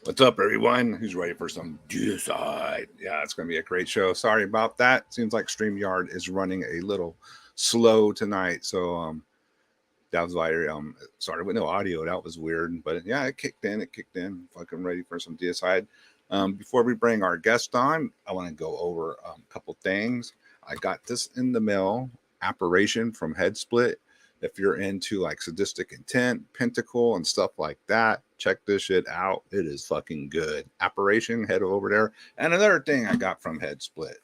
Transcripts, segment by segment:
What's up, everyone? Who's ready for some Deicide? Yeah, it's going to be a great show. Sorry about that. Seems like StreamYard is running a little slow tonight, so that was why I started with no audio. That was weird, but yeah, it kicked in. It kicked in. Fucking ready for some Deicide. Before we bring our guest on, I want to go over a couple things. I got this in the mail. Apparition from Head Split. If you're into like sadistic intent, pentacle, and stuff like that, check this shit out. It is fucking good. Apparition, head over there. And another thing I got from Head Split,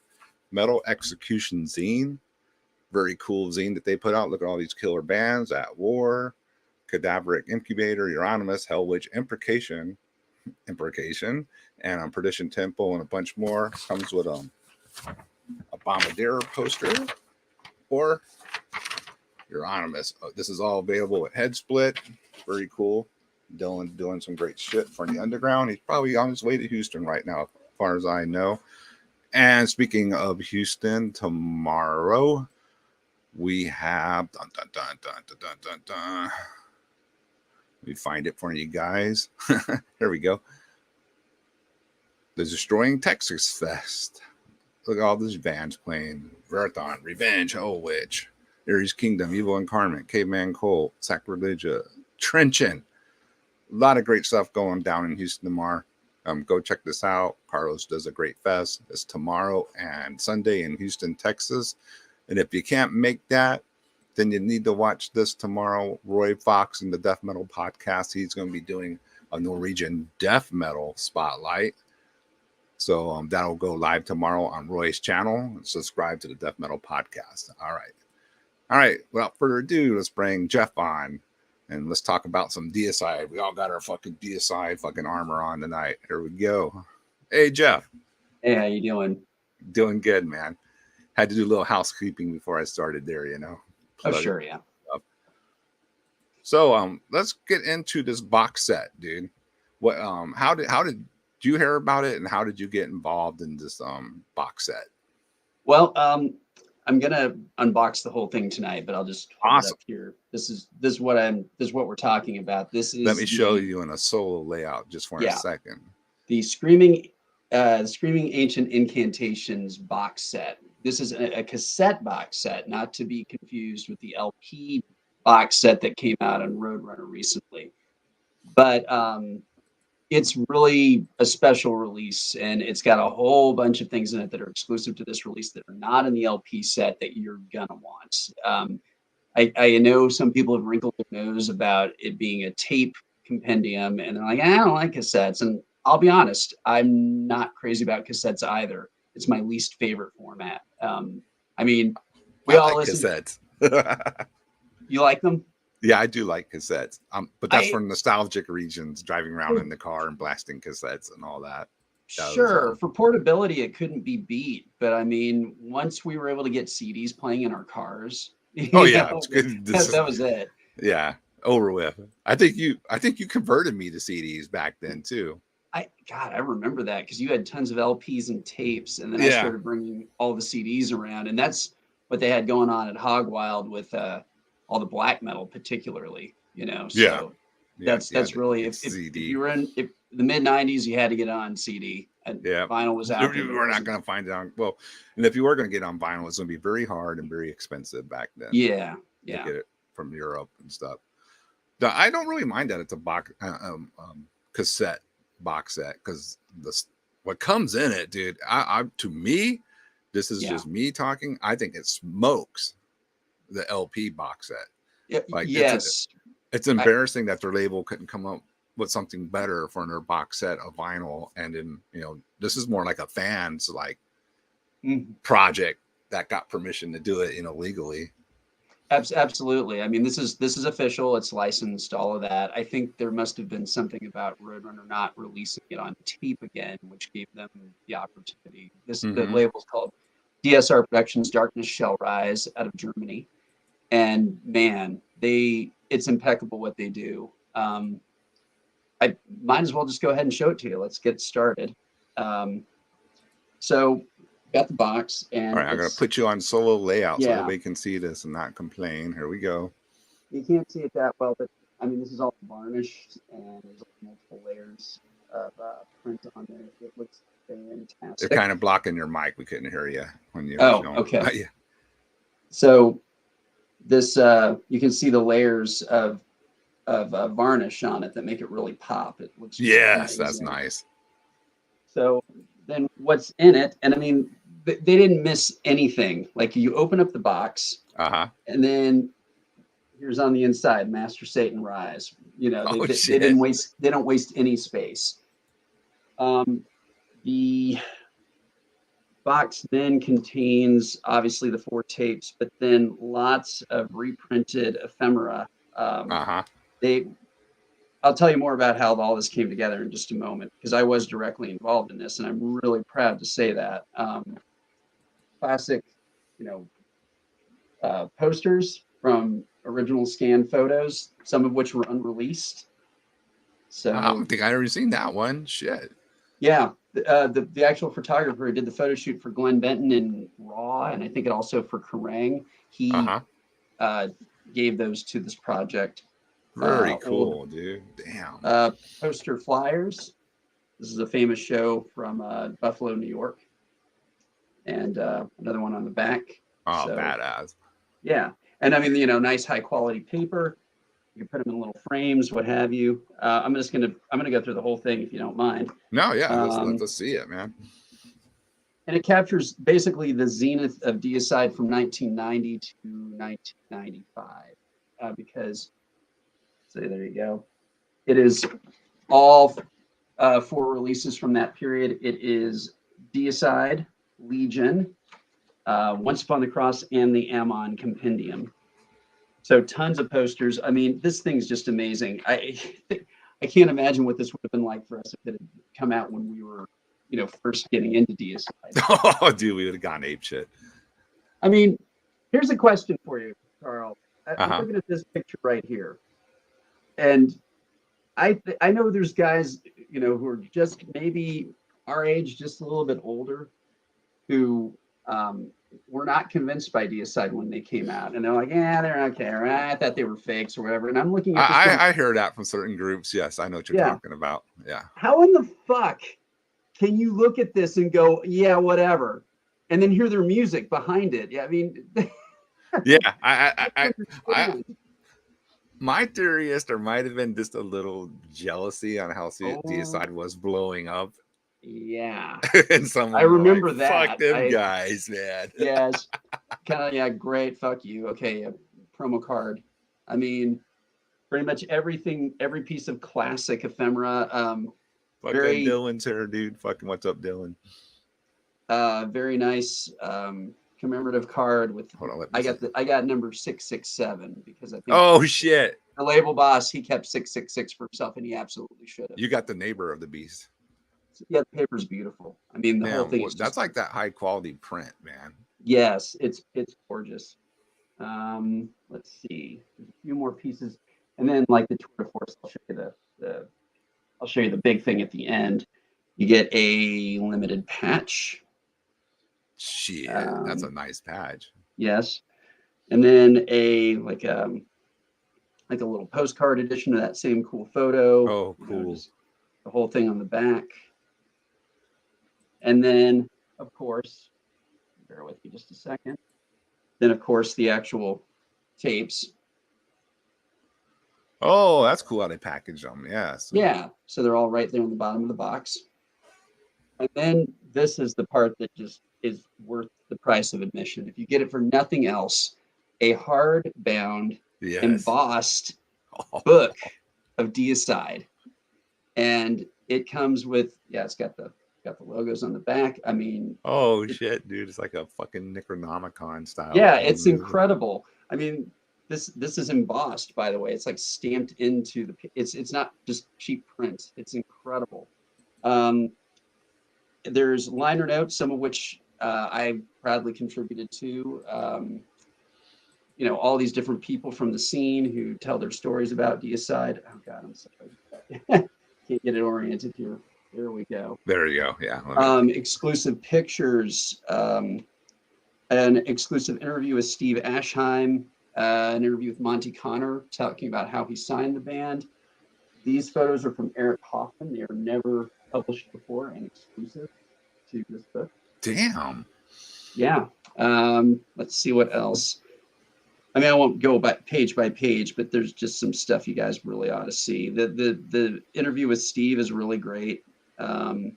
Metal Execution Zine. Very cool zine that they put out. Look at all these killer bands: At War, Cadaveric Incubator, Euronymous, Hell Witch, Imprecation, and Perdition Temple, and a bunch more. Comes with a Bombardier poster or Euronymous. This is all available at Head Split. Very cool. Dylan doing some great shit for the underground. He's probably on his way to Houston right now, as far as I know. And speaking of Houston, tomorrow we have let me find it for you guys. There we go. The Destroying Texas Fest. Look at all these bands playing. Verathon, Revenge, Hell Witch, Aries Kingdom, Evil Incarnate, Caveman Cult, Sacrilegia, Trenchant. A lot of great stuff going down in Houston tomorrow. Go check this out. Carlos does a great fest. It's tomorrow and Sunday in Houston, Texas. And if you can't make that, then you need to watch this tomorrow. Roy Fox in the Death Metal Podcast. He's going to be doing a Norwegian death metal spotlight. So that'll go live tomorrow on Roy's channel. Subscribe to the Death Metal Podcast. All right. Without further ado, let's bring Jeff on and let's talk about some Deicide. We all got our fucking Deicide fucking armor on tonight. Here we go. Hey, Jeff. Hey, how you doing? Doing good, man. Had to do a little housekeeping before I started there, you know. Oh, sure, yeah. So let's get into this box set, dude. What how did you hear about it, and how did you get involved in this box set? Well, I'm gonna unbox the whole thing tonight, but I'll just hold it up here. This is what we're talking about. This is Let me show you in a solo layout just for a second. The Screaming Ancient Incantations box set. This is a cassette box set, not to be confused with the LP box set that came out on Roadrunner recently. But it's really a special release, and it's got a whole bunch of things in it that are exclusive to this release that are not in the LP set that you're gonna want. I know some people have wrinkled their nose about it being a tape compendium, and they're like, I don't like cassettes. And I'll be honest, I'm not crazy about cassettes either. It's my least favorite format. I mean, we all like listen. Cassettes. You like them? Yeah, I do like cassettes. But that's for nostalgic regions, driving around in the car and blasting cassettes and all that. Sure, for portability, it couldn't be beat. But I mean, once we were able to get CDs playing in our cars, oh yeah, it's good. That was it. Yeah, over with. I think you converted me to CDs back then too. I remember that because you had tons of LPs and tapes, and then I started bringing all the CDs around, and that's what they had going on at Hog Wild with all the black metal, particularly. You know, so that's really if you were in the mid '90s, you had to get on CD, and vinyl was out. You were not going to find it on and if you were going to get on vinyl, it's going to be very hard and very expensive back then. Yeah. To get it from Europe and stuff. I don't really mind that it's a cassette box set because what comes in it, dude. To me, this is just me talking. I think it smokes the LP box set. Like, yes, it's embarrassing that their label couldn't come up with something better for their box set of vinyl. And then this is more like a fan's project that got permission to do it, legally. Absolutely. I mean, this is official. It's licensed, all of that. I think there must have been something about Roadrunner not releasing it on tape again, which gave them the opportunity. The label's called DSR Productions, Darkness Shall Rise, out of Germany. And man, it's impeccable what they do. I might as well just go ahead and show it to you. Let's get started. So got the box, and all right, I'm gonna put you on solo layout so everybody can see this and not complain. Here we go. You can't see it that well, but I mean, this is all varnished, and there's multiple layers print on there. It looks They're fantastic. kind of blocking your mic. We couldn't hear you when you were Oh, showing. okay. Yeah. So this you can see the layers of varnish on it that make it really pop. It looks just Yes, amazing. that's nice. So then what's in it? And I mean, they didn't miss anything. Like you open up the box, and then here's on the inside, Master Satan Rise. You know, Oh they shit. didn't waste. They don't waste any space. The box then contains obviously the 4 tapes, but then lots of reprinted ephemera. They I'll tell you more about how all this came together in just a moment, because I was directly involved in this, and I'm really proud to say that. Classic, you know, posters from original scan photos, some of which were unreleased. So I don't think I ever seen that one. Shit. yeah, the actual photographer who did the photo shoot for Glenn Benton and Raw, and I think it also for Kerrang, he gave those to this project. Very cool, dude. Damn. Poster flyers. This is a famous show from Buffalo, New York. And another one on the back. Oh, so, badass. Yeah. And I mean, you know, nice high quality paper. You can put them in little frames, what have you. I'm gonna go through the whole thing if you don't mind. No, yeah, let's see it, man. And it captures basically the zenith of Deicide from 1990 to 1995. Because, so there you go. It is all 4 releases from that period. It is Deicide, Legion, Once Upon the Cross, and the Amon Compendium. So tons of posters. I mean, this thing's just amazing. I can't imagine what this would have been like for us if it had come out when we were, you know, first getting into Deicide. Oh, dude, we would have gone ape shit. I mean, here's a question for you, Carl. I'm looking at this picture right here, and I know there's guys, you know, who are just maybe our age, just a little bit older, who were not convinced by Deicide when they came out, and they're like, "Yeah, they're okay. Or, I thought they were fakes or whatever." And I'm looking at this. I heard that from certain groups. Yes, I know what you're talking about. Yeah. How in the fuck can you look at this and go, "Yeah, whatever," and then hear their music behind it? Yeah, I mean. Yeah, I my theory is there might have been just a little jealousy on how Deicide was blowing up. Yeah. And someone I remember like, that. Fuck them guys, man. Yes. Kind of, yeah, great. Fuck you. Okay. Promo card. I mean, pretty much everything, every piece of classic ephemera. Fuck very, Dylan's here, dude. Fucking what's up, Dylan? Very nice commemorative card with. Hold on, I got number 667 because I think. Oh shit! The label boss, he kept 666 for himself, and he absolutely should have. You got the neighbor of the beast. Yeah, the paper's beautiful. I mean, the whole thing is that's like that high quality print, man. Yes, it's gorgeous. Let's see. There's a few more pieces, and then like the tour de force, I'll show you the big thing at the end. You get a limited patch. Shit, that's a nice patch. Yes, and then like a little postcard edition of that same cool photo. Oh, cool. You know, the whole thing on the back. And then, of course, bear with me just a second. Then, of course, the actual tapes. Oh, that's cool how they package them. Yes. Yeah. So they're all right there in the bottom of the box. And then this is the part that just is worth the price of admission. If you get it for nothing else, a hardbound, embossed book of Deicide. And it comes with, it's got the logos on the back. I mean, oh shit, dude, it's like a fucking Necronomicon style. Yeah, it's incredible. I mean, this is embossed, by the way. It's like stamped into the. It's not just cheap print. It's incredible. There's liner notes, some of which I proudly contributed to. You know, all these different people from the scene who tell their stories about Deicide. Oh God, I'm sorry. Can't get it oriented here. There we go. There you go. Yeah. Exclusive pictures, an exclusive interview with Steve Ashheim, an interview with Monty Connor talking about how he signed the band. These photos are from Eric Hoffman. They were never published before and exclusive to this book. Damn. Yeah. Let's see what else. I mean, I won't go by page, but there's just some stuff you guys really ought to see. The interview with Steve is really great. And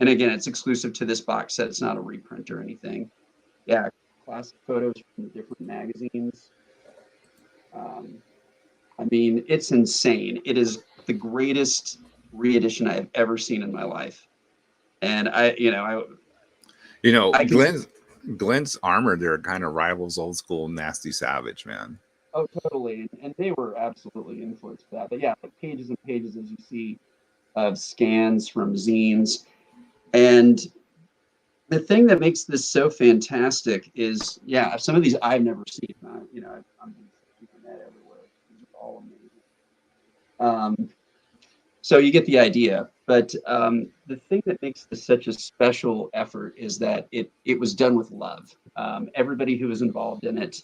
again, it's exclusive to this box set. It's not a reprint or anything. Yeah, classic photos from different magazines. I mean, it's insane. It is the greatest reedition I've ever seen in my life. And I can. Glenn's armor there kind of rivals old school Nasty Savage, man. Oh, totally. And they were absolutely influenced by that. But yeah, like pages and pages, as you see, of scans from zines. And the thing that makes this so fantastic is, yeah, some of these I've never seen. I'm seeing that everywhere. These are all amazing. So you get the idea. But the thing that makes this such a special effort is that it was done with love. Everybody who was involved in it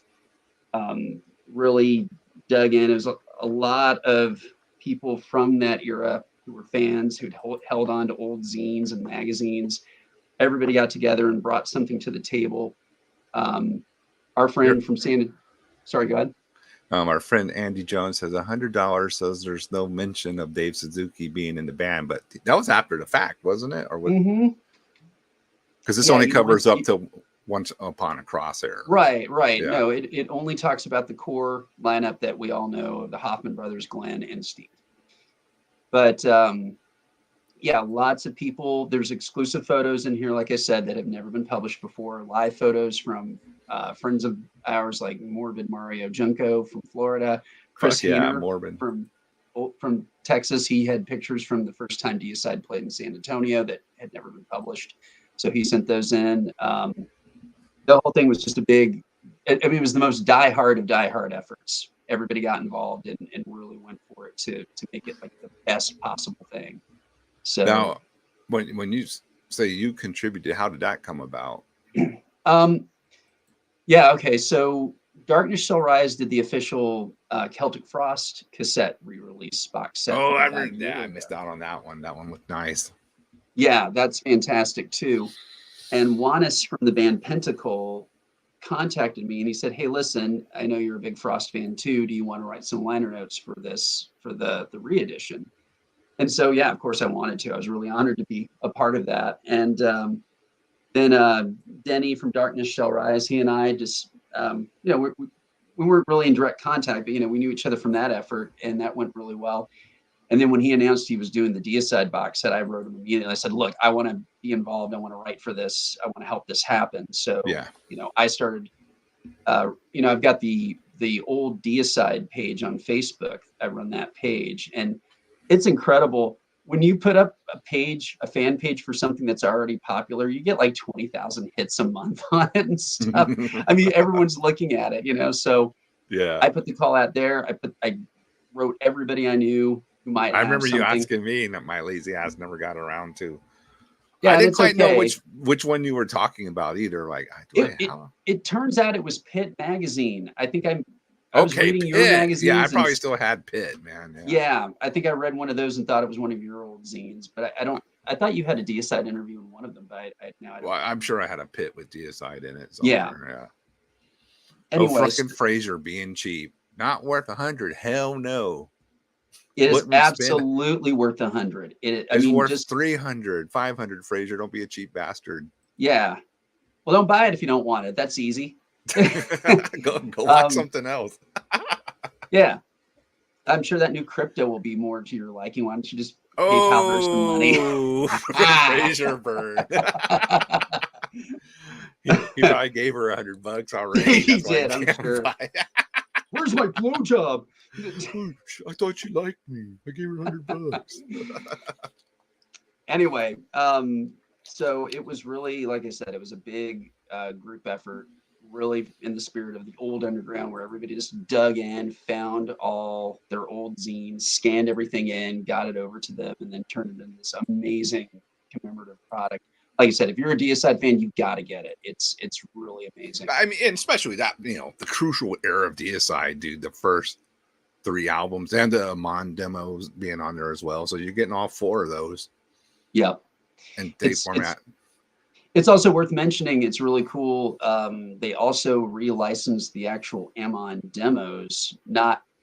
really dug in. It was a lot of people from that era who were fans who'd held on to old zines and magazines. Everybody got together and brought something to the table. Our friend from sorry, go ahead. Our friend Andy Jones says $100 says there's no mention of Dave Suzuki being in the band, but that was after the fact, wasn't it? Or because this only covers up to Once Upon a Crosshair. Right. Yeah. No, it only talks about the core lineup that we all know of the Hoffman brothers, Glenn and Steve. But yeah, lots of people. There's exclusive photos in here, like I said, that have never been published before. Live photos from friends of ours like Morbid Mario Junco from Florida, Chris Hayner from Texas. He had pictures from the first time Deicide played in San Antonio that had never been published, so he sent those in. The whole thing was just a big. It was the most diehard of diehard efforts. Everybody got involved and really went for it to make it like the best possible thing. So now, when you say you contributed, how did that come about? Yeah, okay. So Darkness Shall Rise did the official Celtic Frost cassette re-release box set. Oh, I read that. I missed out on that one. That one looked nice. Yeah, that's fantastic too. And Juanis from the band Pentacle contacted me and he said, "Hey, listen, I know you're a big Frost fan too. Do you want to write some liner notes for this for the re-edition?" And so, yeah, of course I wanted to. I was really honored to be a part of that. And then Denny from Darkness Shall Rise, he and I just, we weren't really in direct contact, but, we knew each other from that effort, and that went really well. And then when he announced he was doing the Deicide box set, I wrote him immediately. I said, "Look, I want to be involved. I want to write for this. I want to help this happen." So, yeah, I started, I've got the old Deicide page on Facebook. I run that page, and it's incredible. When you put up a fan page for something that's already popular, you get like 20,000 hits a month on it and stuff. I mean, everyone's looking at it, so yeah. I put the call out there. I wrote everybody I knew who might. I remember you asking me, and my lazy ass never got around to. Yeah, I didn't quite know which one you were talking about either. Like, it turns out it was Pitt magazine. I think I was reading your magazines. Yeah, I probably still had Pitt, man. Yeah, I think I read one of those and thought it was one of your old zines, but I don't. I thought you had a Deicide interview in one of them, but I don't. Well, I'm sure I had a Pitt with Deicide in it. Yeah. Anyways, frickin' Fraser being cheap, not worth 100. Hell no. It is absolutely worth 100. It's worth just 300, 500. Fraser, don't be a cheap bastard. Yeah. Well, don't buy it if you don't want it. That's easy. go watch something else. Yeah, I'm sure that new crypto will be more to your liking. Why don't you just pay Palmer some money? Fraser burn. he probably gave her $100 already. He did, I'm sure. Where's my blowjob? I thought she liked me. I gave her $100. Anyway, so it was really, like I said, it was a big group effort, really in the spirit of the old underground, where everybody just dug in, found all their old zines, scanned everything in, got it over to them, and then turned it into this amazing commemorative product. Like I said, if you're a Deicide fan, you got to get it. It's really amazing. I mean, and especially that, the crucial era of Deicide, dude, the first 3 albums and the Amon demos being on there as well. So you're getting all 4 of those Yep. in tape It's format. it's also worth mentioning. It's really cool. They also relicensed the actual Amon demos.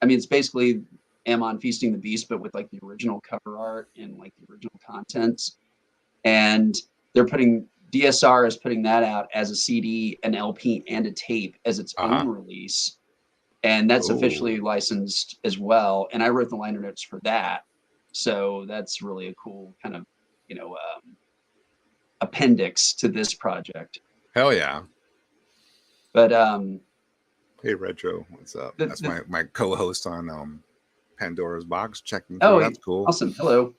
It's basically Amon Feasting the Beast, but with like the original cover art and like the original contents. And DSR is putting that out as a CD, an LP, and a tape as its own release. And that's officially licensed as well. And I wrote the liner notes for that. So that's really a cool kind of, appendix to this project. Hell yeah. But hey Retro, what's up? That's my co-host on Pandora's Box. Checking through. Oh, that's cool. Awesome. Hello.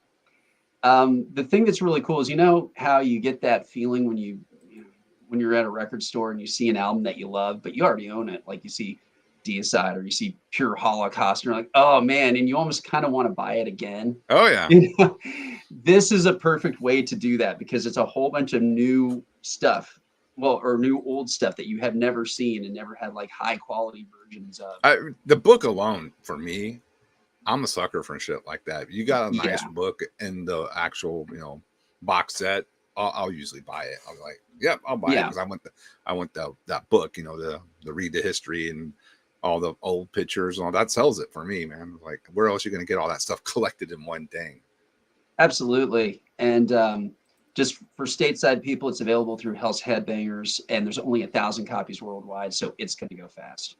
The thing that's really cool is, how you get that feeling when you're at a record store and you see an album that you love, but you already own it. Like you see Deicide or you see Pure Holocaust, and you're like, oh man, and you almost kind of want to buy it again. Oh yeah. This is a perfect way to do that because it's a whole bunch of new stuff, or new old stuff that you have never seen and never had like high quality versions of. The book alone for me, I'm a sucker for shit like that. You got a nice book in the actual, box set. I'll usually buy it. I'll be like, yep, I'll buy it because I want that book, the read the history and all the old pictures and all that sells it for me, man. Like, where else are you going to get all that stuff collected in one thing? Absolutely. And just for stateside people, it's available through Hell's Headbangers, and there's only 1,000 copies worldwide, so it's going to go fast.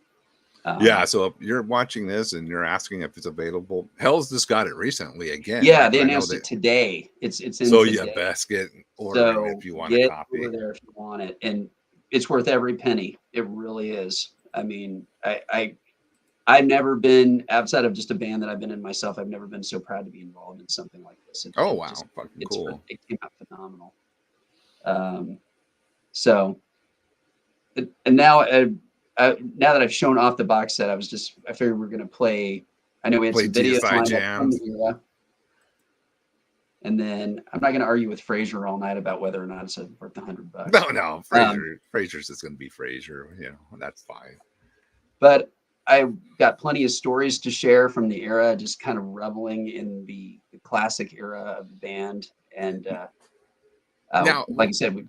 So if you're watching this and you're asking if it's available, Hell's just got it recently again. Yeah, they announced it today. It's in so today. You best get ordering if you want a copy. Over there if you want it, and it's worth every penny. It really is. I mean, I've never been, outside of just a band that I've been in myself, I've never been so proud to be involved in something like this. Fucking cool. It came out phenomenal. And now that I've shown off the box set, I figured we're going to play. I know we had some videos lined up from the era. And then I'm not going to argue with Fraser all night about whether or not it's worth $100. No, Fraser's just going to be Fraser. That's fine. But I got plenty of stories to share from the era, just kind of reveling in the classic era of the band. And now, like I said,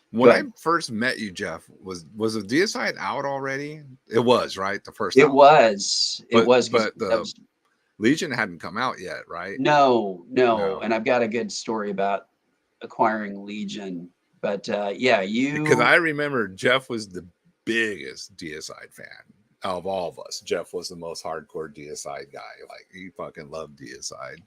when I first met you, Jeff, was the Deicide out already? It was, right? The first album. It was. But the Legion hadn't come out yet, right? No. And I've got a good story about acquiring Legion. But because I remember Jeff was the biggest Deicide fan of all of us. Jeff was the most hardcore Deicide guy. Like, he fucking loved Deicide.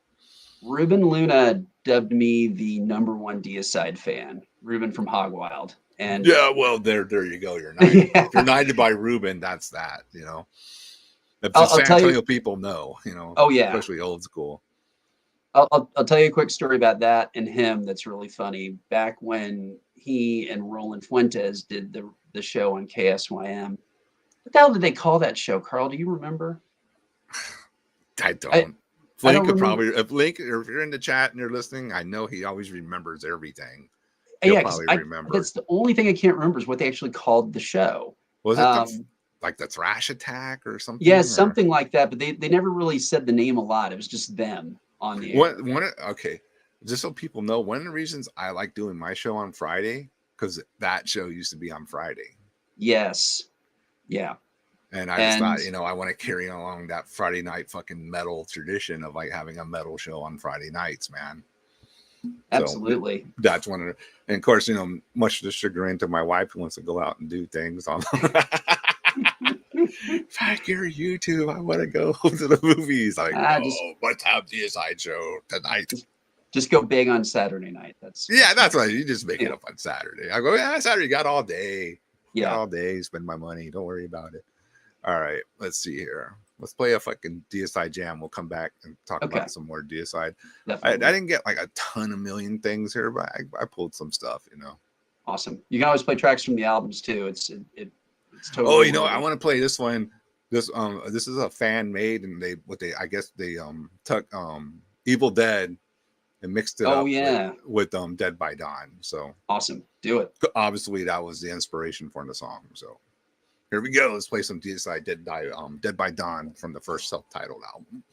Ruben Luna dubbed me the #1 Deicide fan. Ruben from Hogwild. And well, there you go. You're knighted. If you're knighted by Ruben, that's that. If the San Antonio people know, Oh yeah, especially old school. I'll tell you a quick story about that and him that's really funny. Back when he and Roland Fuentes did the show on KSYM. What the hell did they call that show, Carl? Do you remember? I don't. Flink could probably, if you're in the chat and you're listening, I know he always remembers everything. He'll probably remember. That's the only thing I can't remember is what they actually called the show. Was it like the Thrash Attack or something? Yeah, something like that. But they never really said the name a lot. It was just them on the air. Okay, just so people know, one of the reasons I like doing my show on Friday, because that show used to be on Friday. Yes. Yeah. And I just thought, I want to carry along that Friday night fucking metal tradition of like having a metal show on Friday nights, man. Absolutely. So that's one of the, and of course, much to the chagrin to my wife who wants to go out and do things on fuck your YouTube. I want to go to the movies. Like, let's have the Deicide show tonight. Just go big on Saturday night. That's right. You just make it up on Saturday. I go, Saturday, got all day. Yeah. Got all day, spend my money. Don't worry about it. All right, let's see here. Let's play a fucking Deicide jam. We'll come back and talk about some more Deicide. I didn't get like a ton of million things here, but I pulled some stuff, Awesome. You can always play tracks from the albums too. It's totally. I want to play this one. This is a fan made, and they took Evil Dead and mixed it up with Dead by Dawn. So awesome. Do it. Obviously, that was the inspiration for the song. So Here we go. Let's play some Deicide Dead by Dawn from the first self-titled album.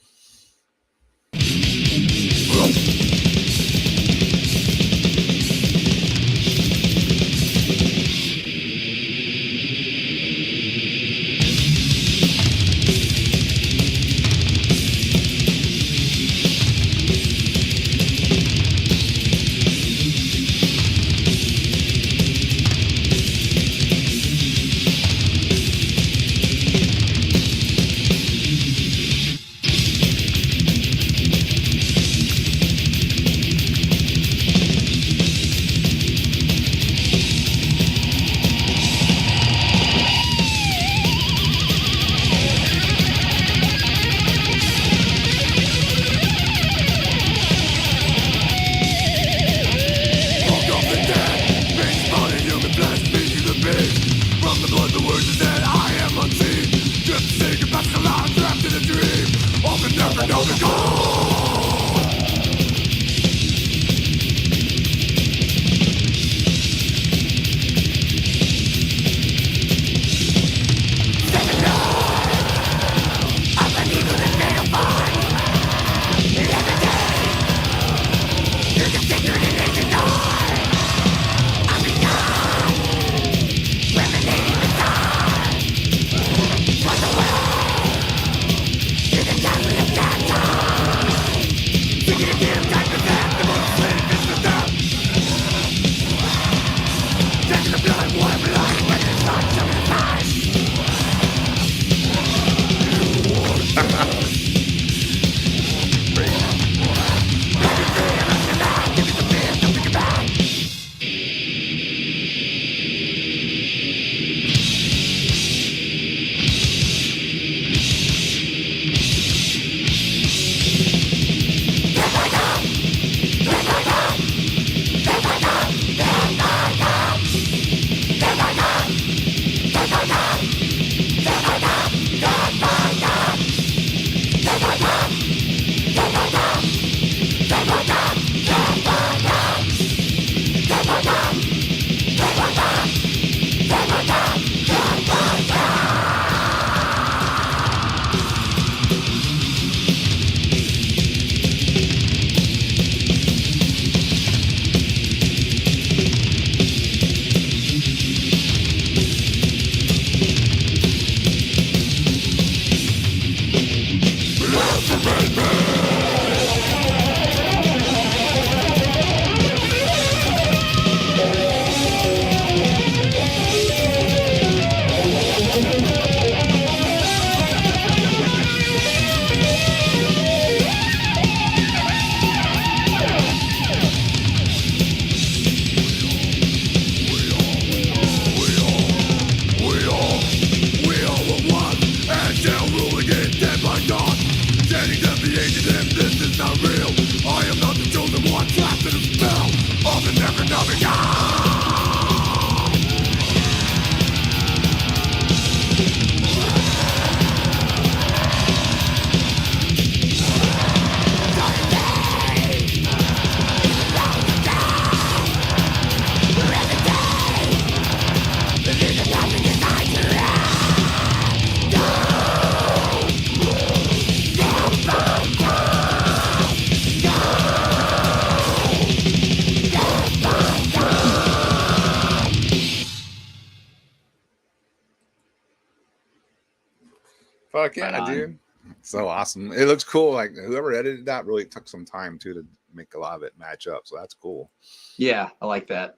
Fuck yeah, Right on. dude. So awesome. It looks cool. Like whoever edited that really took some time too to make a lot of it match up. So that's cool. Yeah, I like that.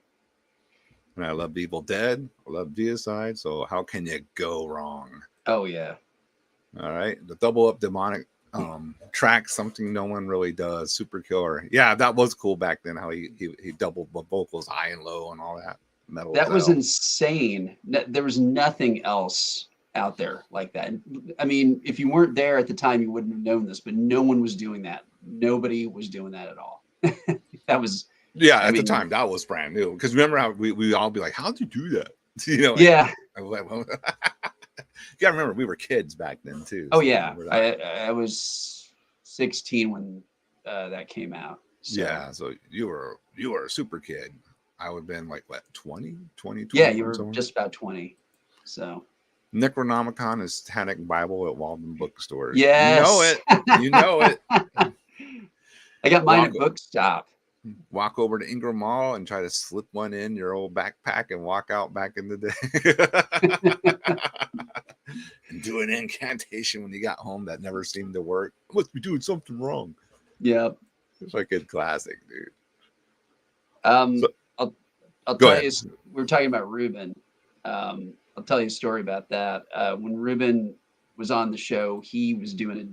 And I love Evil Dead. I love Deicide. So how can you go wrong? Oh yeah. All right. The double up demonic track, something no one really does. Super killer. Yeah, that was cool back then. How he doubled the vocals high and low and all that. Metal. That was insane. There was nothing else out there like that. I mean, if you weren't there at the time, you wouldn't have known this, but no one was doing that. Nobody was doing that at all. That was, at the time that was brand new. Because remember how we all be like, how'd you do that? You know, like, yeah. I was like, well, yeah, remember we were kids back then too. Oh so yeah. I was 16 when that came out. So. Yeah, so you were a super kid. I would have been like what, 20, 20, 20? Yeah, you were just about 20. So Necronomicon is Satanic Bible at Walden bookstores. You know Yes. it. You know it. I got mine at Bookstop. Walk over to Ingram Mall and try to slip one in your old backpack and walk out back in the day. And do an incantation when you got home that never seemed to work. I must be doing something wrong. Yep. It's like a classic, dude. I'll tell you, we were talking about Ruben. I'll tell you a story about that. When Ruben was on the show, he was doing a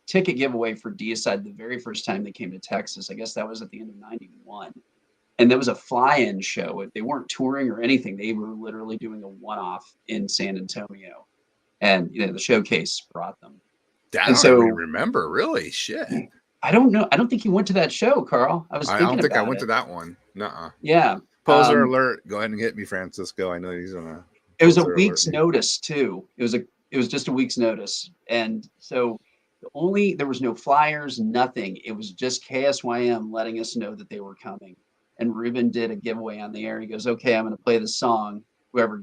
ticket giveaway for Deicide the very first time they came to Texas. I guess that was at the end of '91. And there was a fly-in show. They weren't touring or anything. They were literally doing a one-off in San Antonio. And the showcase brought them. I don't even remember, really. Shit. I don't know. I don't think you went to that show, Carl. I don't think I went to that one. Nuh-uh. Yeah. Poser alert. Go ahead and hit me, Francisco. I know he's on a. It was a week's notice too. It was just a week's notice. And so there was no flyers, nothing. It was just KSYM letting us know that they were coming. And Ruben did a giveaway on the air. He goes, okay, I'm going to play the song. Whoever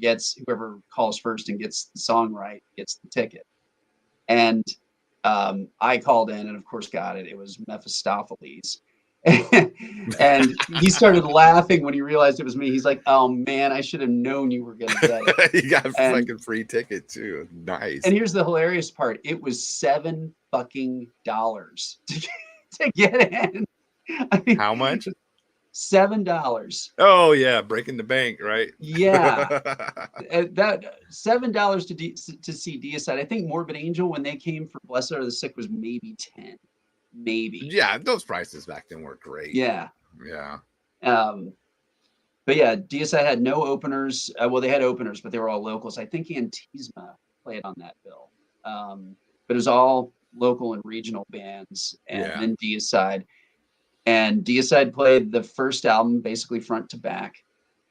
calls first and gets the song right gets the ticket. And I called in and of course got it. It was Mephistopheles. And he started laughing when he realized it was me. He's like, oh man, I should have known you were going to get it. You got a fucking free ticket too. Nice. And here's the hilarious part. It was $7 fucking to get in. I mean, how much? $7. Oh yeah, breaking the bank, right? Yeah, that $7 to see Deicide. I think Morbid Angel when they came for Blessed Are the Sick was maybe 10, maybe. Yeah, those prices back then were great. Yeah. But yeah, Deicide had no openers. Well, they had openers, but they were all locals. I think Antisma played on that bill, but it was all local and regional bands, and then Deicide. And Deicide played the first album basically front to back.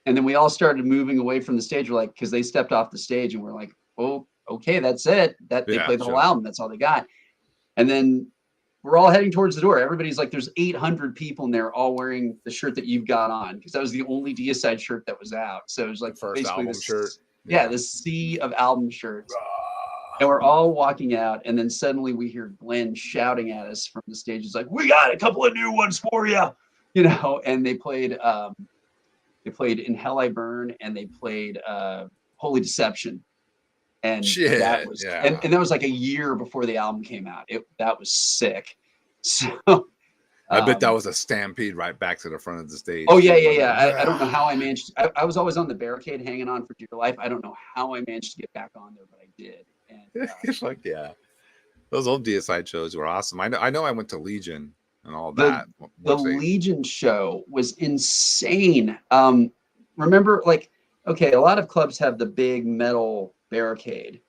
And then we all started moving away from the stage. We're like, because they stepped off the stage and we're like, oh, okay, that's it. They played the whole album. That's all they got. And then we're all heading towards the door. Everybody's like, there's 800 people in there all wearing the shirt that you've got on. Because that was the only Deicide shirt that was out. So it was like first album shirt. Yeah, the sea of album shirts. And we're all walking out, and then suddenly we hear Glenn shouting at us from the stage. He's like, "We got a couple of new ones for you," And they played "In Hell I Burn" and they played "Holy Deception," and that was and that was like a year before the album came out. That was sick. So I bet that was a stampede right back to the front of the stage. Oh yeah. I don't know how I managed. I was always on the barricade, hanging on for dear life. I don't know how I managed to get back on there, but I did. And, it's like those old Deicide shows were awesome. I know I went to Legion and all that. The Legion show was insane. Remember, a lot of clubs have the big metal barricade,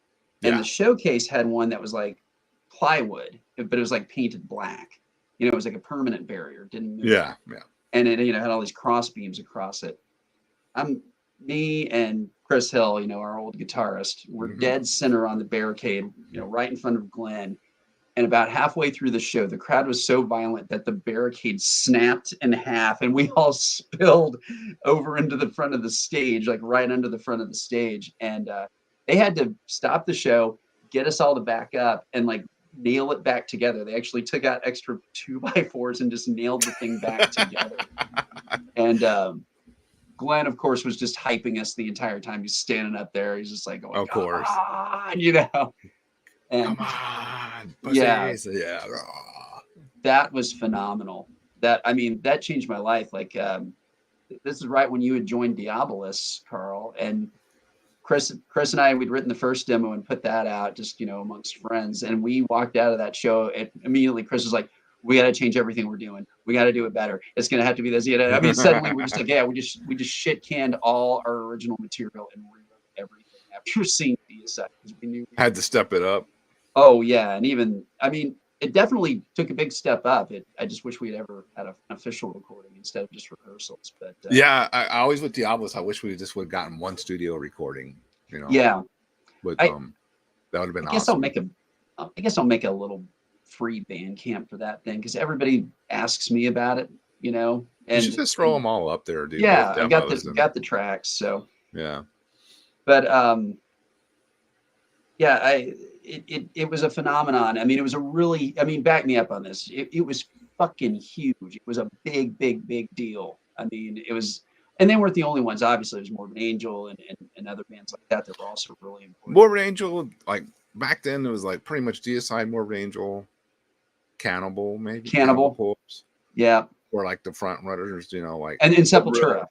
and the Showcase had one that was like plywood, but it was like painted black. It was like a permanent barrier, didn't move. Yeah. And it had all these cross beams across it. Me and Chris Hill, our old guitarist, were dead center on the barricade, right in front of Glenn. And about halfway through the show, the crowd was so violent that the barricade snapped in half and we all spilled over into the front of the stage, like right under the front of the stage. And they had to stop the show, get us all to back up and nail it back together. They actually took out extra 2x4s and just nailed the thing back together. And Glenn, of course, was just hyping us the entire time. He's standing up there. He's just like, going, of course, and come on, pussies. That was phenomenal. That changed my life. This is right when you had joined Diabolus, Carl, and Chris and I, we'd written the first demo and put that out just, amongst friends. And we walked out of that show and immediately Chris was like, we got to change everything we're doing. We got to do it better. It's going to have to be this. Suddenly we're just like, we just shit canned all our original material and rewrote everything after seeing Deicide because we knew had to step it up. Oh yeah. And even, it definitely took a big step up. I just wish we'd ever had an official recording instead of just rehearsals. But I always with Diabolus, I wish we just would have gotten one studio recording, Yeah. But that would have been awesome. I guess I'll make a little free Bandcamp for that thing because everybody asks me about it, and you should just throw them all up there, dude. Yeah, I got the tracks. So yeah. But Yeah, it was a phenomenon. I mean, it was a really, I mean, back me up on this. It was fucking huge. It was a big deal. I mean, it was, and they weren't the only ones. Obviously, there's Morbid Angel and other bands like that that were also really important. Morbid Angel, like back then, it was like pretty much Deicide, Morbid Angel, Cannibal, maybe Cannibal. Corpse, Yeah, or like the front runners, you know, like and Sepultura.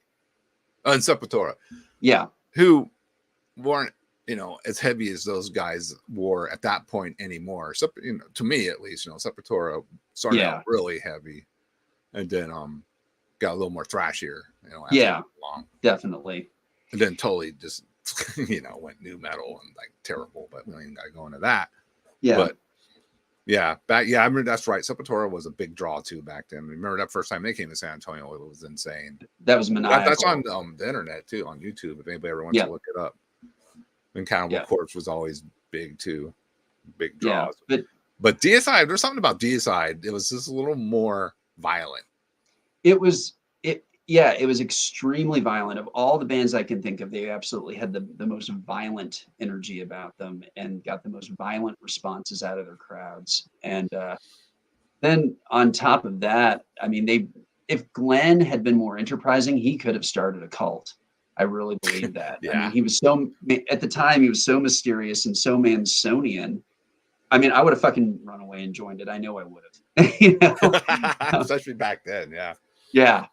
And Sepultura, Yeah, who weren't, you know, as heavy as those guys were at that point anymore. So, you know, to me at least, you know, Sepultura started out really heavy, and then got a little more thrashier, you know. After long, definitely. And then totally just you know, went new metal and like terrible. But we ain't got to go into that. Yeah, but yeah, I remember that's right. Sepultura was a big draw too back then. Remember that first time they came to San Antonio? It was insane. That was maniacal. That's on the internet too, on YouTube. If anybody ever wants to look it up. And Cannibal Corpse was always big too, big draws. Yeah, but Deicide, there's something about Deicide. It was just a little more violent. It was extremely violent. Of all the bands I can think of, they absolutely had the most violent energy about them and got the most violent responses out of their crowds. And then on top of that, I mean, if Glenn had been more enterprising, he could have started a cult. I really believe that. I mean, he was at the time, he was so mysterious and so Mansonian. I mean, I would have fucking run away and joined it. I know I would have. You know? Especially back then, yeah. Yeah.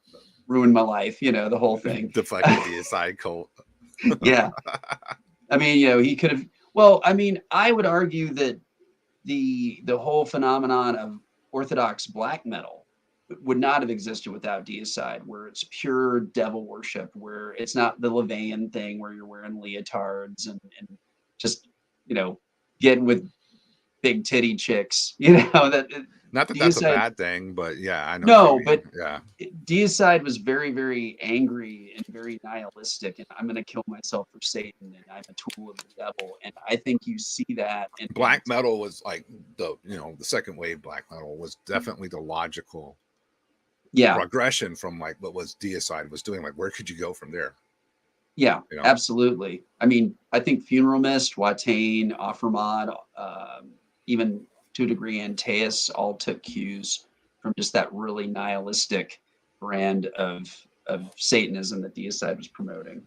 Ruined my life, you know, the whole thing. The fucking Deicide cult. Yeah. I mean, you know, he could have, well, I mean, I would argue that the whole phenomenon of Orthodox black metal would not have existed without Deicide, where it's pure devil worship, where it's not the Levian thing where you're wearing leotards and just, you know, getting with big titty chicks, you know, that not that that's a bad thing, but yeah, I know. No, but yeah, Deicide was very, very angry and very nihilistic, and I'm going to kill myself for Satan, and I'm a tool of the devil. And I think you see that. And black metal was like the second wave black metal was definitely the logical progression from like what was Deicide was doing. Like, where could you go from there? Yeah, you know? Absolutely. I mean, I think Funeral Mist, Watain, Offermod, even to a degree Antaeus all took cues from just that really nihilistic brand of Satanism that Deicide was promoting.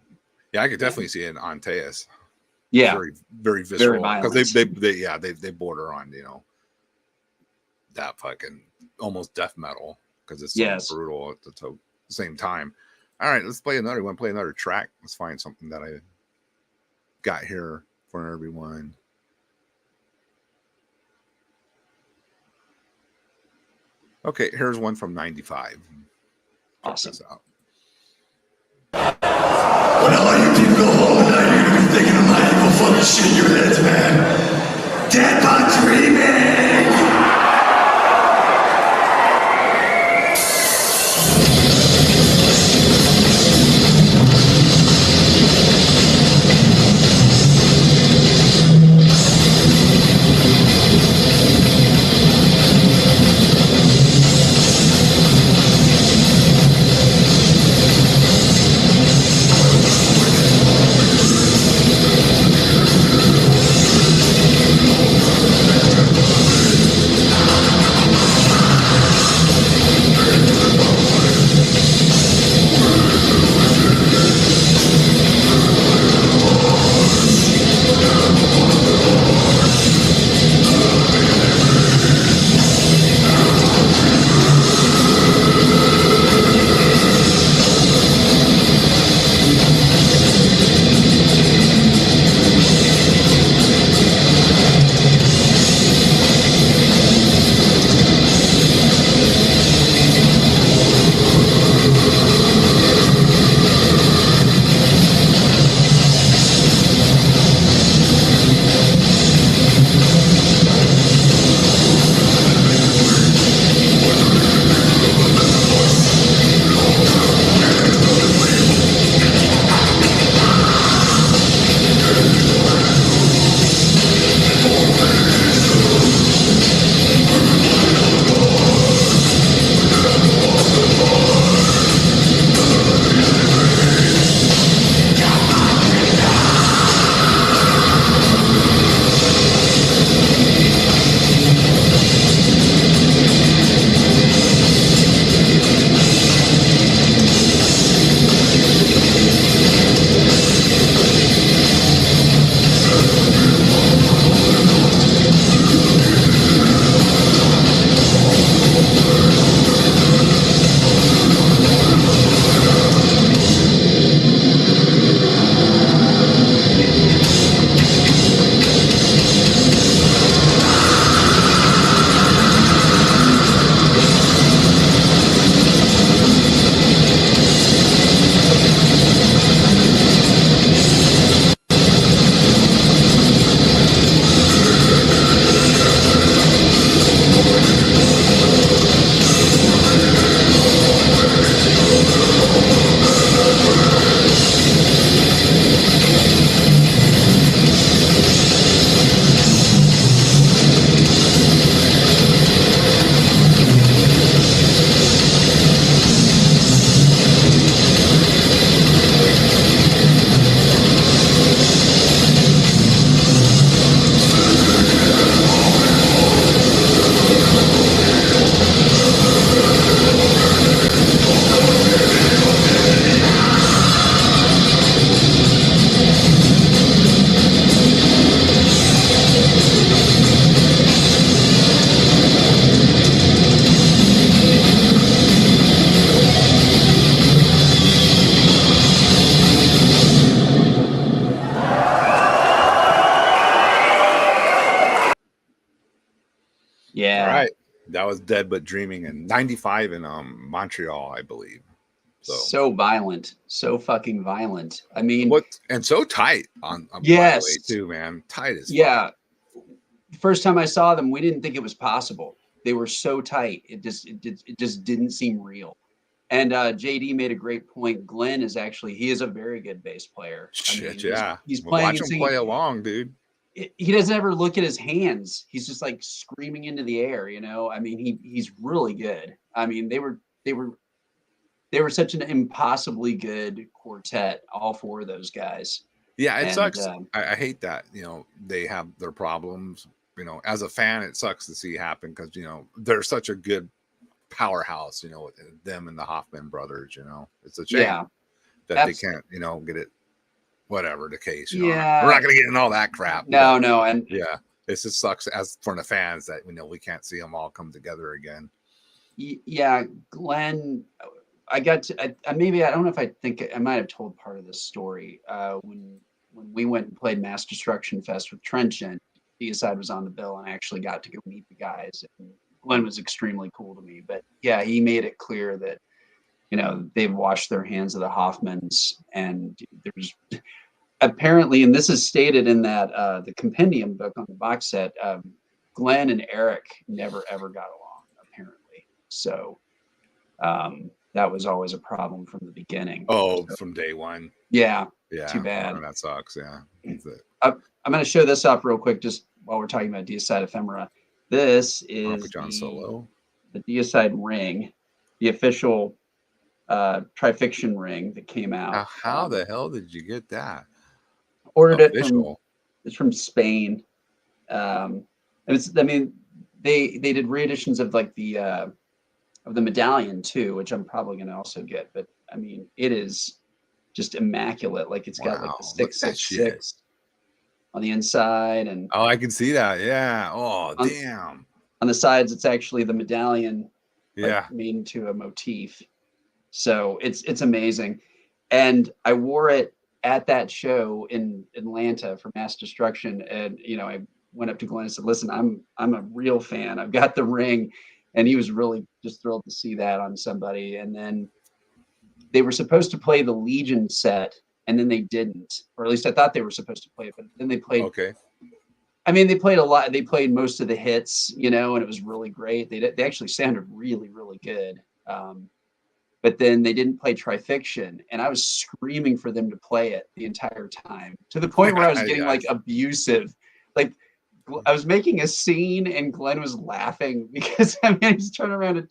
Yeah, I could definitely see it in Antaeus. Yeah, very, very visceral, because they border on, you know, that fucking almost death metal, because it's so brutal at the same time. All right, let's play another one. Play another track. Let's find something that I got here for everyone. Okay, here's one from '95. Awesome. When all you people go home tonight, you're gonna be thinking of my evil fucking shit in your heads, man. Dead by dreaming! Yeah. Right. That was Dead But Dreaming in 95 in Montreal, I believe. So violent, so fucking violent. I mean, what, and so tight on by the yes, way, too, man. Tight as fuck. yeah. The first time I saw them, we didn't think it was possible. They were so tight. It just didn't seem real. And JD made a great point. Glenn is actually, he is a very good bass player. I mean, Shit, yeah. he's Well, playing watch and him singing. play along, dude. He doesn't ever look at his hands. He's just like screaming into the air, you know. I mean, he's really good. I mean, they were such an impossibly good quartet, all four of those guys. Yeah, it And sucks. I hate that, you know, they have their problems. You know, as a fan, it sucks to see happen because, you know, they're such a good powerhouse, you know, with them and the Hoffman brothers, you know. It's a shame yeah, that they can't, you know, get it, whatever the case, you know. yeah. We're not going to get in all that crap. No, but, no, and yeah, it just sucks as for the fans that, you know, we can't see them all come together again. yeah, Glenn. I got to maybe I don't know if I think I might have told part of this story when we went and played Mass Destruction Fest with Trenchant. Deicide was on the bill, and I actually got to go meet the guys. And Glenn was extremely cool to me, but yeah, he made it clear that, you know, they've washed their hands of the Hoffmans, and there's apparently, and this is stated in that the compendium book on the box set, Glenn and Eric never ever got along, apparently. So that was always a problem from the beginning. Oh, So, from day one. yeah, Yeah, too bad. that sucks. Yeah, I'm going to show this up real quick, just while we're talking about Deicide ephemera. This is John Solo. The Deicide ring, the official Trifixion ring that came out. How the hell did you get that? Ordered Official. it's from Spain. It's, I mean, they did reeditions of like the medallion too, which I'm probably going to also get. But I mean, it is just immaculate. Like it's got like the 666 on the inside, and oh, I can see that. Yeah. Oh, damn. On the sides, it's actually the medallion. Yeah. Like, made into a motif. So it's amazing. And I wore it at that show in Atlanta for Mass Destruction. And, you know, I went up to Glenn and said, listen, I'm a real fan. I've got the ring. And he was really just thrilled to see that on somebody. And then they were supposed to play the Legion set, and then they didn't, or at least I thought they were supposed to play it, but then they played. Okay. I mean, they played a lot. They played most of the hits, you know, and it was really great. They actually sounded really, really good. But then they didn't play Trifixion, and I was screaming for them to play it the entire time, to the point where I was getting like abusive. Like, I was making a scene, and Glenn was laughing because I mean, he's turning around and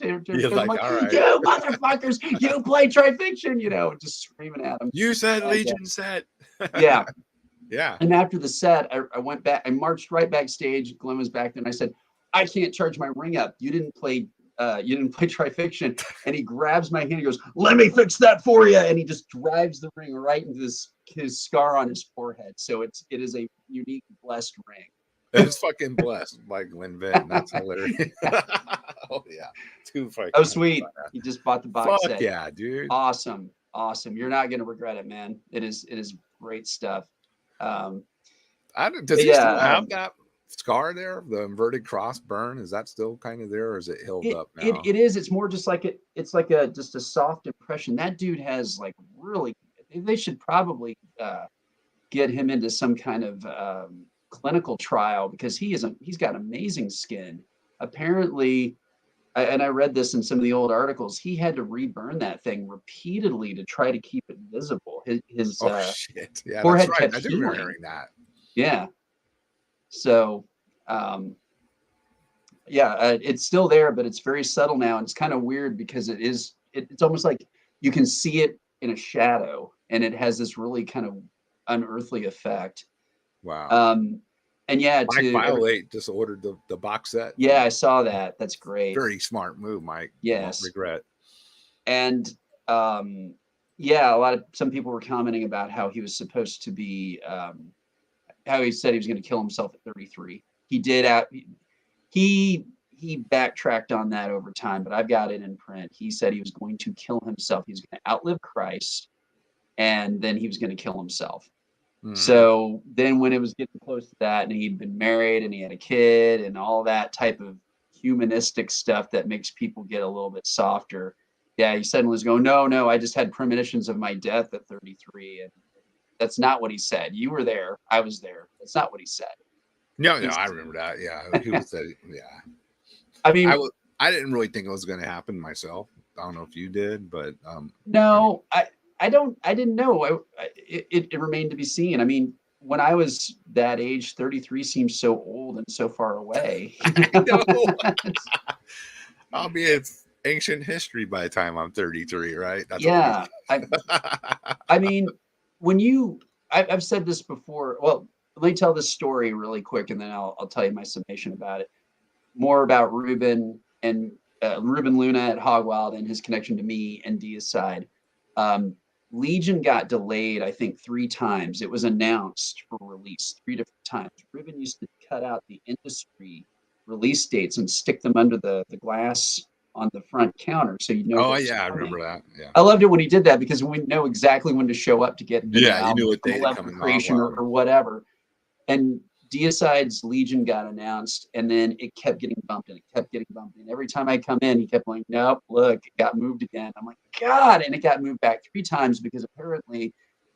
like, all right. you motherfuckers, you play Trifixion, you know, just screaming at him. You said Legion set. Yeah. Yeah. And after the set, I went back. I marched right backstage. Glenn was back there, and I said, "I can't charge my ring up. You didn't play Trifixion." And he grabs my hand. He goes, "Let me fix that for you." And he just drives the ring right into his scar on his forehead. So it is a unique, blessed ring. It's fucking blessed by Glenn Venn. That's hilarious. Oh yeah, too fucking. Oh sweet, he just bought the box set. Yeah, dude. Awesome. You're not gonna regret it, man. It is great stuff. Does he still have that scar there? The inverted cross burn, is that still kind of there, or is it healed up now? It is. It's more just like it's like just a soft impression. That dude has like really. They should probably get him into some kind of clinical trial, because he's got amazing skin. Apparently, and I read this in some of the old articles, he had to reburn that thing repeatedly to try to keep it visible. His shit. Yeah, forehead that's right. kept I do remember healing. hearing that. Yeah. So, it's still there, but it's very subtle now. And it's kind of weird because it's almost like you can see it in a shadow, and it has this really kind of unearthly effect. Wow. And yeah, Mike Violate just ordered the box set. Yeah, I saw that. That's great. Very smart move, Mike. Yes. Won't regret. And some people were commenting about how he was supposed to be how he said he was going to kill himself at 33. He did he backtracked on that over time, but I've got it in print. He said he was going to kill himself. He was going to outlive Christ, and then he was going to kill himself. So then when it was getting close to that, and he'd been married and he had a kid and all that type of humanistic stuff that makes people get a little bit softer. Yeah, he suddenly was going, no, I just had premonitions of my death at 33. And that's not what he said. You were there. I was there. That's not what he said. No, I remember that. Yeah, he was said. Yeah, I mean, I didn't really think it was going to happen myself. I don't know if you did, but no, I didn't know. It remained to be seen. I mean, when I was that age, 33 seems so old and so far away. I know. I mean, it's ancient history by the time I'm 33, right? That's Yeah, I mean, I've said this before. Well, let me tell this story really quick, and then I'll tell you my summation about it. More about Ruben and Ruben Luna at Hogwild and his connection to me and Deicide. Legion got delayed, I think, 3 times. It was announced for release 3 different times. Ruben used to cut out the industry release dates and stick them under the glass on the front counter, so you know. Oh yeah, I remember that. Yeah, I loved it when he did that because we know exactly when to show up to get the you knew what day to come in creation or whatever. And Deicide's Legion got announced, and then it kept getting bumped and it kept getting bumped. And every time I come in, he kept going, nope, look, it got moved again. I'm like, God, and it got moved back 3 times because apparently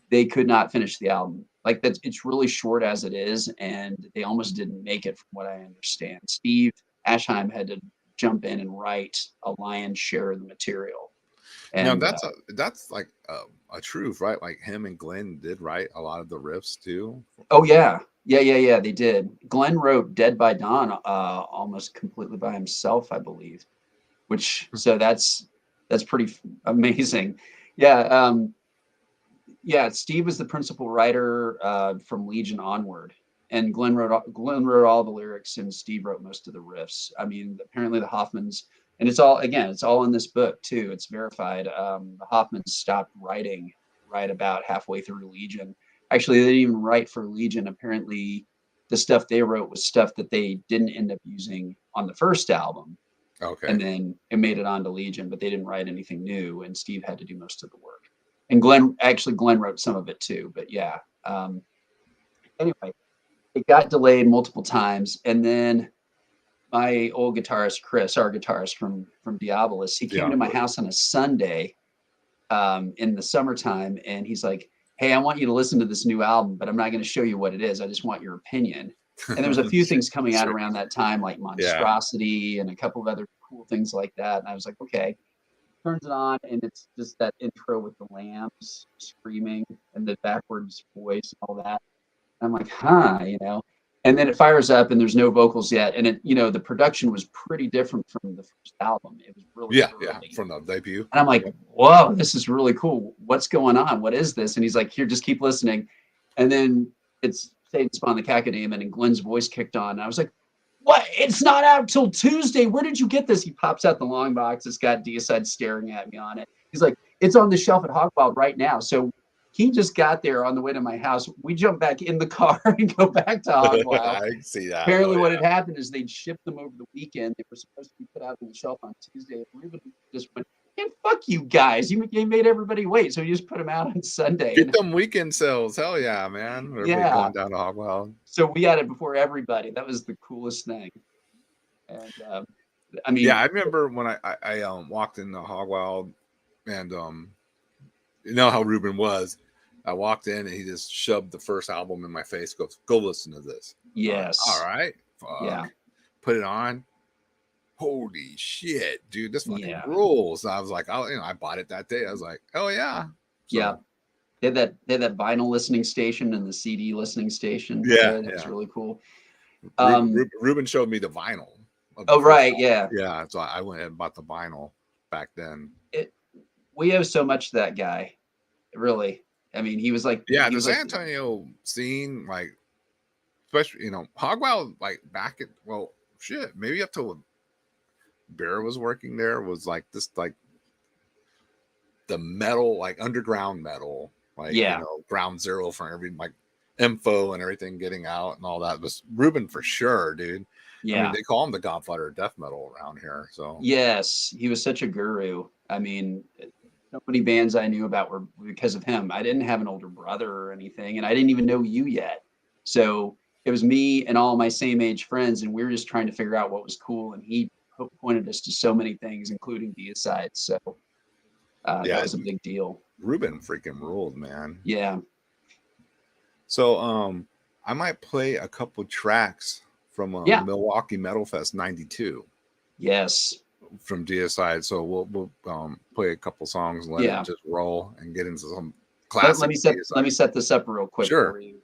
they could not finish the album. Like it's really short as it is, and they almost didn't make it from what I understand. Steve Ashheim had to jump in and write a lion's share of the material. And now that's like a truth, right? Like him and Glenn did write a lot of the riffs too. Oh yeah. They did. Glenn wrote "Dead by Dawn" almost completely by himself, I believe. So that's pretty amazing. Yeah. Steve was the principal writer from Legion onward, and Glenn wrote all the lyrics, and Steve wrote most of the riffs. I mean, apparently the Hoffmans, and it's all in this book too. It's verified. The Hoffmans stopped writing right about halfway through Legion. Actually, they didn't even write for Legion. Apparently, the stuff they wrote was stuff that they didn't end up using on the first album. Okay. And then it made it onto Legion, but they didn't write anything new, and Steve had to do most of the work. And Glenn wrote some of it too. But yeah. Anyway, it got delayed multiple times, and then my old guitarist Chris, our guitarist from Diabolus, he came to my house on a Sunday in the summertime, and he's like, hey, I want you to listen to this new album, but I'm not going to show you what it is. I just want your opinion. And there was a few things coming out around that time, like Monstrosity and a couple of other cool things like that. And I was like, okay. Turns it on, and it's just that intro with the lambs screaming and the backwards voice and all that. And I'm like, and then it fires up, and there's no vocals yet. And it, the production was pretty different from the first album. It was really early. From the debut. And I'm like, whoa, this is really cool. What's going on? What is this? And he's like, here, just keep listening. And then it's Satan Spawn the Cacodemon, and Glenn's voice kicked on. And I was like, what? It's not out till Tuesday. Where did you get this? He pops out the long box. It's got Deicide staring at me on it. He's like, it's on the shelf at Hogwild right now. So he just got there on the way to my house. We jump back in the car and go back to Hogwild. I can see that. Apparently what had happened is they'd shipped them over the weekend. They were supposed to be put out on the shelf on Tuesday. Ruben just went, man, fuck you guys. You made everybody wait. So he just put them out on Sunday. Get them weekend sales. Hell yeah, man. Everybody going down to Hogwild. So we got it before everybody. That was the coolest thing. And I mean, I remember when I walked into Hogwild, and you know how Ruben was. I walked in and he just shoved the first album in my face. Goes, go listen to this. Yes. All right. Yeah. Put it on. Holy shit, dude! This fucking rules. I was like, I bought it that day. I was like, oh yeah. So, yeah. They had that vinyl listening station and the CD listening station. Yeah. It's really cool. Ruben showed me the vinyl. Oh, right. Yeah. Yeah. So I went and bought the vinyl back then. We owe so much to that guy. Really. I mean, he was like, the San Antonio scene, like, especially, Hogwild, like back at, maybe up till Bear was working there, was like this, like the metal, like underground metal, like, ground zero for every, like, info and everything getting out and all that. Was Ruben for sure, dude. Yeah. I mean, they call him the Godfather of death metal around here. So, yes, he was such a guru. I mean, so many bands I knew about were because of him. I didn't have an older brother or anything, and I didn't even know you yet. So it was me and all my same age friends, and we were just trying to figure out what was cool. And he pointed us to so many things, including Deicide. So that was a big deal. Ruben freaking ruled, man. Yeah. So I might play a couple tracks from Milwaukee Metal Fest '92. Yes. From Deicide. So we'll play a couple songs and let it just roll and get into some classic. Let me set this up real quick for you.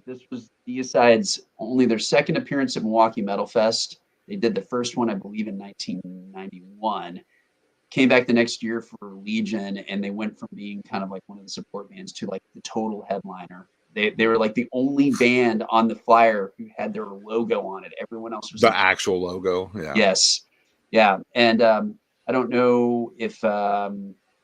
This was Deicide's only their second appearance at Milwaukee Metal Fest. They did the first one, I believe, in 1991. Came back the next year for Legion, and they went from being kind of like one of the support bands to like the total headliner. They were like the only band on the flyer who had their logo on it. Everyone else was the actual logo. Yeah. Yes. Yeah. And I don't know if I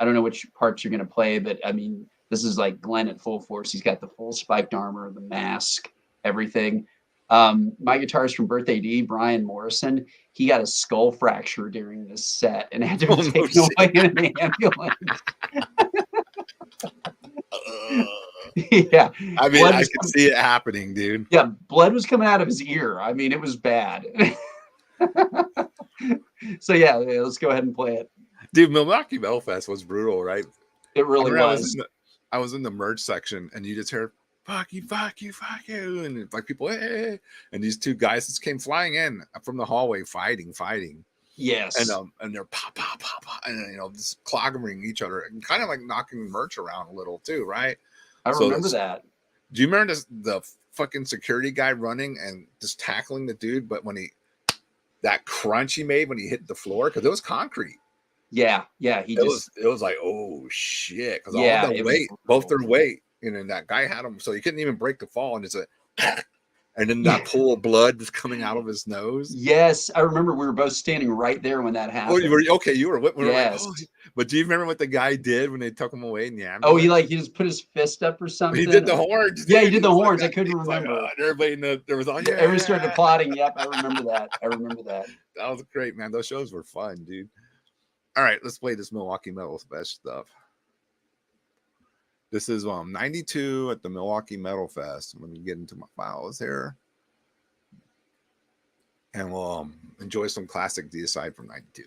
don't know which parts you're going to play, but I mean, this is like Glenn at full force. He's got the full spiked armor, the mask, everything. My guitarist from Birthday D, Brian Morrison, he got a skull fracture during this set and had to be taken away in an ambulance. Yeah. I mean, I can see it happening, dude. Yeah. Blood was coming out of his ear. I mean, it was bad. So yeah, let's go ahead and play it. Dude, Milwaukee Metal Fest was brutal, right? It really was. I was in the merch section, and you just heard fuck you, and it's like people, hey, and these two guys just came flying in from the hallway, fighting. Yes. And they're pop, and just clogging each other and kind of like knocking merch around a little too, right? I remember that. Do you remember the fucking security guy running and just tackling the dude? But when that crunch he made when he hit the floor, because it was concrete. Yeah. It was like, oh shit, because all the weight, both their weight, and that guy had him, so he couldn't even break the fall, and it's and then that pool of blood just coming out of his nose. Yes, I remember we were both standing right there when that happened. Oh, you were. Yes. Like, but do you remember what the guy did when they took him away in the ambulance? Oh, he just put his fist up or something. He did the horns. Yeah, he did the horns. I couldn't remember. Like, everybody there was all everyone started applauding. Yep, I remember that. That was great, man. Those shows were fun, dude. All right, let's play this Milwaukee Metal Fest stuff. This is 92 at the Milwaukee Metal Fest. Let me get into my files here. And we'll enjoy some classic Deicide from 92.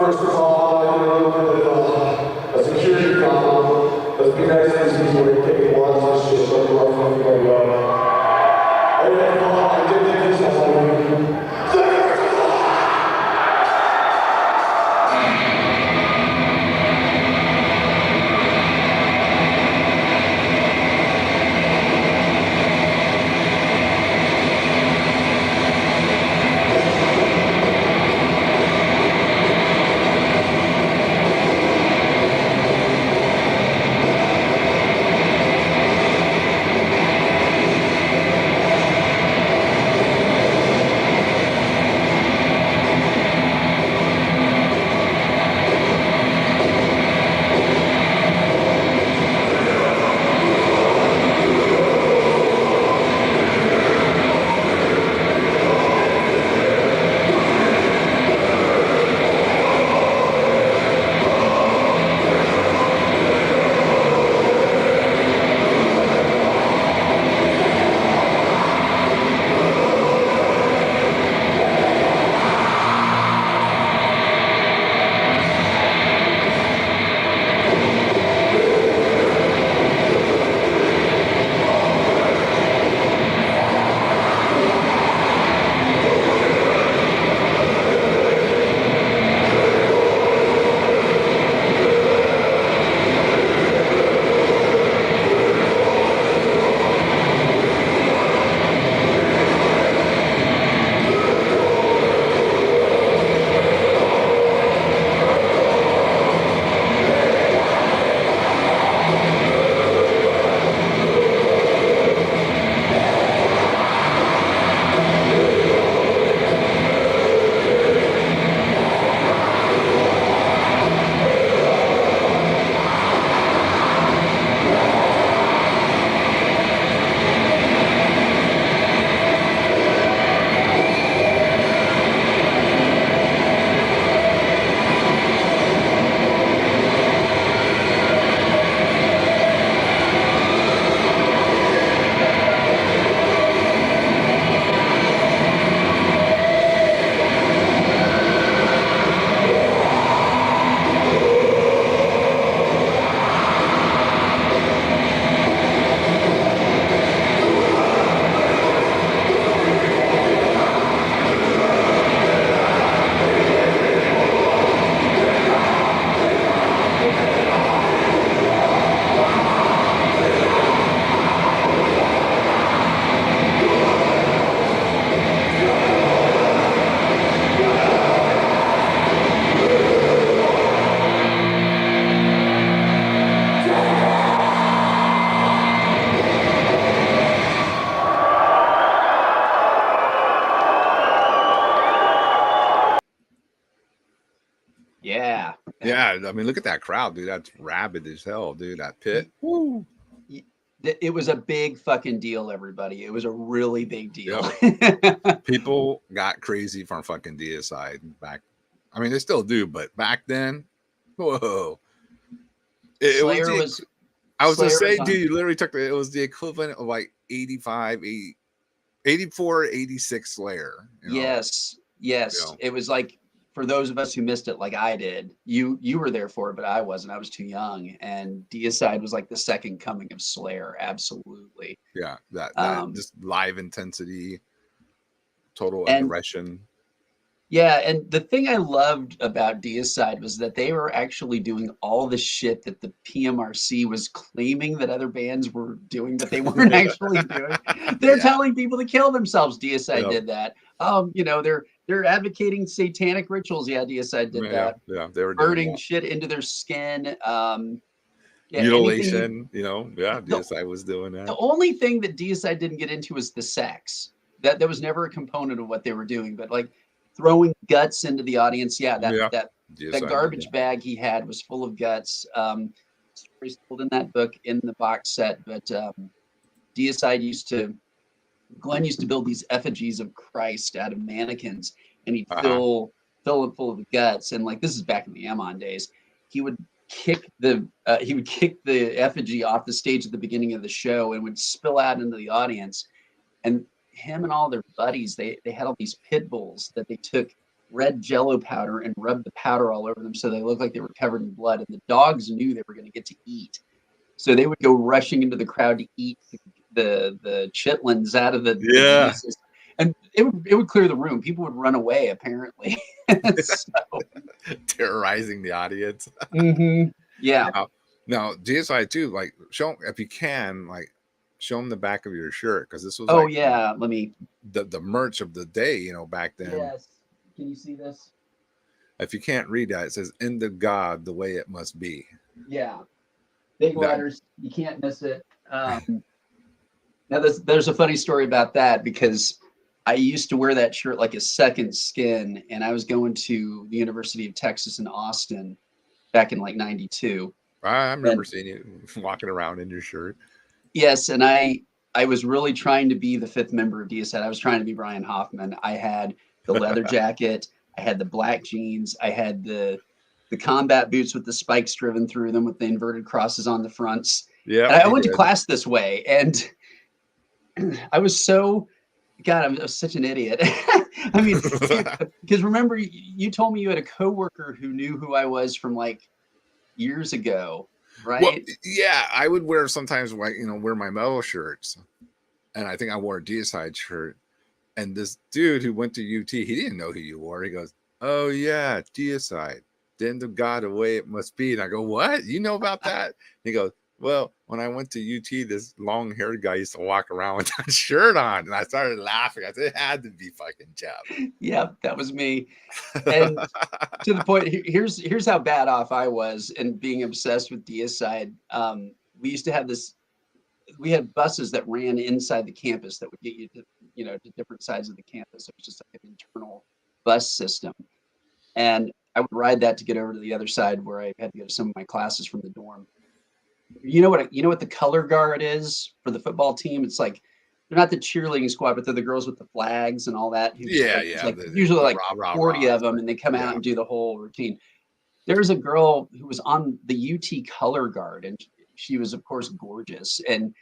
First of all, I know a little bit of a security problem. Let's be nice to these people who take lots of shit from the rough from the I did this Yeah. Yeah, I mean, look at that crowd, dude. That's rabid as hell, dude. That pit. Woo. It was a big fucking deal, everybody. It was a really big deal. People got crazy from fucking Deicide back. I mean, they still do, but back then, whoa. Slayer was. I was Slayer gonna say, was on- dude, you literally took it was the equivalent of like 85, 80, 84, 86 Slayer. Yes. Yes. You know. It was like, for those of us who missed it, like I did, you were there for it, but I wasn't. I was too young. And Deicide was like the second coming of Slayer. Absolutely. Yeah, that just live intensity, total and- aggression. Yeah, and the thing I loved about Deicide was that they were actually doing all the shit that the PMRC was claiming that other bands were doing, but they weren't actually doing. They're telling people to kill themselves. Deicide did that. You know, they're advocating satanic rituals. Yeah, Deicide did that. Yeah, they were burning shit into their skin. Mutilation, Deicide was doing that. The only thing that Deicide didn't get into was the sex. That was never a component of what they were doing, but like throwing guts into the audience. That garbage bag he had was full of guts. Stories told in that book in the box set, but Deicide Glenn used to build these effigies of Christ out of mannequins, and he'd fill it full of guts. And like, this is back in the Amon days, he would kick the effigy off the stage at the beginning of the show and would spill out into the audience. And him and all their buddies, they had all these pit bulls that they took red Jello powder and rubbed the powder all over them so they looked like they were covered in blood. And the dogs knew they were going to get to eat, so they would go rushing into the crowd to eat the chitlins out of the pieces. And it would clear the room. People would run away, apparently. So, Terrorizing the audience. Yeah. Now, Deicide too, like, show, if you can, like, show them the back of your shirt, because this was Let me. the merch of the day, you know, back then. Yes. Can you see this? If you can't read that, it says "In the God, the way it must be." Yeah. Big letters. You can't miss it. Now, there's a funny story about that, because I used to wear that shirt like a second skin, and I was going to the University of Texas in Austin back in like '92. I remember seeing you walking around in your shirt. Yes, and I was really trying to be the fifth member of Deicide. I was trying to be Brian Hoffman. I had the leather jacket, I had the black jeans, I had the combat boots with the spikes driven through them with the inverted crosses on the fronts. Yeah, and I went to class this way, and I was so, God, I'm such an idiot. I mean, because remember, you told me you had a coworker who knew who I was from like years ago, right? Well, yeah, I would wear sometimes, like, you know, wear my metal shirts, and I think I wore a Deicide shirt. And this dude who went to UT, he didn't know who you were. He goes, "Oh yeah, Deicide, the end of God, the way it must be." And I go, "What? You know about that?" And he goes, "Well, when I went to UT, this long-haired guy used to walk around with that shirt on." And I started laughing. I said, "It had to be fucking Jeff." Yeah, that was me. And to the point, here's how bad off I was in being obsessed with Deicide. We used to have this. We had buses that ran inside the campus that would get you to, to different sides of the campus. It was just like an internal bus system. And I would ride that to get over to the other side where I had to go to some of my classes from the dorm. You know what the color guard is for the football team? It's like, they're not the cheerleading squad, but they're the girls with the flags and all that. Yeah. Like usually like 40 of them, and they come out and do the whole routine. There's a girl who was on the UT color guard, and she was, of course, gorgeous, and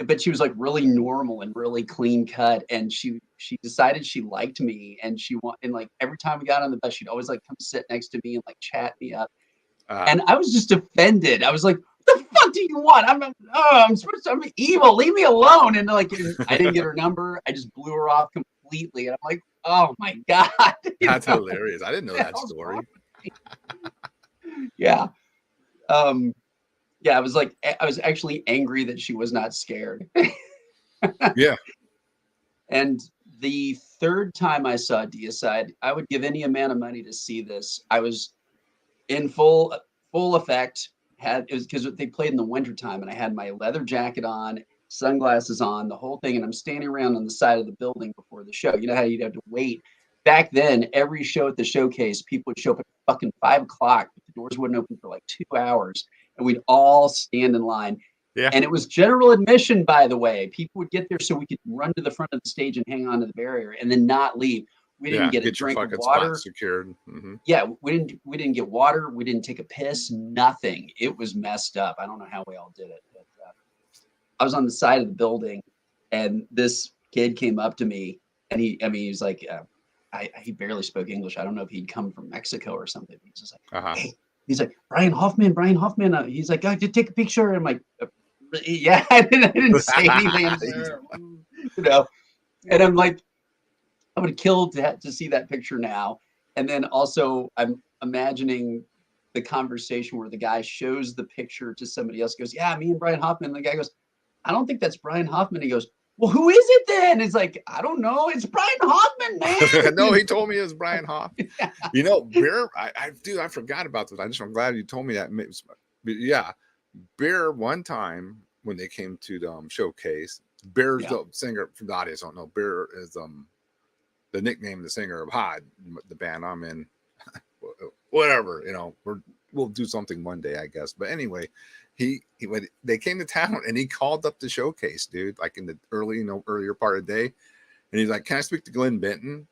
but she was like really normal and really clean cut, and she decided she liked me, and and like every time we got on the bus, she'd always like come sit next to me and like chat me up, and I was just offended. I was like, "What the fuck do you want? I'm evil. Leave me alone." And like, I didn't get her number. I just blew her off completely, and I'm like, "Oh my God." That's hilarious. I didn't know that story. Yeah. Yeah, I was actually angry that she was not scared. Yeah. And the third time I saw Deicide, I would give any amount of money to see this. I was in full effect. It was because they played in the wintertime, and I had my leather jacket on, sunglasses on, the whole thing, and I'm standing around on the side of the building before the show. You know how you'd have to wait. Back then, every show at the showcase, people would show up at fucking 5 o'clock, but the doors wouldn't open for like 2 hours, and we'd all stand in line. Yeah. And it was general admission, by the way. People would get there so we could run to the front of the stage and hang on to the barrier and then not leave. We didn't get a drink of water. Secured. Mm-hmm. Yeah, we didn't get water. We didn't take a piss. Nothing. It was messed up. I don't know how we all did it, but I was on the side of the building, and this kid came up to me, and he was like, he barely spoke English. I don't know if he'd come from Mexico or something. He's just like, "Hey," he's like, Brian Hoffman. He's like, "I did take a picture." And I'm like, "Yeah," I didn't say anything. And I'm like, I would have killed to see that picture now. And then also, I'm imagining the conversation where the guy shows the picture to somebody else, goes, "Yeah, me and Brian Hoffman." And the guy goes, "I don't think that's Brian Hoffman." He goes, "Well, who is it then?" It's like, "I don't know. It's Brian Hoffman, man." No, he told me it was Brian Hoffman. Yeah. You know, Bear, I forgot about this. I'm glad you told me that. But yeah, Bear, one time when they came to the showcase, Bear's the singer, from the audience don't know, Bear is the nickname of the singer of Hod, the band I'm in. Whatever, we'll do something one day, I guess. But anyway, when they came to town, and he called up the showcase, dude, like in the earlier part of the day, and he's like, "Can I speak to Glenn Benton?"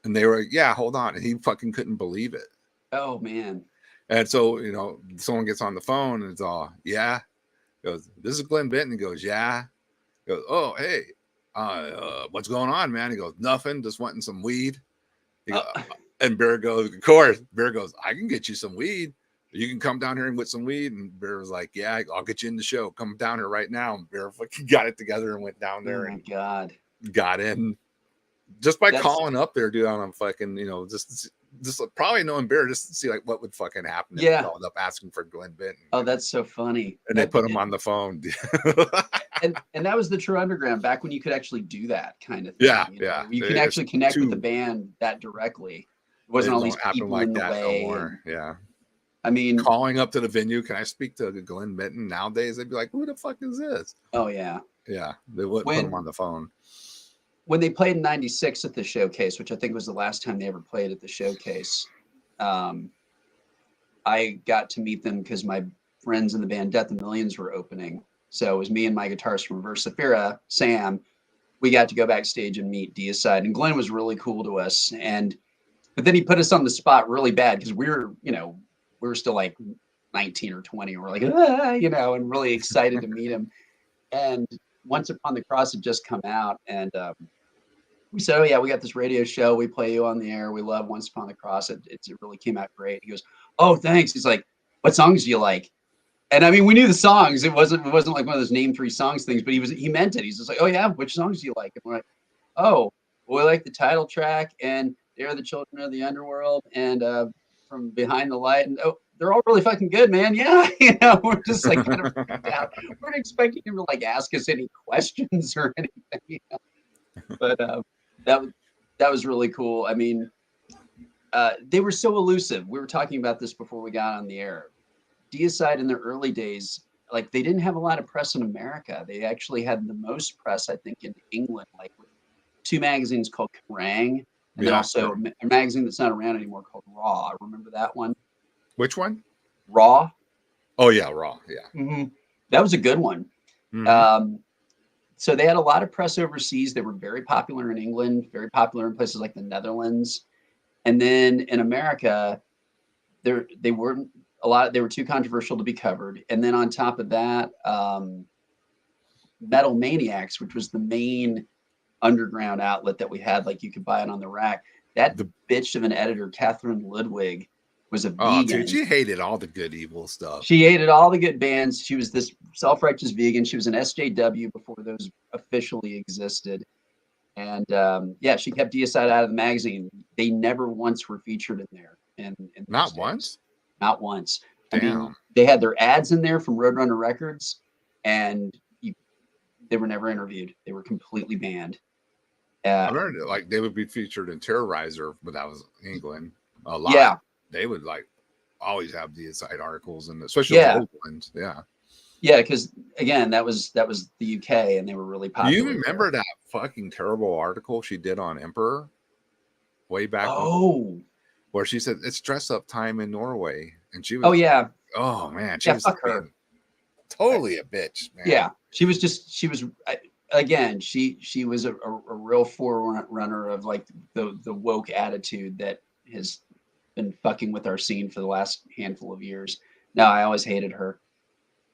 And they were like, "Yeah, hold on." And he fucking couldn't believe it. Oh man. And so, someone gets on the phone, and it's all, "Yeah." He goes, "This is Glenn Benton." He goes, "Yeah." He goes, "Oh, hey, what's going on, man?" He goes, "Nothing, just wanting some weed." And Bear goes, of course, Bear goes, I can get you some weed. You can come down here and get some weed. And Bear was like, yeah, I'll get you in the show. Come down here right now. And Bear fucking got it together and went down there Oh my and God. got in just by That's- calling up there, dude, on a fucking, just probably knowing Bear just to see like what would fucking happen if he Yeah. called up asking for Glenn Benton. Oh, that's so funny. And they put him on the phone. And that was the true underground back when you could actually do that kind of thing. Yeah, you know, yeah. You could actually connect with the band that directly. It wasn't all these people in the way. No more. Yeah. I mean, Calling up to the venue, can I speak to Glenn Benton? Nowadays, they'd be like, who the fuck is this? oh yeah. Yeah, they wouldn't put him on the phone. When they played in '96 at the showcase, which I think was the last time they ever played at the showcase, I got to meet them because my friends in the band Death and Millions were opening. So it was me and my guitarist from Versifera, Sam. We got to go backstage and meet Deicide, and Glenn was really cool to us. But then he put us on the spot really bad because we were still like 19 or 20, and we're like, and really excited to meet him. And Once Upon the Cross had just come out, and we said, oh yeah, we got this radio show. We play you on the air. We love Once Upon the Cross. It really came out great. He goes, oh, thanks. He's like, what songs do you like? And I mean, we knew the songs. It wasn't like one of those name 3 songs things, but he meant it. He's just like, oh yeah, which songs do you like? And we're like, oh, well, we like the title track and They're the Children of the Underworld and From Behind the Light. And oh, they're all really fucking good, man. Yeah, we're just like kind of freaked out. We weren't expecting him to like ask us any questions or anything. But that was really cool. I mean, they were so elusive. We were talking about this before we got on the air. Deicide in their early days, like they didn't have a lot of press in America. They actually had the most press, I think, in England, like with 2 magazines called Kerrang, and then also a magazine that's not around anymore called Raw. Remember that one? Which one? Raw. Oh yeah, Raw. Yeah, Mm-hmm. That was a good one. Mhm. So they had a lot of press overseas. They were very popular in England, very popular in places like the Netherlands, and then in America, they weren't. They were too controversial to be covered. And then on top of that, Metal Maniacs, which was the main underground outlet that we had, like you could buy it on the rack. That bitch of an editor, Catherine Ludwig, was a vegan. Dude, she hated all the good evil stuff. She hated all the good bands. She was this self-righteous vegan. She was an SJW before those officially existed. And she kept Deicide out of the magazine. They never once were featured in there. And Not once? Not once. Damn. I mean, they had their ads in there from Roadrunner Records, and they were never interviewed. They were completely banned. I remember like they would be featured in Terrorizer, but that was England a lot. Yeah. They would like always have Deicide articles, and especially the old ones. Yeah. Yeah, because again, that was the UK, and they were really popular. Do you remember that fucking terrible article she did on Emperor way back? Oh. Where she said it's dress up time in Norway, and she was. Oh yeah. Oh man, she was fuck her. Totally a bitch, man. Yeah, she was again. She was a real forerunner of like the woke attitude that has been fucking with our scene for the last handful of years. No, I always hated her.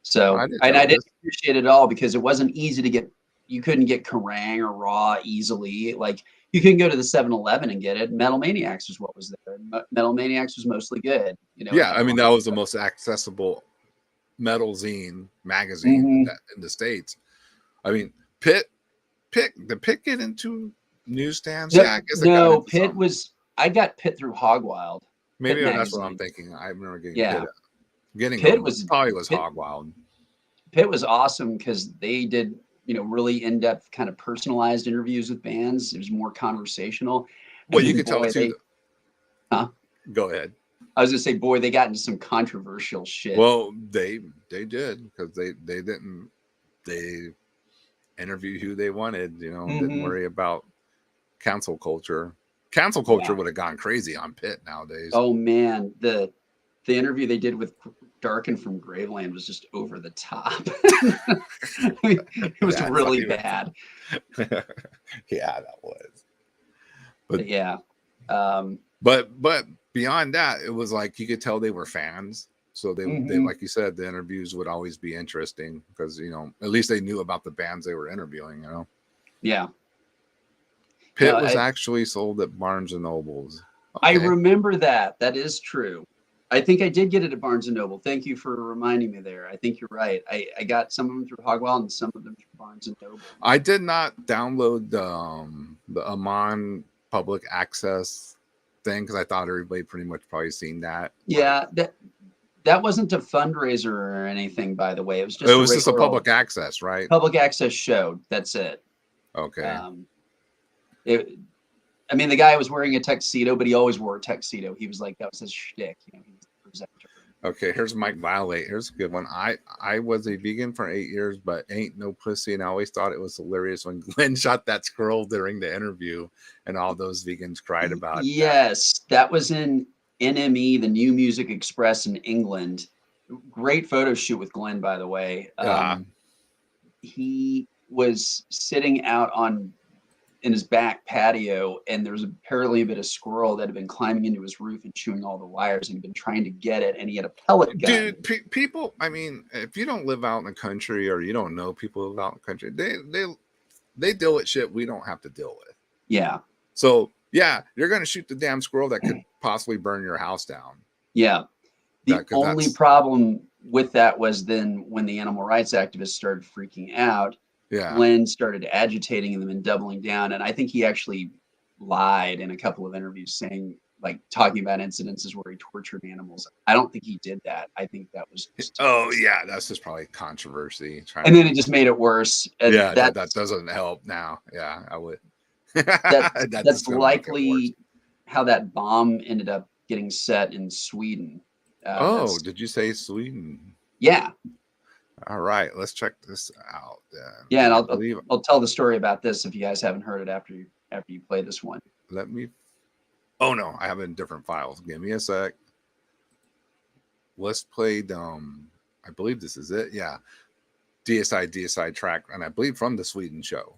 So I didn't appreciate it at all because it wasn't easy to get. You couldn't get Kerrang or Raw easily. Like you couldn't go to the 7-Eleven and get it. Metal Maniacs was what was there. Metal Maniacs was mostly good. Yeah, I mean that was the most accessible metal zine magazine in the States. I mean, did Pitt get into newsstands? Yeah, I guess no, Pitt was. I got Pitt through Hogwild. Maybe Pitt that's what magazine. I'm thinking. I remember getting Pitt was Hogwild. Pitt was awesome because they did really in-depth kind of personalized interviews with bands. It was more conversational. Well, you could tell too. Go ahead. I was gonna say, boy, they got into some controversial shit. Well, they did because they interviewed who they wanted. Didn't worry about cancel culture. Cancel culture would have gone crazy on Pitt nowadays. Oh man, the interview they did with Darken from Graveland was just over the top. It was really bad. Yeah, that was. But yeah. But beyond that, it was like you could tell they were fans. So they like you said, the interviews would always be interesting because at least they knew about the bands they were interviewing. Yeah. Pit No, was actually sold at Barnes and Nobles. I Okay. remember that. That is true. I think I did get it at Barnes and Noble. Thank you for reminding me there. I think you're right. I got some of them through Hogwell and some of them through Barnes and Noble. I did not download the Amon public access thing because I thought everybody pretty much probably seen that. Yeah, that wasn't a fundraiser or anything, by the way. It was just It was just a regular public access, right? public access show. That's it. Okay. I mean, the guy was wearing a tuxedo, but he always wore a tuxedo. He was like, that was his shtick. You know, he was the presenter. Okay, here's Mike Violate. Here's a good one. I was a vegan for 8 years, but ain't no pussy, and I always thought it was hilarious when Glenn shot that squirrel during the interview, and all those vegans cried about. Yes, that was in NME, the New Music Express in England. Great photo shoot with Glenn, by the way. He was sitting out in his back patio, and there was apparently a bit of squirrel that had been climbing into his roof and chewing all the wires, and he'd been trying to get it, and he had a pellet gun. Dude, people, I mean, if you don't live out in the country or you don't know people who live out in the country, they deal with shit we don't have to deal with. Yeah. So yeah, you're gonna shoot the damn squirrel that could possibly burn your house down. Yeah. The only that's- problem with that was then when the animal rights activists started freaking out, Yeah. Glenn started agitating them and doubling down. And I think he actually lied in a couple of interviews saying, like, talking about incidences where he tortured animals. I don't think he did that. I think that was just, Oh yeah, that's just probably controversy. and then it just made it worse. And Yeah, that doesn't help now. Yeah, I would. That's likely how that bomb ended up getting set in Sweden. Did you say Sweden? Yeah. All right, let's check this out then. Yeah, and I'll tell the story about this if you guys haven't heard it after you play this one. Let me. Oh no, I have it in different files. Give me a sec. Let's play. I believe this is it. Yeah, Deicide track, and I believe from the Sweden show.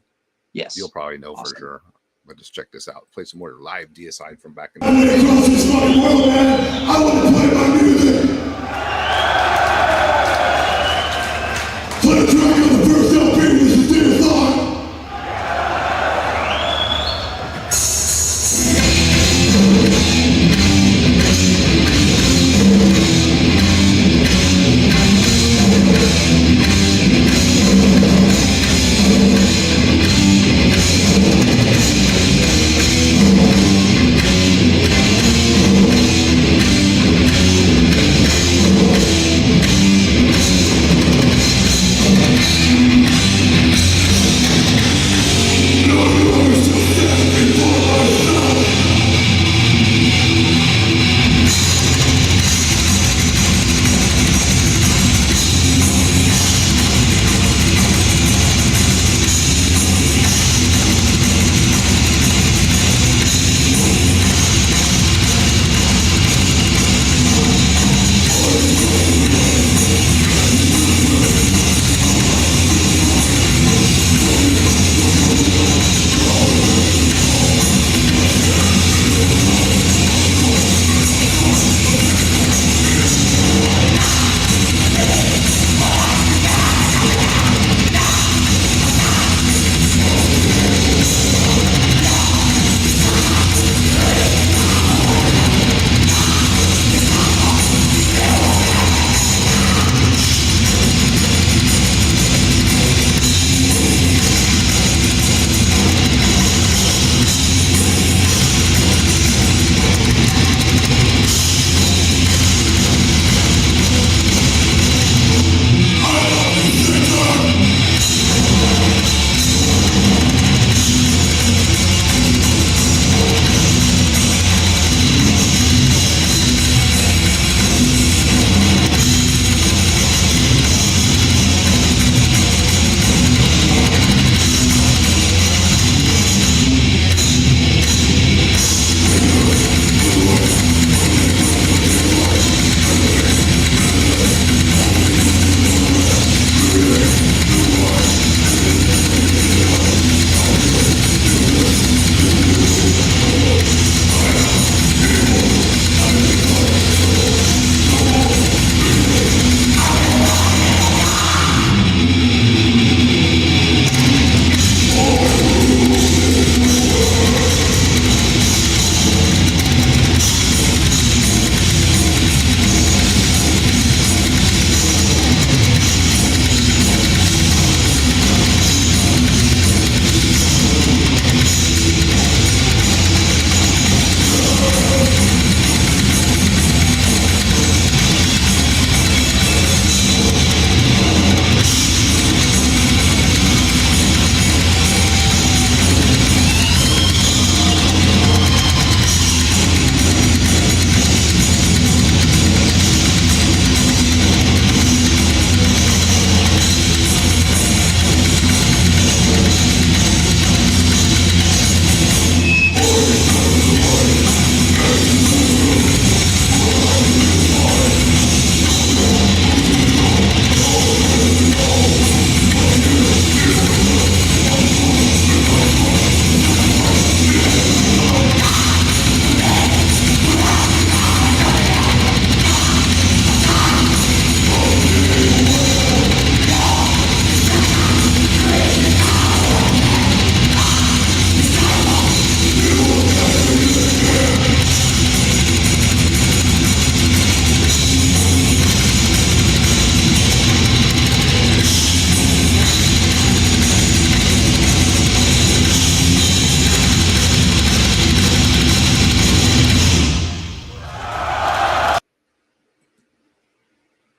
Yes, You'll probably know awesome. for sure. But just check this out. Play some more live Deicide from back in I the went day. across this fucking world, man. I want to play my music. Play a track on the first LP with sincere thought.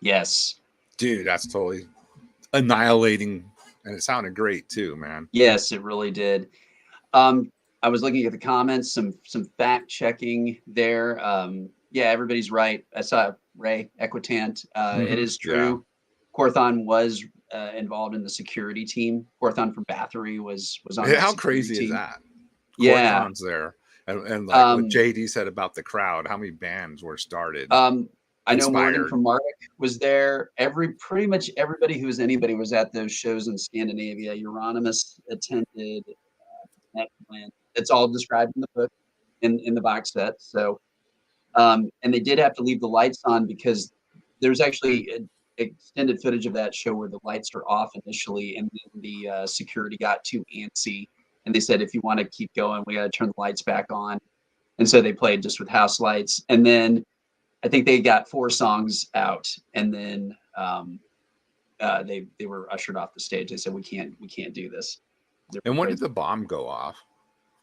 Yes. Dude, that's totally annihilating, and it sounded great too, man. Yes, it really did. I was looking at the comments, some fact checking there. Yeah, everybody's right. I saw Ray Equitant. It is true. Corthon was involved in the security team. Corthon from Bathory was on that How security crazy team. is that? Yeah. Corthon's there, and like what JD said about the crowd, how many bands were started? I know Morgan Inspired. from Mark was there. Pretty much everybody who was anybody was at those shows in Scandinavia. Euronymous attended. It's all described in the book, in the box set. So, and they did have to leave the lights on because there's actually extended footage of that show where the lights are off initially, and then the security got too antsy, and they said, if you want to keep going, we got to turn the lights back on. And so they played just with house lights, and then I think they got 4 songs out, and then they were ushered off the stage. They said, we can't do this. And when did the bomb go off?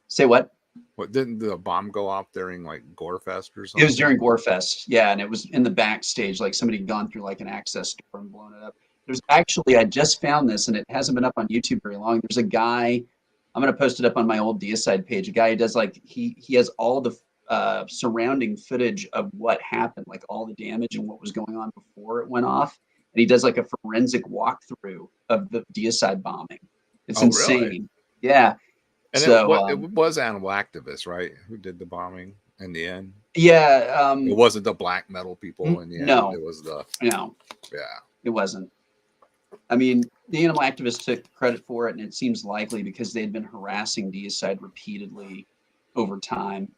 Say what? What, didn't the bomb go off during like Gorefest or something? It was during Gorefest, yeah, and it was in the backstage, like somebody had gone through like an access door and blown it up. There's actually, I just found this, and it hasn't been up on YouTube very long. There's a guy, I'm gonna post it up on my old Deicide page. A guy who does like he has all the surrounding footage of what happened, like all the damage and what was going on before it went off, and he does like a forensic walkthrough of the Deicide bombing. It's insane. Really? Yeah. And so it was animal activists, right? Who did the bombing in the end? yeah. It wasn't the black metal people in the end. No. It was the No. Yeah. It wasn't. I mean, the animal activists took credit for it, and it seems likely because they'd been harassing Deicide repeatedly over time.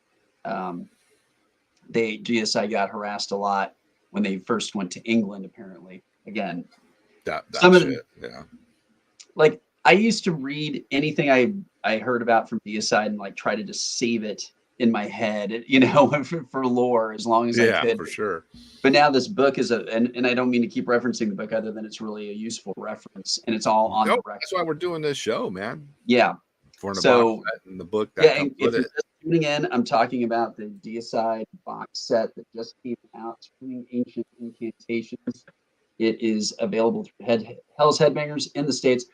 Deicide got harassed a lot when they first went to England, apparently. Again, that some of shit. Yeah. like I used to read anything I heard about from Deicide and like try to just save it in my head, you know, for lore as long as I Yeah, could. for sure. But now this book is and I don't mean to keep referencing the book other than it's really a useful reference, and it's all on the record. That's why we're doing this show, man. Yeah. For So box set and the book that yeah, comes if with you're it. just tuning in, I'm talking about the Deicide box set that just came out, Screaming Ancient Incantations. It is available through Hell's Headbangers in the States.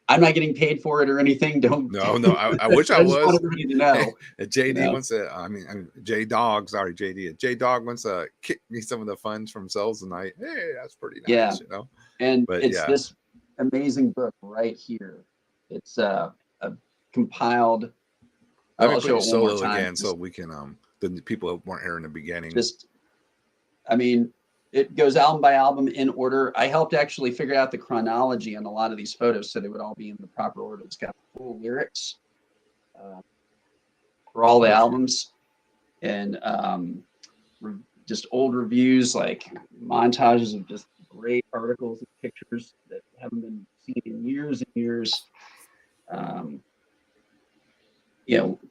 I'm not getting paid for it or anything. Don't. No, I wish I just was. want everybody to know. JD wants to. I mean, J Dog. Sorry, JD. J Dog wants to kick me some of the funds from sales tonight. Hey, that's pretty nice. Yeah. You know. And But it's this amazing book right here. It's a compiled. Let me I'll put show your it one more solo time. again so we can the people who weren't here in the beginning. I mean, it goes album by album in order. I helped actually figure out the chronology on a lot of these photos so they would all be in the proper order. It's got full lyrics for all the albums, and just old reviews, like montages of just great articles and pictures that haven't been seen in years and years.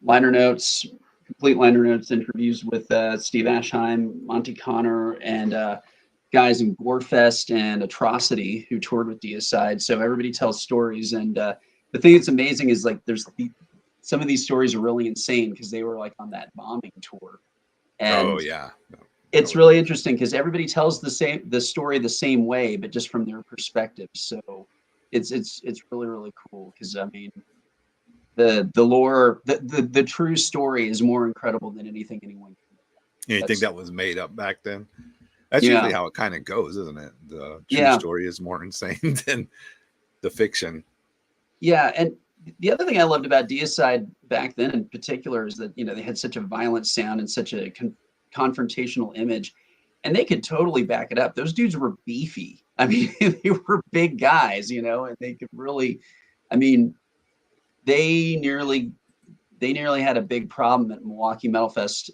Liner notes, complete liner notes, interviews with Steve Ashheim, Monty Connor, and guys in Gorefest and Atrocity who toured with Deicide. So everybody tells stories, and the thing that's amazing is like some of these stories are really insane because they were like on that bombing tour. And it's really interesting because everybody tells the story the same way, but just from their perspective. So it's really, really cool because I mean the lore, the true story is more incredible than anything anyone can. Anything that was made up back then. That's usually how it kind of goes, isn't it? The true story is more insane than the fiction. Yeah, and the other thing I loved about Deicide back then in particular is that, they had such a violent sound and such a confrontational image, and they could totally back it up. Those dudes were beefy. I mean, they were big guys, and they could really, I mean, they nearly had a big problem at Milwaukee Metal Fest.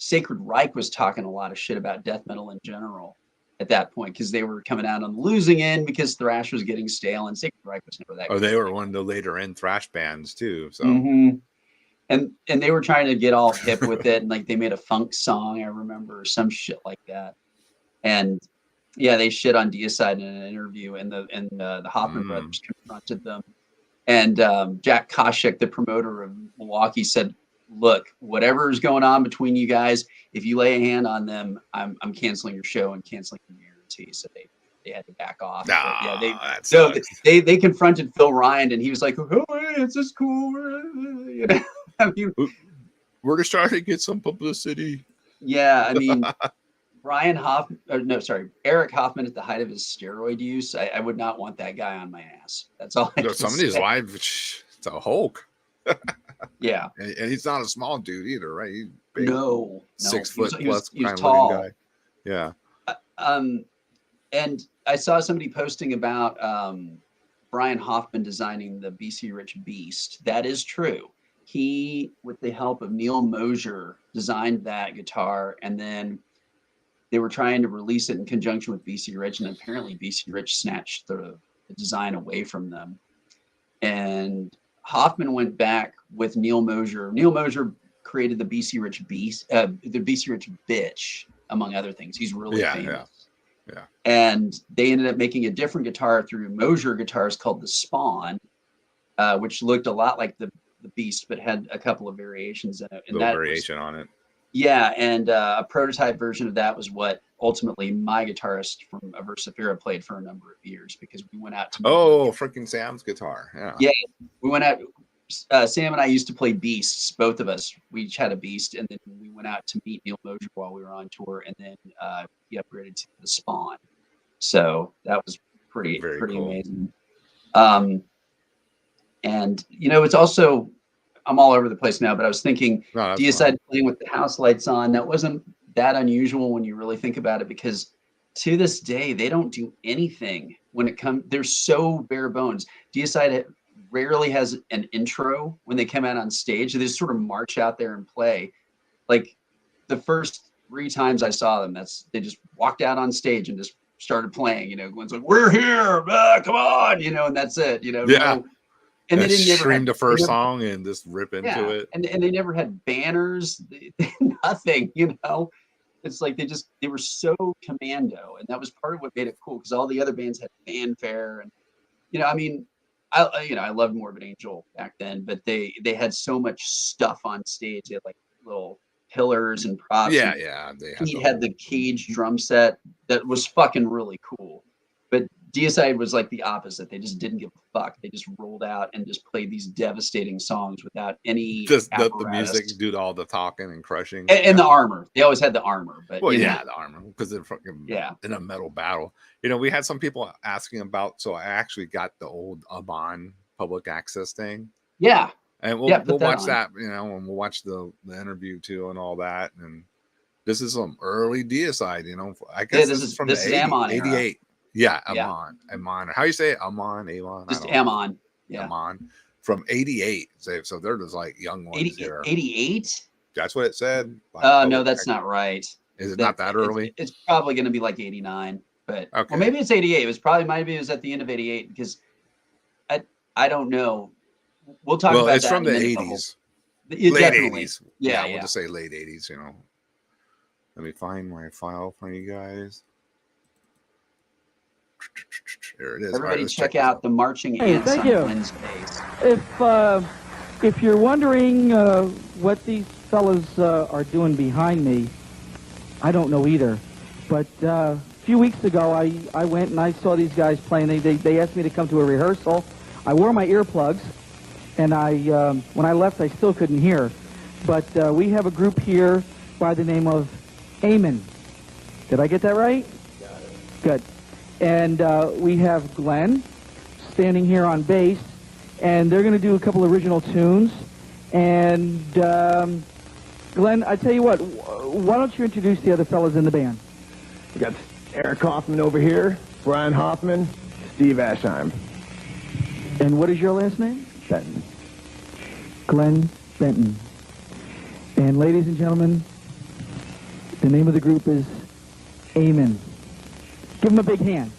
Sacred Reich was talking a lot of shit about death metal in general at that point because they were coming out on the losing end because thrash was getting stale, and Sacred Reich was never that. Oh, they were one of the later end thrash bands too. So, and they were trying to get all hip with it, and like they made a funk song, I remember, or some shit like that. And yeah, they shit on Deicide in an interview, and the Hoffman brothers confronted them. And Jack Koshek, the promoter of Milwaukee, said, "Look, whatever is going on between you guys, if you lay a hand on them, I'm canceling your show and canceling your year." royalty, so they had to back off. Nah, But yeah, that so sucks. they confronted Phil Ryan, and he was like, "Oh, it's just cool." You know, I mean, We're just trying to get some publicity. yeah, I mean, Eric Hoffman at the height of his steroid use. I would not want that guy on my ass. That's all I can Some of these say. live, it's a Hulk. Yeah. And he's not a small dude either, right? He's big, No, 6 he was- foot he was- plus he was kind of tall. looking guy. Yeah. And I saw somebody posting about Brian Hoffman designing the BC Rich Beast. That is true. He, with the help of Neil Mosier, designed that guitar, and then they were trying to release it in conjunction with BC Rich, and apparently BC Rich snatched the design away from them. And Hoffman went back with Neil Mosier. Neil Mosier created the BC Rich Beast, the BC Rich Bitch, among other things. He's really famous. Yeah. And they ended up making a different guitar through Mosier Guitars called the Spawn, which looked a lot like the Beast, but had a couple of variations in it. And Little variation on it. Yeah, and a prototype version of that was what ultimately my guitarist from Aversifera played for a number of years, because we went out to freaking Sam's guitar. Yeah. We went out. Sam and I used to play Beasts, both of us. We each had a Beast, and then we went out to meet Neil Mosier while we were on tour, and then he upgraded to the Spawn. So that was pretty cool. Amazing. And it's also, I'm all over the place now, but I was thinking, Deicide playing with the house lights on, that wasn't that unusual when you really think about it, because to this day they don't do anything when it comes. They're so bare bones. Deicide rarely has an intro when they come out on stage. They just sort of march out there and play. Like the first 3 times I saw them, they just walked out on stage and just started playing. Gwen's like, "We're here, come on," and that's it. Yeah. No, and they didn't stream the first song and just rip into it. And they never had banners, nothing. It's like they were so commando, and that was part of what made it cool, because all the other bands had fanfare, and I loved Morbid Angel back then, but they had so much stuff on stage. They had like little pillars and props. Yeah. He had the cage drum set that was fucking really cool. But Deicide was like the opposite. They just didn't give a fuck. They just rolled out and just played these devastating songs without any just the music, do all the talking and crushing, and the armor. They always had the armor, but the armor, because they're fucking in a metal battle. We had some people asking about, so I actually got the old Amon public access thing. Yeah. And we'll watch that, and we'll watch the interview too and all that. And this is some early Deicide, I guess this is from the 80, Amon 88. Era. Yeah, Amon. How you say it? Amon. Just Amon. Yeah. Amon from 88. So they're just like young ones here. 88? That's what it said. No, that's not right. Is it not that early? It's probably going to be like 89, but okay. Or maybe it's 88. Maybe it was at the end of 88, because I don't know. We'll talk about that. Well, it's from the 80s. Late 80s. Yeah, we'll just say late 80s, Let me find my file for you guys. There it is. Everybody check out the marching ants on Glynn's face. If you're wondering what these fellas are doing behind me, I don't know either. But a few weeks ago, I went and I saw these guys playing. They asked me to come to a rehearsal. I wore my earplugs, and when I left, I still couldn't hear. But we have a group here by the name of Amon. Did I get that right? Got it. Good. And we have Glenn standing here on bass, and they're going to do a couple original tunes. And Glenn, I tell you what, why don't you introduce the other fellas in the band? We got Eric Hoffman over here, Brian Hoffman, Steve Ashheim. And what is your last name? Benton. Glenn Benton. And ladies and gentlemen, the name of the group is Amon. Give them a big hand.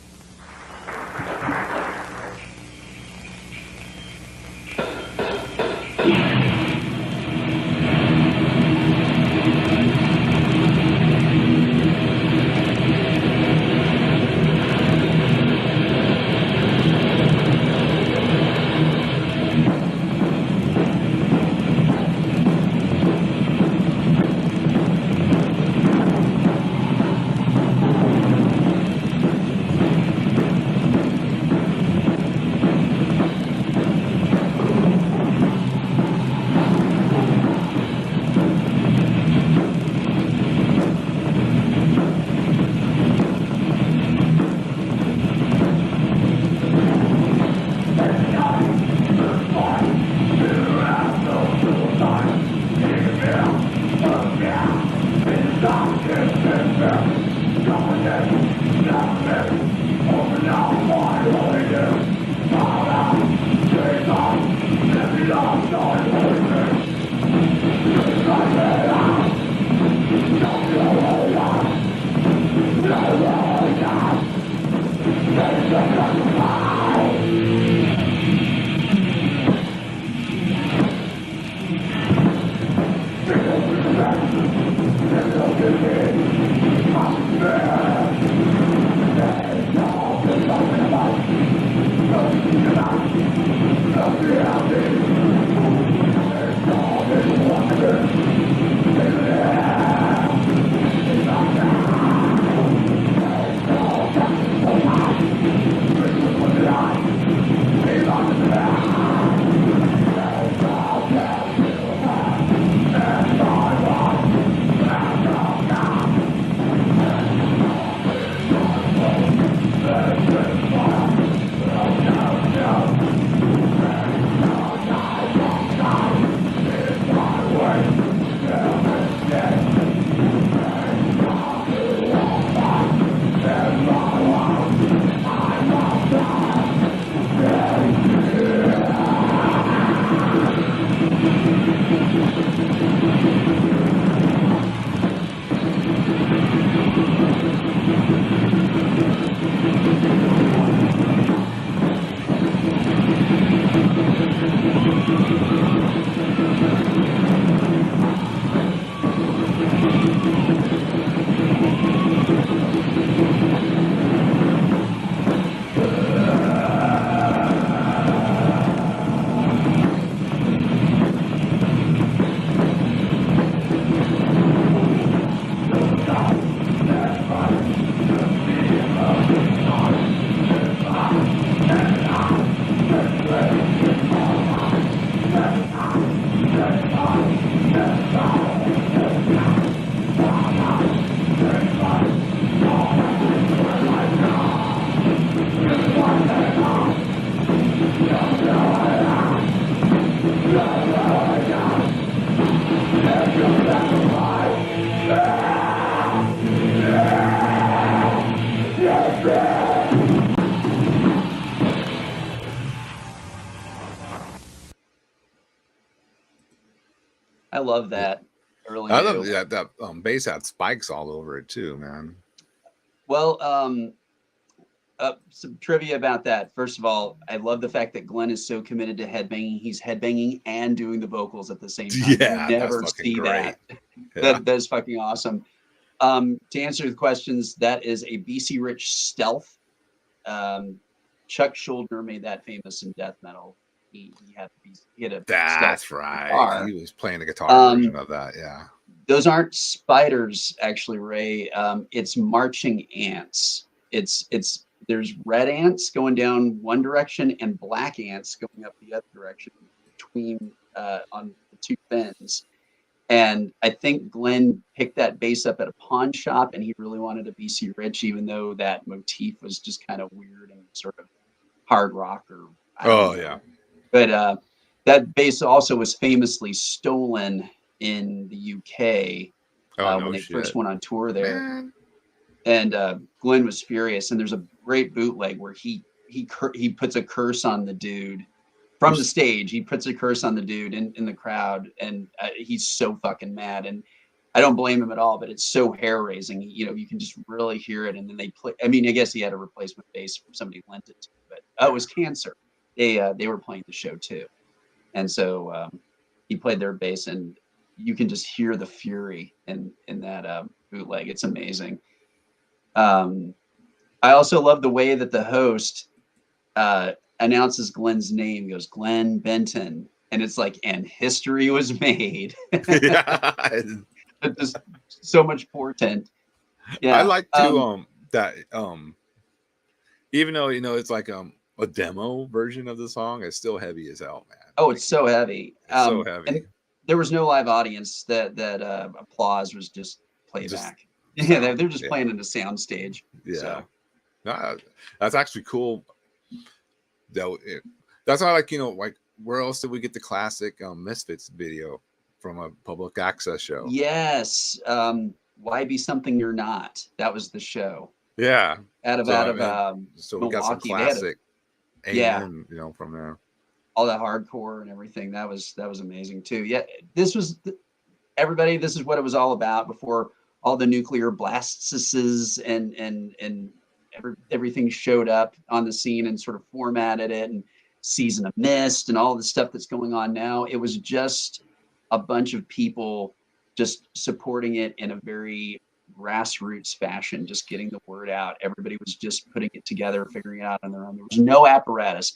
I love that. I really I do. love that bass had spikes all over it too, man. Well, some trivia about that. First of all, I love the fact that Glenn is so committed to headbanging. He's headbanging and doing the vocals at the same time. Yeah, You that's never fucking see great. that. Yeah. That is fucking awesome. To answer the questions, that is a BC Rich Stealth. Chuck Schuldiner made that famous in death metal. He had a That's stealth right. guitar. He was playing the guitar version of that. Yeah. Those aren't spiders, actually, Ray. It's marching ants. There's red ants going down one direction and black ants going up the other direction between on the two fins. And I think Glenn picked that bass up at a pawn shop, and he really wanted a BC Rich, even though that motif was just kind of weird and sort of hard rock or I don't know. Yeah. But that bass also was famously stolen in the UK when they first went on tour there. Man. And Glenn was furious. And there's a great bootleg where he puts a curse on the dude from the stage. He puts a curse on the dude in the crowd, and he's so fucking mad. And I don't blame him at all, but it's so hair raising. You know, you can just really hear it. And then they play. I mean, I guess he had a replacement bass from somebody lent it to, but it was Cancer. They were playing the show too, and so he played their bass, and you can just hear the fury in that bootleg. It's amazing. I also love the way that the host announces Glenn's name. He goes, Glenn Benton, and it's like, and history was made. Yeah. Just so much portent. Yeah, I like to that even though it's like a demo version of the song, it's still heavy as hell, man. Oh, it's so heavy. It's so heavy. And there was no live audience. That applause was just playback. They're just playing in a sound stage. Yeah, so. No, that's actually cool. That's why, like where else did we get the classic Misfits video from a public access show? Yes, Why Be Something You're Not. That was the show. Yeah. Out of So we got some Milwaukee. They had classic yeah, Amen, from there. all that hardcore and everything. That was amazing too. Yeah, this was everybody. This is what it was all about before all the nuclear blasts and everything showed up on the scene and sort of formatted it, and Season of Mist and all the stuff that's going on now. It was just a bunch of people just supporting it in a very grassroots fashion, just getting the word out. Everybody was just putting it together, figuring it out on their own. There was no apparatus.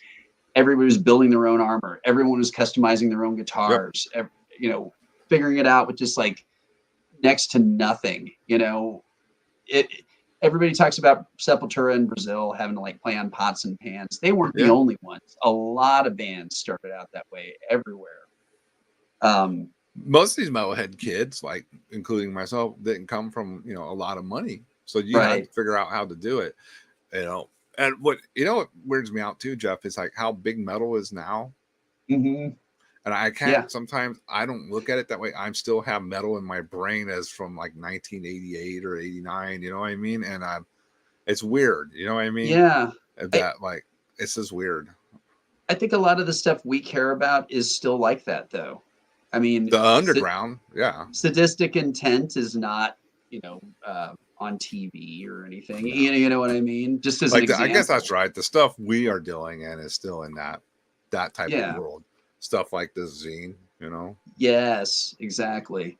Everybody was building their own armor. Everyone was customizing their own guitars. Figuring it out with just like next to nothing. Everybody talks about Sepultura in Brazil having to like play on pots and pans. They weren't the only ones. A lot of bands started out that way everywhere. Most of these metalhead kids, like including myself, didn't come from a lot of money, so you had to figure out how to do it. And what weirds me out too, Jeff, is like how big metal is now. Mm-hmm. And I can't. Sometimes I don't look at it that way. I still have metal in my brain as from like 1988 or 89. You know what I mean? And it's weird. You know what I mean? Yeah. It's just weird. I think a lot of the stuff we care about is still like that, though. I mean, the underground, Sadistic Intent is not, on TV or anything. No. You know what I mean? Just as an example. I guess that's right. The stuff we are dealing in is still in that type of world. Stuff like the zine, Yes, exactly.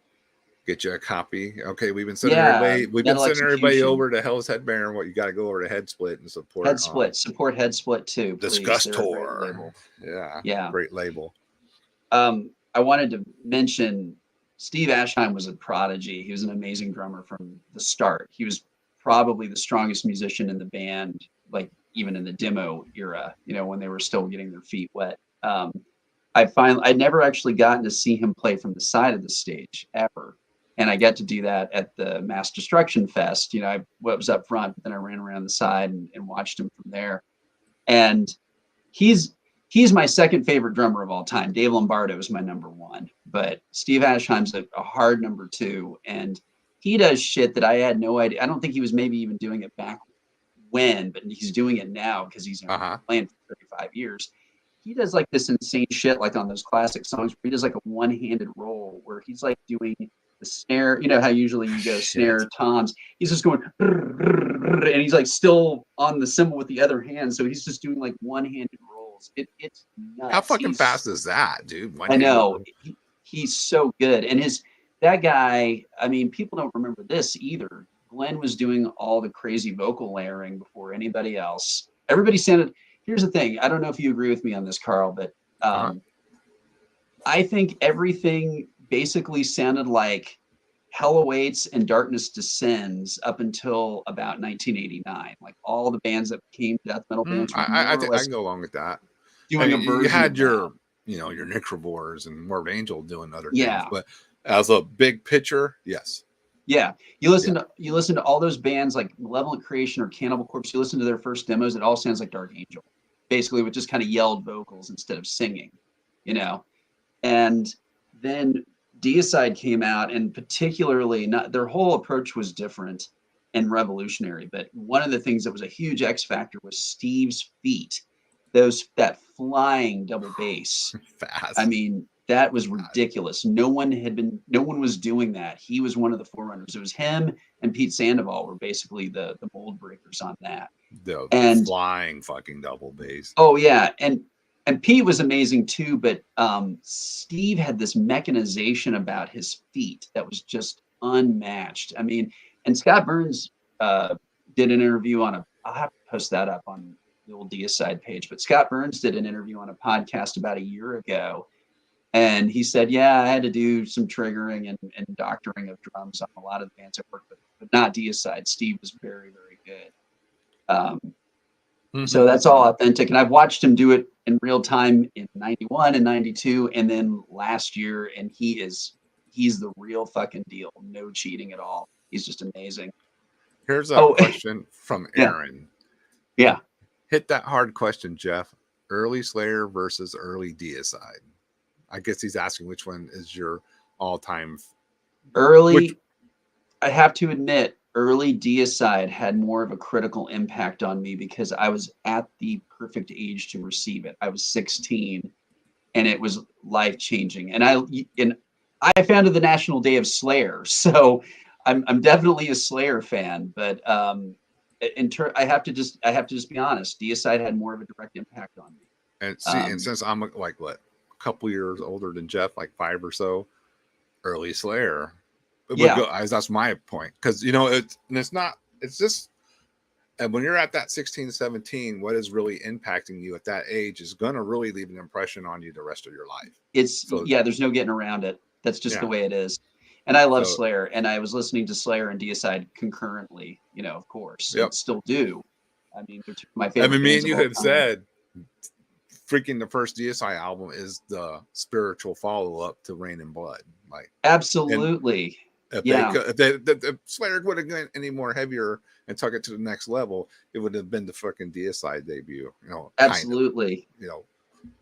Get you a copy. Okay, we've been sending everybody over to Hell's Headband. What you got to go over to Headsplit and support Headsplit. Support Headsplit too. Disgustor. Yeah. Great label. I wanted to mention Steve Ashheim was a prodigy. He was an amazing drummer from the start. He was probably the strongest musician in the band, like even in the demo era, when they were still getting their feet wet. I'd never actually gotten to see him play from the side of the stage ever. And I got to do that at the Mass Destruction Fest. I was up front, but then I ran around the side and watched him from there. And he's my second favorite drummer of all time. Dave Lombardo is my number one, but Steve Ashheim's a hard number two. And he does shit that I had no idea. I don't think he was maybe even doing it back when, but he's doing it now because he's playing for 35 years. He does like this insane shit, like on those classic songs where he does like a one-handed roll where he's like doing the snare. You know how usually you go snare toms. He's just going, and he's like still on the cymbal with the other hand. So he's just doing like one-handed rolls. It's nuts. How fucking fast is that, dude? I know. He's so good. And that guy, I mean, people don't remember this either. Glenn was doing all the crazy vocal layering before anybody else. Everybody sounded. Here's the thing. I don't know if you agree with me on this, Carl, but I think everything basically sounded like Hell Awaits and Darkness Descends up until about 1989. Like all the bands that became death metal bands. I can go along with that. Doing a version. You had your Necrovores and Morbid Angel doing other things, but as a big picture, yes. Yeah, you listen to all those bands like Malevolent Creation or Cannibal Corpse. You listen to their first demos; it all sounds like Dark Angel, basically with just kind of yelled vocals instead of singing, And then Deicide came out, and particularly, their whole approach was different and revolutionary. But one of the things that was a huge X factor was Steve's feet, that flying double bass. Fast. I mean. That was ridiculous. No one was doing that. He was one of the forerunners. It was him and Pete Sandoval were basically the mold breakers on that. The flying fucking double bass. Oh yeah. And Pete was amazing too, but Steve had this mechanization about his feet that was just unmatched. I mean, and Scott Burns did an interview I'll have to post that up on the old Deicide page, but Scott Burns did an interview on a podcast about a year ago. And he said, yeah, I had to do some triggering and doctoring of drums on a lot of the bands I worked with, but not Deicide. Steve was very, very good. So that's all authentic. And I've watched him do it in real time in 91 and 92 and then last year. And he's the real fucking deal. No cheating at all. He's just amazing. Here's a question from Aaron. Yeah. Hit that hard question, Jeff. Early Slayer versus early Deicide. I guess he's asking which one is your all-time early. I have to admit, early Deicide had more of a critical impact on me because I was at the perfect age to receive it. I was 16, and it was life changing. And I founded the National Day of Slayer, so I'm definitely a Slayer fan. But I have to just be honest. Deicide had more of a direct impact on me. And see, and since I'm like what, a couple years older than Jeff, like 5 or so, early Slayer. It would go, that's my point. Because, you know, it's just, and when you're at that 16, 17, what is really impacting you at that age is going to really leave an impression on you the rest of your life. There's no getting around it. That's just the way it is. And I love Slayer, and I was listening to Slayer and Deicide concurrently, you know, of course. Yep. And still do. I mean, they're two of my favorite. I mean, me and you had said, freaking the first Deicide album is the spiritual follow-up to Rain and Blood. Like, absolutely. If Slayer would have gone any more heavier and took it to the next level, it would have been the fucking Deicide debut. You know, absolutely. Kind of,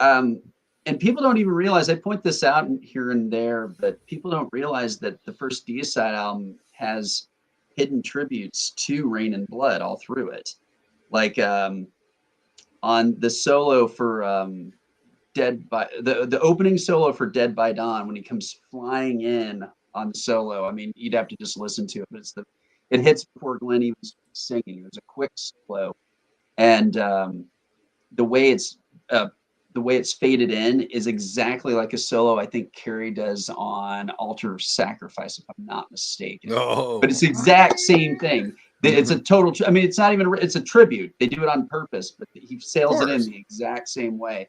you know, and people don't even realize. I point this out here and there, but people don't realize that the first Deicide album has hidden tributes to Rain and Blood all through it. Like on the solo for Dead by the opening solo for Dead by Dawn, when he comes flying in on the solo, I mean, you'd have to just listen to it, but it hits before Glenn even singing. It was a quick solo, and the way it's faded in is exactly like a solo I think Carrie does on Altar of Sacrifice, if I'm not mistaken. No, but it's the exact same thing. It's a total. I mean, it's not even. It's a tribute. They do it on purpose, but he sails it in the exact same way.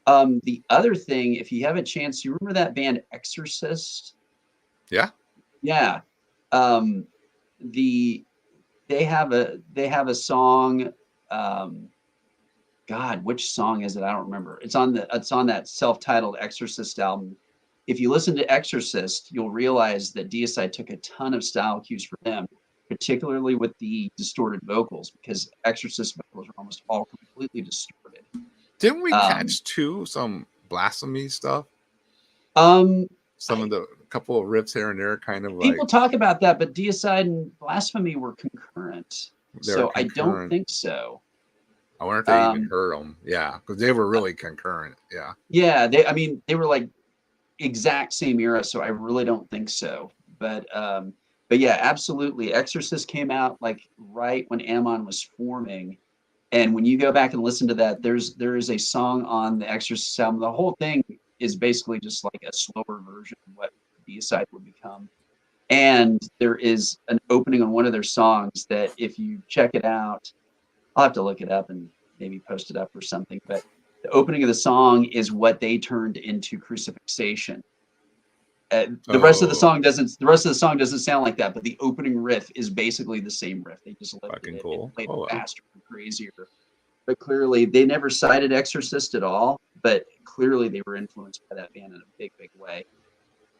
The other thing, if you have a chance, you remember that band Exorcist? Yeah. Yeah. They have a song. God, which song is it? I don't remember. It's on that self-titled Exorcist album. If you listen to Exorcist, you'll realize that Deicide took a ton of style cues from them, particularly with the distorted vocals, because Exorcist vocals are almost all completely distorted. Didn't we catch some blasphemy stuff? Some of the couple of riffs here and there, kind of people talk about that, but Deicide and blasphemy were concurrent, so I don't think so. I wonder if they even heard them. Yeah, because they were really concurrent. Yeah. Yeah, they were like exact same era, so I really don't think so. But yeah, absolutely. Exorcist came out like right when Amon was forming. And when you go back and listen to that, there is a song on the Exorcist album. The whole thing is basically just like a slower version of what Deicide would become. And there is an opening on one of their songs that if you check it out, I'll have to look it up and maybe post it up or something. But the opening of the song is what they turned into Crucifixion. The rest of the song doesn't sound like that, but the opening riff is basically the same riff. They just lifted it and played it faster and crazier. But clearly, they never cited Exorcist at all. But clearly, they were influenced by that band in a big, big way.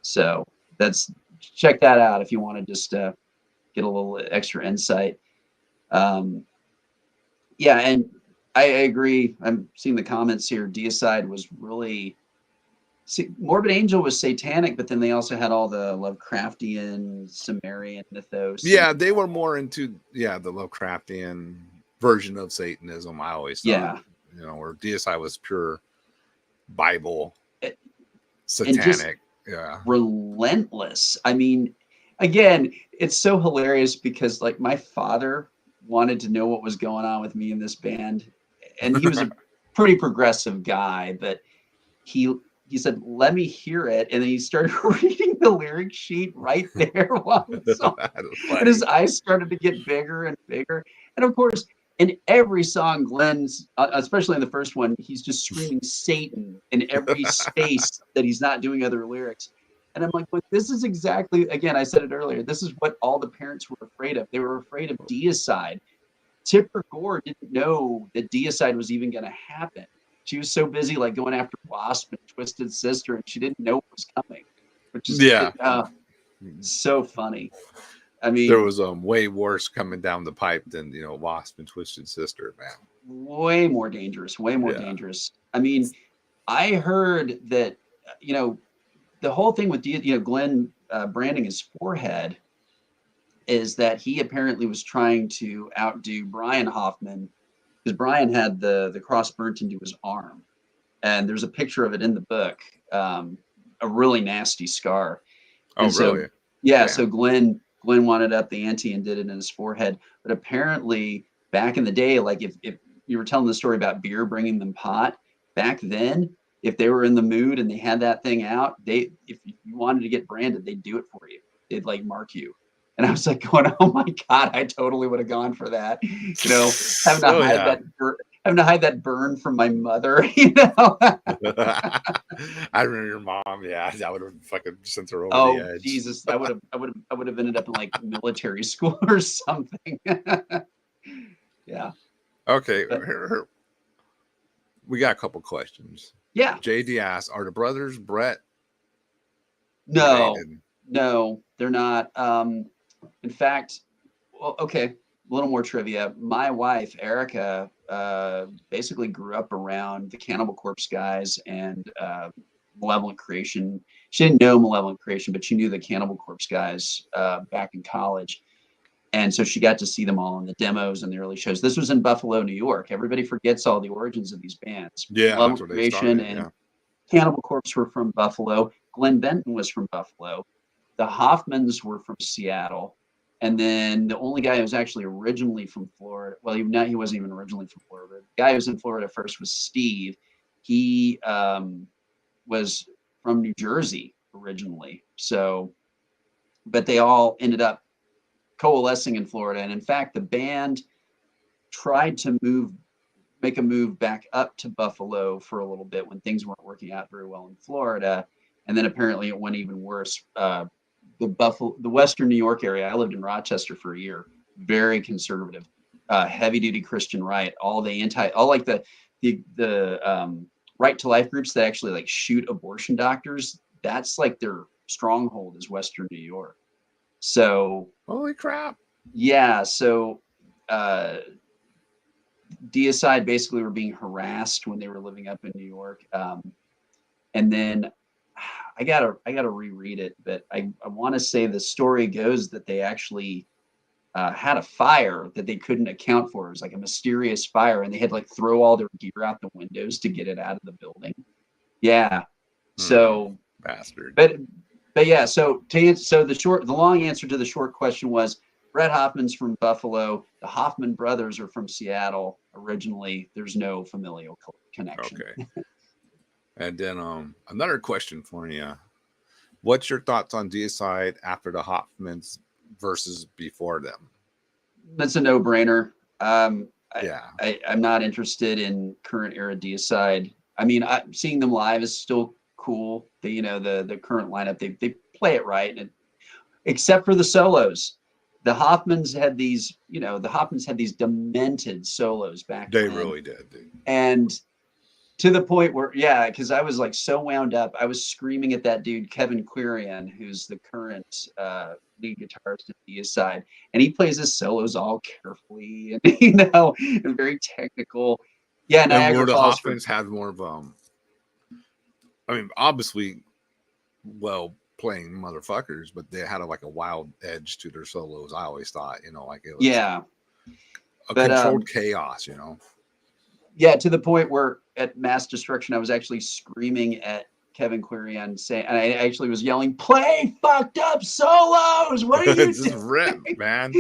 So check that out if you want to just get a little extra insight. Yeah, and I agree. I'm seeing the comments here. Deicide was really. Morbid Angel was satanic, but then they also had all the Lovecraftian, Sumerian mythos. Yeah, they were more into the Lovecraftian version of Satanism. I always thought, where Deicide was pure Bible, satanic, relentless. I mean, again, it's so hilarious because like my father wanted to know what was going on with me in this band, and he was a pretty progressive guy, but he said, "Let me hear it," and then he started reading the lyric sheet right there while the song, and his eyes started to get bigger and bigger. And of course, in every song, Glenn's, especially in the first one, he's just screaming Satan in every space that he's not doing other lyrics. And I'm like, but this is exactly, again, I said it earlier, this is what all the parents were afraid of. They were afraid of Deicide. Tipper Gore didn't know that Deicide was even going to happen. She was so busy like going after Wasp and Twisted Sister, and she didn't know what was coming, which is so funny. I mean, there was way worse coming down the pipe than Wasp and Twisted Sister, man. Way more dangerous. Dangerous. I mean, I heard that the whole thing with Glenn branding his forehead is that he apparently was trying to outdo Brian Hoffman because Brian had the cross burnt into his arm. And there's a picture of it in the book, a really nasty scar. Oh, And so, really? yeah, Damn. so Glenn wanted up the ante and did it in his forehead. But apparently back in the day, like if you were telling the story about beer bringing them pot, back then, if they were in the mood and they had that thing out, if you wanted to get branded, they'd do it for you. They'd like mark you. And I was like going, oh my God, I totally would have gone for that. You know, having to Oh, hide yeah. that burn from my mother, you know. I remember your mom. Yeah, that would have fucking sent her over Oh the edge. Jesus, I would have ended up in like military school or something. Yeah. Okay, But- we got a couple questions. Yeah. JD asks, "Are the brothers Brett No, related?" no, they're not. In fact, well, okay, a little more trivia. My wife, Erica, basically grew up around the Cannibal Corpse guys and Malevolent Creation. She didn't know Malevolent Creation, but she knew the Cannibal Corpse guys back in college. And so she got to see them all in the demos and the early shows. This was in Buffalo, New York. Everybody forgets all the origins of these bands. Yeah, that's Malevolent where they Creation started. and Yeah. Cannibal Corpse were from Buffalo. Glenn Benton was from Buffalo. The Hoffmans were from Seattle. And then the only guy who was actually originally from Florida, well, he wasn't even originally from Florida. The guy who was in Florida first was Steve. He was from New Jersey originally. So, but they all ended up coalescing in Florida. And in fact, the band tried to make a move back up to Buffalo for a little bit when things weren't working out very well in Florida. And then apparently it went even worse. The Western New York area, I lived in Rochester for a year, very conservative, heavy duty Christian right, all like the right to life groups that actually like shoot abortion doctors. That's like their stronghold is Western New York. So Holy crap. yeah, so Deicide basically were being harassed when they were living up in New York. And then I gotta reread it, but I want to say the story goes that they actually had a fire that they couldn't account for. It was like a mysterious fire, and they had like throw all their gear out the windows to get it out of the building. Yeah. So bastard. But yeah, so the long answer to the short question was Brett Hoffman's from Buffalo. The Hoffman brothers are from Seattle originally. There's no familial connection. Okay. And then another question for you. What's your thoughts on Deicide after the Hoffmans versus before them? That's a no-brainer. Yeah. I'm not interested in current era Deicide. I mean, seeing them live is still cool. The current lineup, they play it right, and except for the solos. The Hoffmans had these demented solos back They then. really did, dude. And to the point where, yeah, because I was like so wound up, I was screaming at that dude, Kevin Quirion, who's the current lead guitarist at Deicide, and he plays his solos all carefully and and very technical. Yeah, And Niagara where the Falls Hoffmans had more of I mean, obviously, well playing motherfuckers, but they had like a wild edge to their solos. I always thought, like it was controlled chaos, Yeah, to the point where at Mass Destruction, I was actually screaming at Kevin Quirion, and I actually was yelling, "Play fucked up solos! What are you just doing?" rip, man.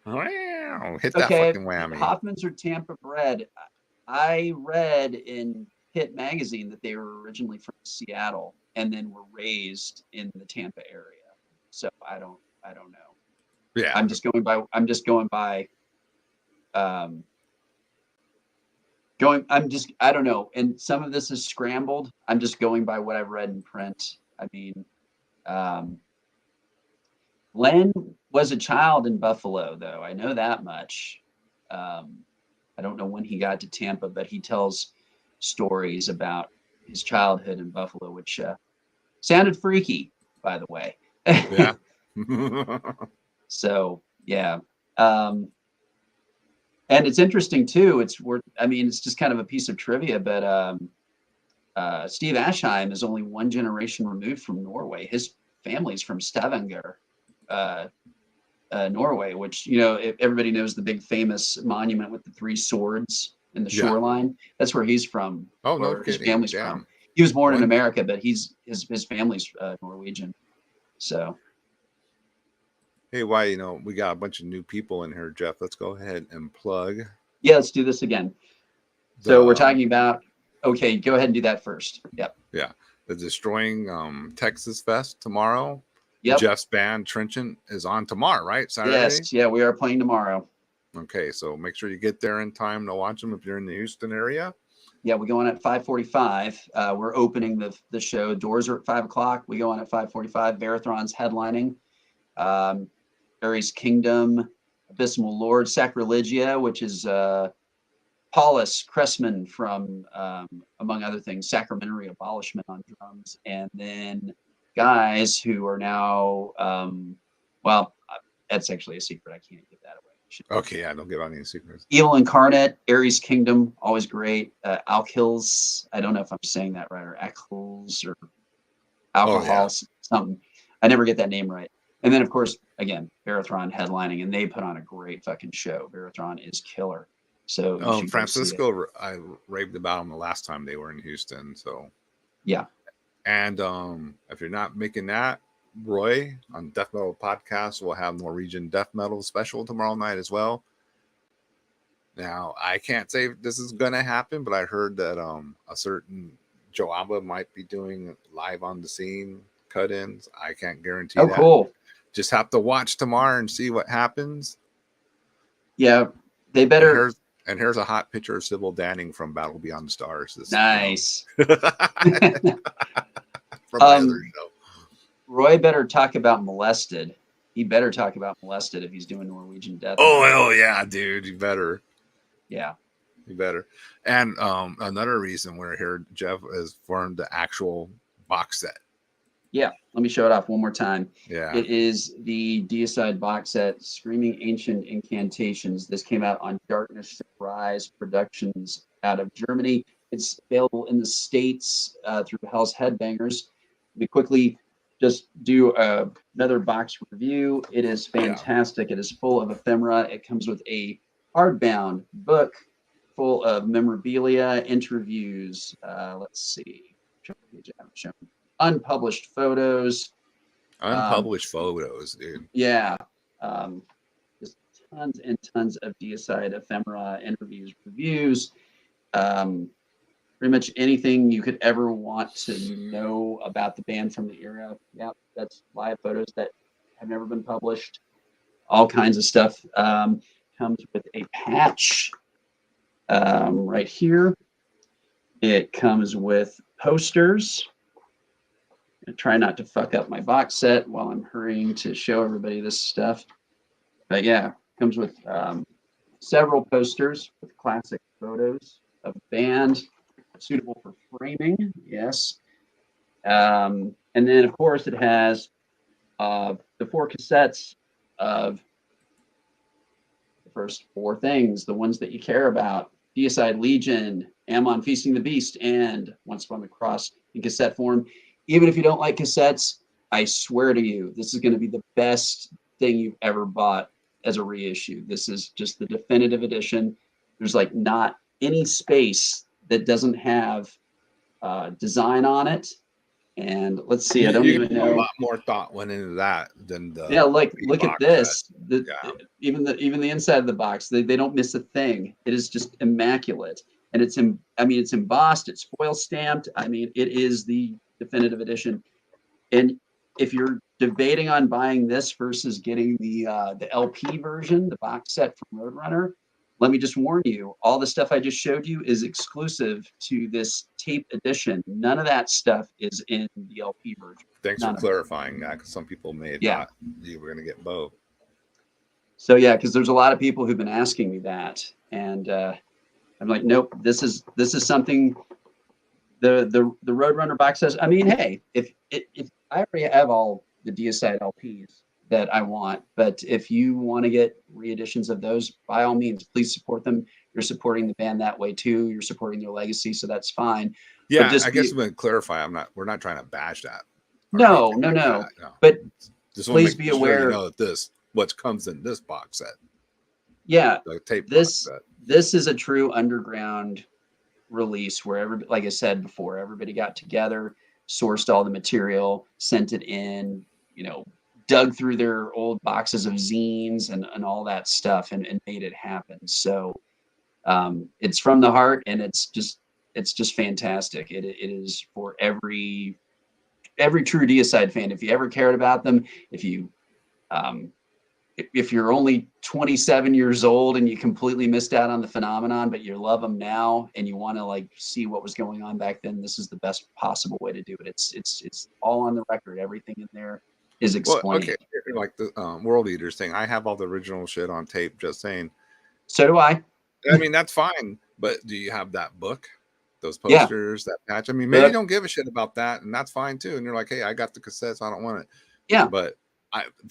Wow, hit that Okay, fucking whammy. Hoffmans are Tampa bred. I read in Hit magazine that they were originally from Seattle and then were raised in the Tampa area. So I don't know. Yeah, I'm just going by. I don't know. And some of this is scrambled. I'm just going by what I've read in print. I mean, Len was a child in Buffalo, though. I know that much. I don't know when he got to Tampa, but he tells stories about his childhood in Buffalo, which sounded freaky, by the way. Yeah. So, yeah. And it's interesting too. It's just kind of a piece of trivia, but Steve Ashheim is only one generation removed from Norway. His family's from Stavanger, Norway, which everybody knows the big famous monument with the 3 swords in the Yeah. shoreline. That's where he's from. Oh, no or his kidding. family's Damn. from. He was born in When- America, but his family's Norwegian. So Hey, why, we got a bunch of new people in here, Jeff. Let's go ahead and plug. yeah, let's do this again. So we're the- talking about. Okay, go ahead and do that first. Yep. the Destroying Texas Fest tomorrow. Yep. Jeff's band Trenchant is on tomorrow, right? Saturday. Yes. Yeah, we are playing tomorrow. Okay, so make sure you get there in time to watch them if you're in the Houston area. Yeah, we go on at 5:45. We're opening the show. Doors are at 5 o'clock. We go on at 5:45. Varathron's headlining. Ares Kingdom, Abysmal Lord, Sacrilegia, which is Paulus Cressman from, among other things, Sacramentary Abolishment on drums, and then guys who are now, that's actually a secret. I can't give that away. Okay, yeah, don't give out any secrets. Evil Incarnate, Ares Kingdom, always great. Alkils, I don't know if I'm saying that right, or Alkils, or Alcohols, something. I never get that name right. And then, of course, again, Varathron headlining, and they put on a great fucking show. Varathron is killer. So, you should go see it. Francisco, I raved about them the last time they were in Houston. So, Yeah. And if you're not making that, Roy on Death Metal Podcast will have Norwegian Death Metal special tomorrow night as well. Now, I can't say if this is going to happen, but I heard that a certain Joe Alba might be doing live on the scene cut-ins. I can't guarantee Oh, that. cool. Just have to watch tomorrow and see what happens. Yeah, they better. And here's a hot picture of Sybil Danning from Battle Beyond the Stars. Nice. From my other show. Roy better talk about Molested. He better talk about Molested if he's doing Norwegian Death. Oh, hell yeah, dude. You better. Yeah. You better. And another reason we're here, Jeff, is formed the actual box set. Yeah. Let me show it off one more time. Yeah. It is the Deicide box set, Screaming Ancient Incantations. This came out on Darkness Shall Rise Productions out of Germany. It's available in the States through Hell's Headbangers. Let me quickly just do another box review. It is fantastic. It is full of ephemera. It comes with a hardbound book full of memorabilia, interviews. Let's see. Unpublished photos. Unpublished photos, dude. Yeah. Just tons and tons of Deicide ephemera, interviews, reviews. Pretty much anything you could ever want to know about the band from the era. Yeah, that's live photos that have never been published. All kinds of stuff. Comes with a patch right here. It comes with posters. I try not to fuck up my box set while I'm hurrying to show everybody this stuff. But yeah, comes with several posters with classic photos of the band, suitable for framing. Yes. And then, of course, it has the 4 cassettes of the first 4 things, the ones that you care about: Deicide Legion, Amon Feasting the Beast, and Once Upon the Cross in cassette form. Even if you don't like cassettes, I swear to you, this is going to be the best thing you've ever bought as a reissue. This is just the definitive edition. There's like not any space that doesn't have design on it. And let's see, I don't even know. A lot more thought went into that than the. Yeah, like look at this. Even the inside of the box, they don't miss a thing. It is just immaculate, and it's embossed. It's foil stamped. I mean, it is the definitive edition. And if you're debating on buying this versus getting the LP version, the box set from Roadrunner, let me just warn you, all the stuff I just showed you is exclusive to this tape edition. None of that stuff is in the LP version. Thanks for clarifying that, because some people may have thought you were going to get both. So yeah, because there's a lot of people who've been asking me that, and I'm like, nope, this is something. The Roadrunner box says, I mean, hey, if I already have all the Deicide LPs that I want, but if you want to get reeditions of those, by all means, please support them. You're supporting the band that way too. You're supporting their legacy, so that's fine. Yeah, I guess I'm going to clarify. We're not trying to bash that. No. But just please be aware. That this what comes in this box set, Yeah, the tape box this set. this is a true underground release where everybody, like I said before, everybody got together, sourced all the material, sent it in, dug through their old boxes of zines and all that stuff and made it happen. So it's from the heart, and it's just fantastic. It is for every true Deicide fan. If you ever cared about them, if you um, if you're only 27 years old and you completely missed out on the phenomenon, but you love them now and you want to like see what was going on back then, this is the best possible way to do it. It's all on the record. Everything in there is Well, explained. okay, like the World Eaters thing. I have all the original shit on tape. Just saying. So do I. I mean, that's fine. But do you have that book, those Yeah. posters, that patch? I mean, maybe you don't give a shit about that, and that's fine too. And you're like, hey, I got the cassettes. I don't want it. Yeah. But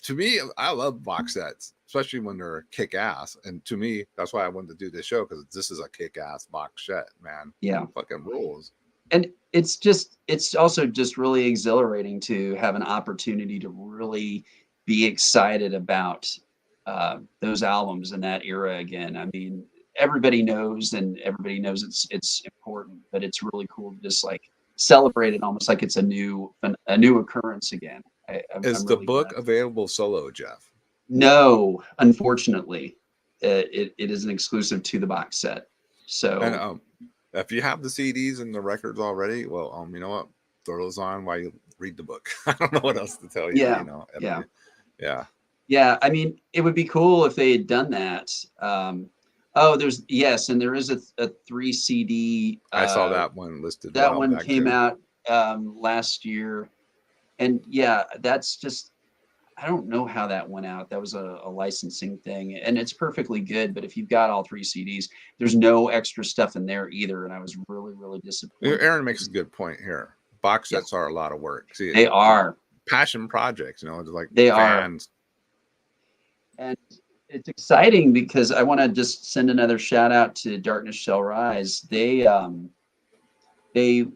to me, I love box sets, especially when they're kick ass. And to me, that's why I wanted to do this show, because this is a kick ass box set, man. Yeah. Fucking rules. And it's also just really exhilarating to have an opportunity to really be excited about those albums in that era again. I mean, everybody knows it's important, but it's really cool to just like celebrate it almost like it's a new occurrence again. Is I'm the really book glad. available solo, Jeff? No, unfortunately, it is an exclusive to the box set. So And if you have the CDs and the records already, well, you know what? Throw those on while you read the book. I don't know what else to tell you. Yeah, You know, yeah. yeah. Yeah, I mean, it would be cool if they had done that. And there is a 3 CD. I saw that one listed a That while one back came too. out last year, and yeah, that's just, I don't know how that went out. That was a licensing thing, and it's perfectly good. But if you've got all 3 CDs, there's no extra stuff in there either, and I was really, really disappointed. Aaron makes a good point here. Box sets are a lot of work. See, They are. passion projects, it's like They are. fans. And it's exciting because I want to just send another shout out to Darkness Shall Rise. They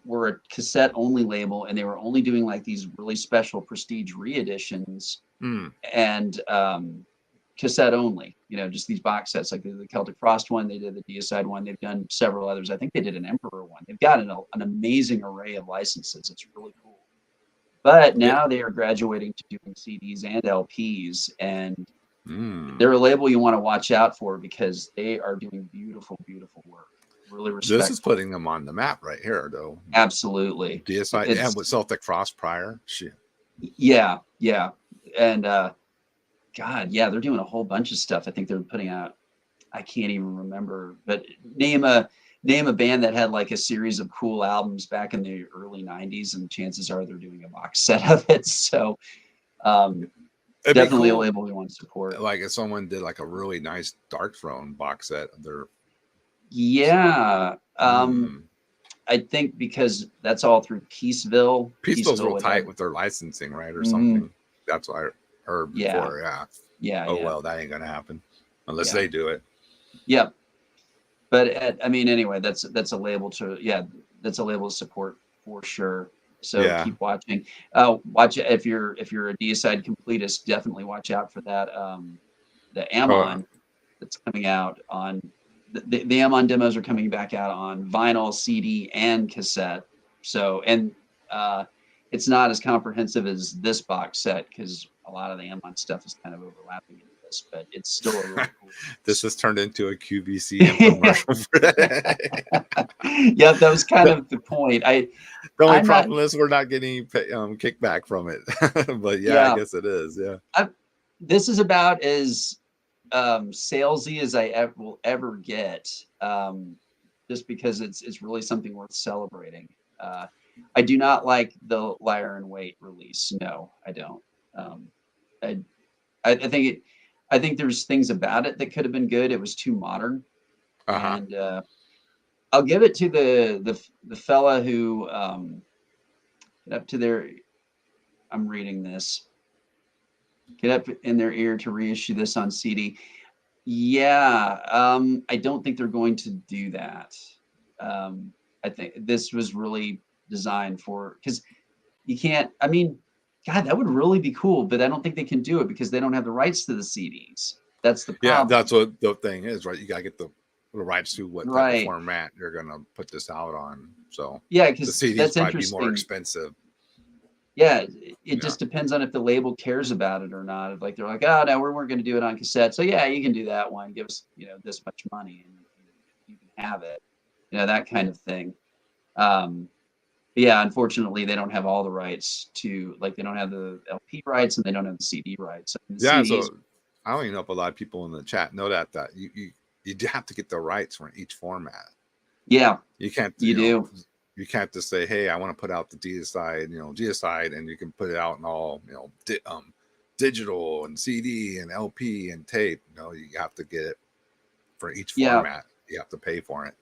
were a cassette only label, and they were only doing like these really special prestige reeditions and cassette only, just these box sets, like the Celtic Frost one, they did the Deicide one, they've done several others. I think they did an Emperor one. They've got an amazing array of licenses. It's really cool. But now they are graduating to doing CDs and LPs, and they're a label you want to watch out for because they are doing beautiful, beautiful work. Really respectful. This is putting them on the map right here, though. Absolutely. Deicide, and with Celtic Frost prior. Shit. Yeah, yeah. And God, yeah, they're doing a whole bunch of stuff. I think they're putting out, I can't even remember, but name a band that had like a series of cool albums back in the early 90s, and chances are they're doing a box set of it. So definitely cool, a label we want to support. Like if someone did like a really nice Dark Throne box set of their. Yeah. I think because that's all through Peaceville. Peaceville's real tight with their licensing, right? Or something. That's what I heard before. Yeah. Oh, well, that ain't going to happen unless they do it. Yep. But I mean, anyway, that's a label to support for sure. So keep watching. Watch it if you're a Deicide completist. Definitely watch out for that. The Amon that's coming out on the Amon demos are coming back out on vinyl, CD, and cassette. So it's not as comprehensive as this box set because a lot of the Amon stuff is kind of overlapping into this, but it's still a really cool. This has turned into a QVC infomercial. Yep, that was kind of the point. The only problem is we're not getting kickback from it, but I guess it is. Yeah, this is about as salesy as I will ever get, just because it's really something worth celebrating. I do not like the Liar in Wait release. No, I don't. I think there's things about it that could have been good. It was too modern, and I'll give it to the fella who get up to their. I'm reading this. Get up in their ear to reissue this on CD. Yeah, I don't think they're going to do that. I think this was really designed for, because you can't. I mean, God, that would really be cool, but I don't think they can do it because they don't have the rights to the CDs. That's the Yeah, problem. that's what the thing is, right? You gotta get the rights to what type of Right. format you're gonna put this out on. So Yeah, the because CDs that's probably be more interesting. expensive. Yeah, it Yeah. just depends on if the label cares about it or not. Like they're like, oh no, we're going to do it on cassette. So yeah, you can do that one. Give us, this much money and you can have it. That kind of thing. Yeah, unfortunately, they don't have all the rights to, like, they don't have the LP rights and they don't have the CD rights. I mean, the Yeah, CDs, so I don't even know if a lot of people in the chat know that you do have to get the rights for each format. yeah, You can't, you do. you can't just say, hey, I want to put out the Deicide, and you can put it out in all, digital and CD and LP and tape. No, you have to get it for each Yeah. format. You have to pay for it.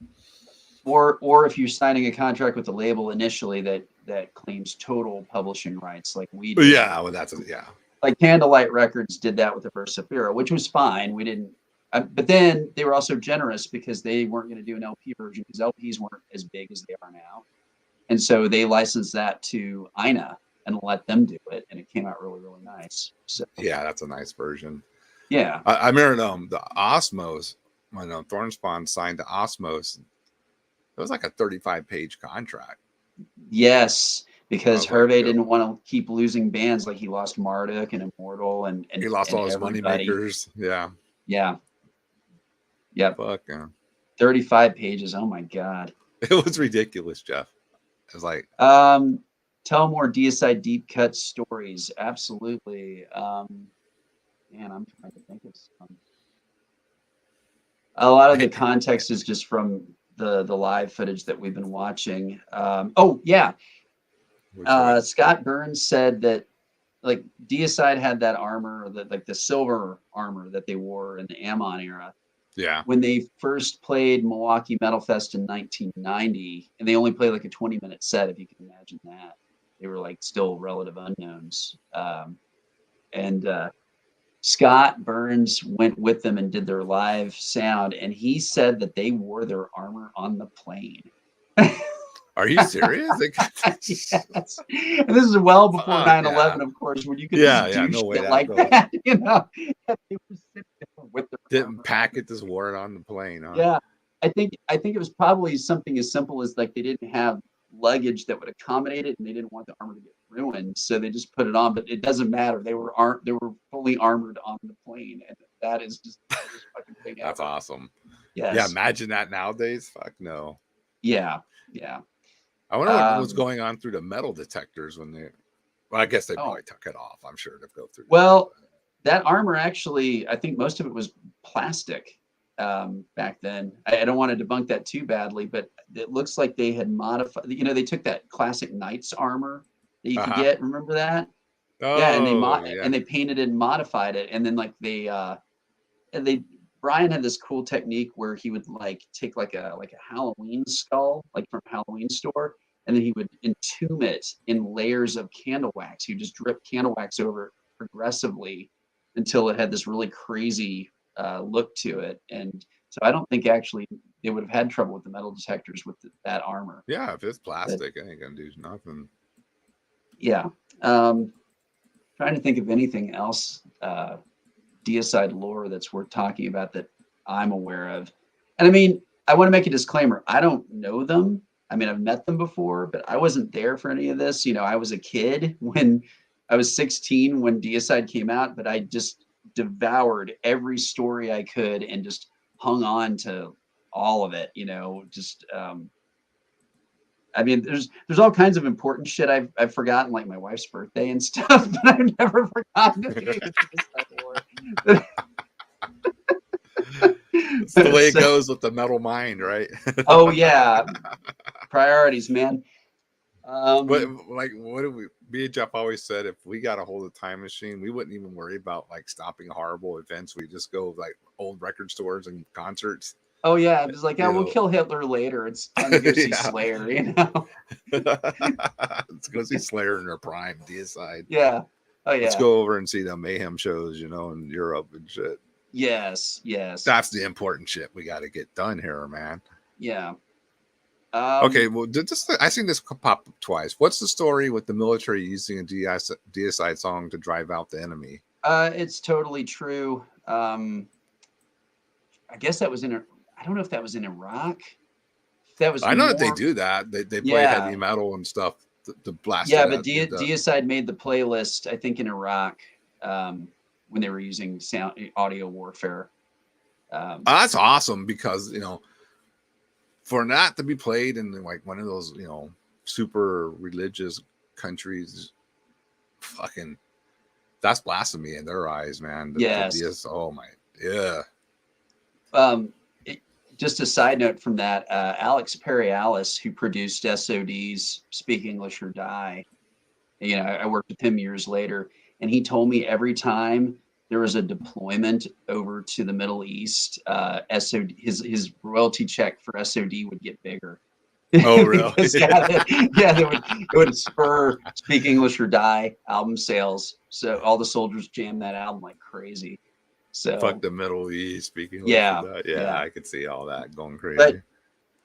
Or if you're signing a contract with the label initially that claims total publishing rights, like we do. Yeah, well, yeah. Like Candlelight Records did that with the Versifera, which was fine. We didn't, but then they were also generous because they weren't going to do an LP version because LPs weren't as big as they are now, and so they licensed that to Ina and let them do it, and it came out really, really nice. So Yeah, that's a nice version. yeah, I remember the Osmos when Thornspawn signed to Osmos. It was like a 35-page contract. yes, because Hervé Like, didn't want to keep losing bands, like he lost Marduk and Immortal and he lost all his money everybody. makers. Yeah. Yeah. Yep. Fuck yeah. 35 pages. Oh my God. It was ridiculous, Jeff. It was like, Tell more Deicide deep cut stories. Absolutely. Man, I'm trying to think of some. A lot of the context is just from the live footage that we've been watching. Oh yeah. Scott Burns said that like Deicide had that armor, like the silver armor that they wore in the Amon era. yeah. When they first played Milwaukee Metal Fest in 1990, and they only played like a 20-minute set, if you can imagine that. They were like still relative unknowns. And Scott Burns went with them and did their live sound, and he said that they wore their armor on the plane. Are you serious? Yes. And this is well before 9/11, of course, when you could just do no way shit like goes. that. They were sitting there with their Didn't armor pack on. it, just wore it on the plane. Huh? Yeah. I think it was probably something as simple as like they didn't have luggage that would accommodate it, and they didn't want the armor to get ruined, so they just put it on. But it doesn't matter; they were fully armored on the plane, and that is just the greatest fucking thing ever. That's awesome. Yes. Yeah, imagine that nowadays. Fuck no. Yeah. I wonder what was going on through the metal detectors when they. Well, I guess they probably took it off. I'm sure to go through. Well, that armor actually, I think most of it was plastic back then. I don't want to debunk that too badly, but it looks like they had modified. They took that classic Knights armor that you could get. Remember that? Oh, yeah, and they painted it and modified it, and then like Brian had this cool technique where he would like take like a Halloween skull, like from a Halloween store, and then he would entomb it in layers of candle wax. He would just drip candle wax over it progressively until it had this really crazy look to it. And so I don't think actually they would have had trouble with the metal detectors with that armor. Yeah, if it's plastic, it ain't gonna do nothing. Yeah. Trying to think of anything else Deicide lore that's worth talking about that I'm aware of. And I mean, I want to make a disclaimer. I don't know them. I mean, I've met them before, but I wasn't there for any of this. I was a kid when I was 16 when Deicide came out, but I just devoured every story I could and just hung on to all of it, I mean, there's all kinds of important shit I've forgotten, like my wife's birthday and stuff, but I've never forgotten it. It's the way it goes with the metal mind, right? Oh yeah, priorities, man. But like, what do me and Jeff always said? If we got a hold of the time machine, we wouldn't even worry about like stopping horrible events. We just go like old record stores and concerts. Oh yeah, I'm just like, we'll kill Hitler later. It's time to go see Slayer, Let's go see Slayer in their prime, Deicide. Yeah. Oh yeah. Let's go over and see the Mayhem shows, in Europe and shit. Yes. That's the important shit we got to get done here, man. Yeah. Okay, well, I seen this pop up twice. What's the story with the military using a Deicide song to drive out the enemy? It's totally true. I guess that was I don't know if that was in Iraq. That was I know that they more, do that. They play heavy yeah, metal and stuff to blast yeah. it But out. Deicide made the playlist, I think, in Iraq when they were using audio warfare. That's awesome because for that to be played in like one of those super religious countries, fucking that's blasphemy in their eyes, man. Yes. Oh my, yeah. It, just a side note from that, Alex Perialis, who produced SOD's "Speak English or Die," I worked with him years later, and he told me every time there was a deployment over to the Middle East, SOD, his royalty check for SOD would get bigger. Oh, really? Because, it would spur "Speak English or Die" album sales. So all the soldiers jammed that album like crazy. So Fuck the Middle East, speaking yeah, of that. Yeah, I could see all that going crazy. But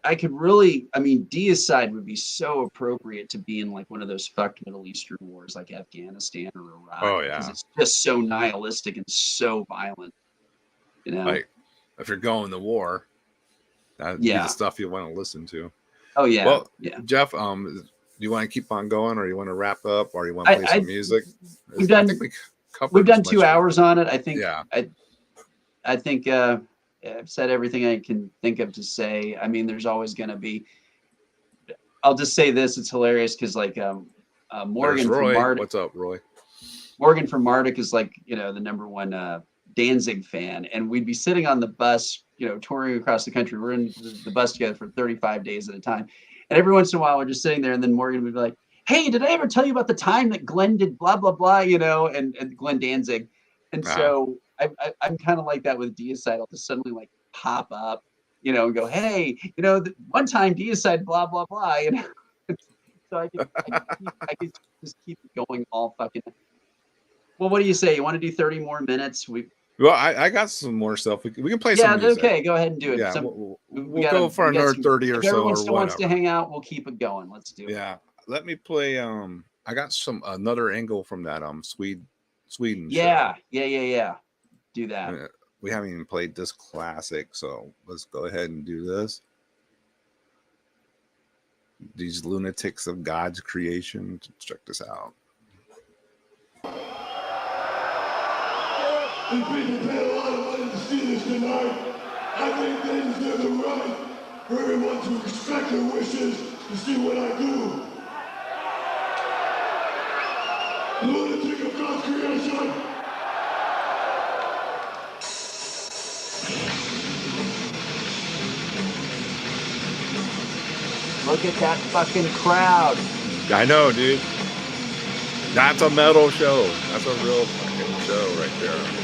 I could really, Deicide would be so appropriate to be in like one of those fucked Middle Eastern wars like Afghanistan or Iraq. Oh, yeah. Because it's just so nihilistic and so violent. Like if you're going to war, that'd be the stuff you want to listen to. Oh yeah. Well, yeah. Jeff, do you want to keep on going, or you want to wrap up, or you want to play some music? We've done 2 hours on it. I think. Yeah. I think I've said everything I can think of to say. There's always going to be. I'll just say this: it's hilarious because like Morgan from Marduk. What's up, Roy? Morgan from Marduk is like the #1 Danzig fan, and we'd be sitting on the bus, touring across the country. We're in the bus together for 35 days at a time, and every once in a while we're just sitting there, and then Morgan would be like, "Hey, did I ever tell you about the time that Glenn did blah blah blah?" And Glenn Danzig, and so I'm kind of like that with Deicide. I'll just suddenly like pop up, and go, "Hey, one time Deicide blah blah blah," So I could just keep going all fucking. Well, what do you say? You want to do 30 more minutes? Well, I got some more stuff. We can play some music. Okay, go ahead and do it. Yeah, we'll go for another 30 or so. If everyone or still wants to hang out, we'll keep it going. Let's do it. Yeah, let me play. I got another angle from that Sweden. Yeah. Do that. We haven't even played this classic, so let's go ahead and do this. These lunatics of God's creation. Check this out. There's been a lot of money to see this tonight. I think they deserve the right for everyone to respect their wishes to see what I do. Lunatic of God's creation. Look at that fucking crowd. I know, dude. That's a metal show. That's a real fucking show right there.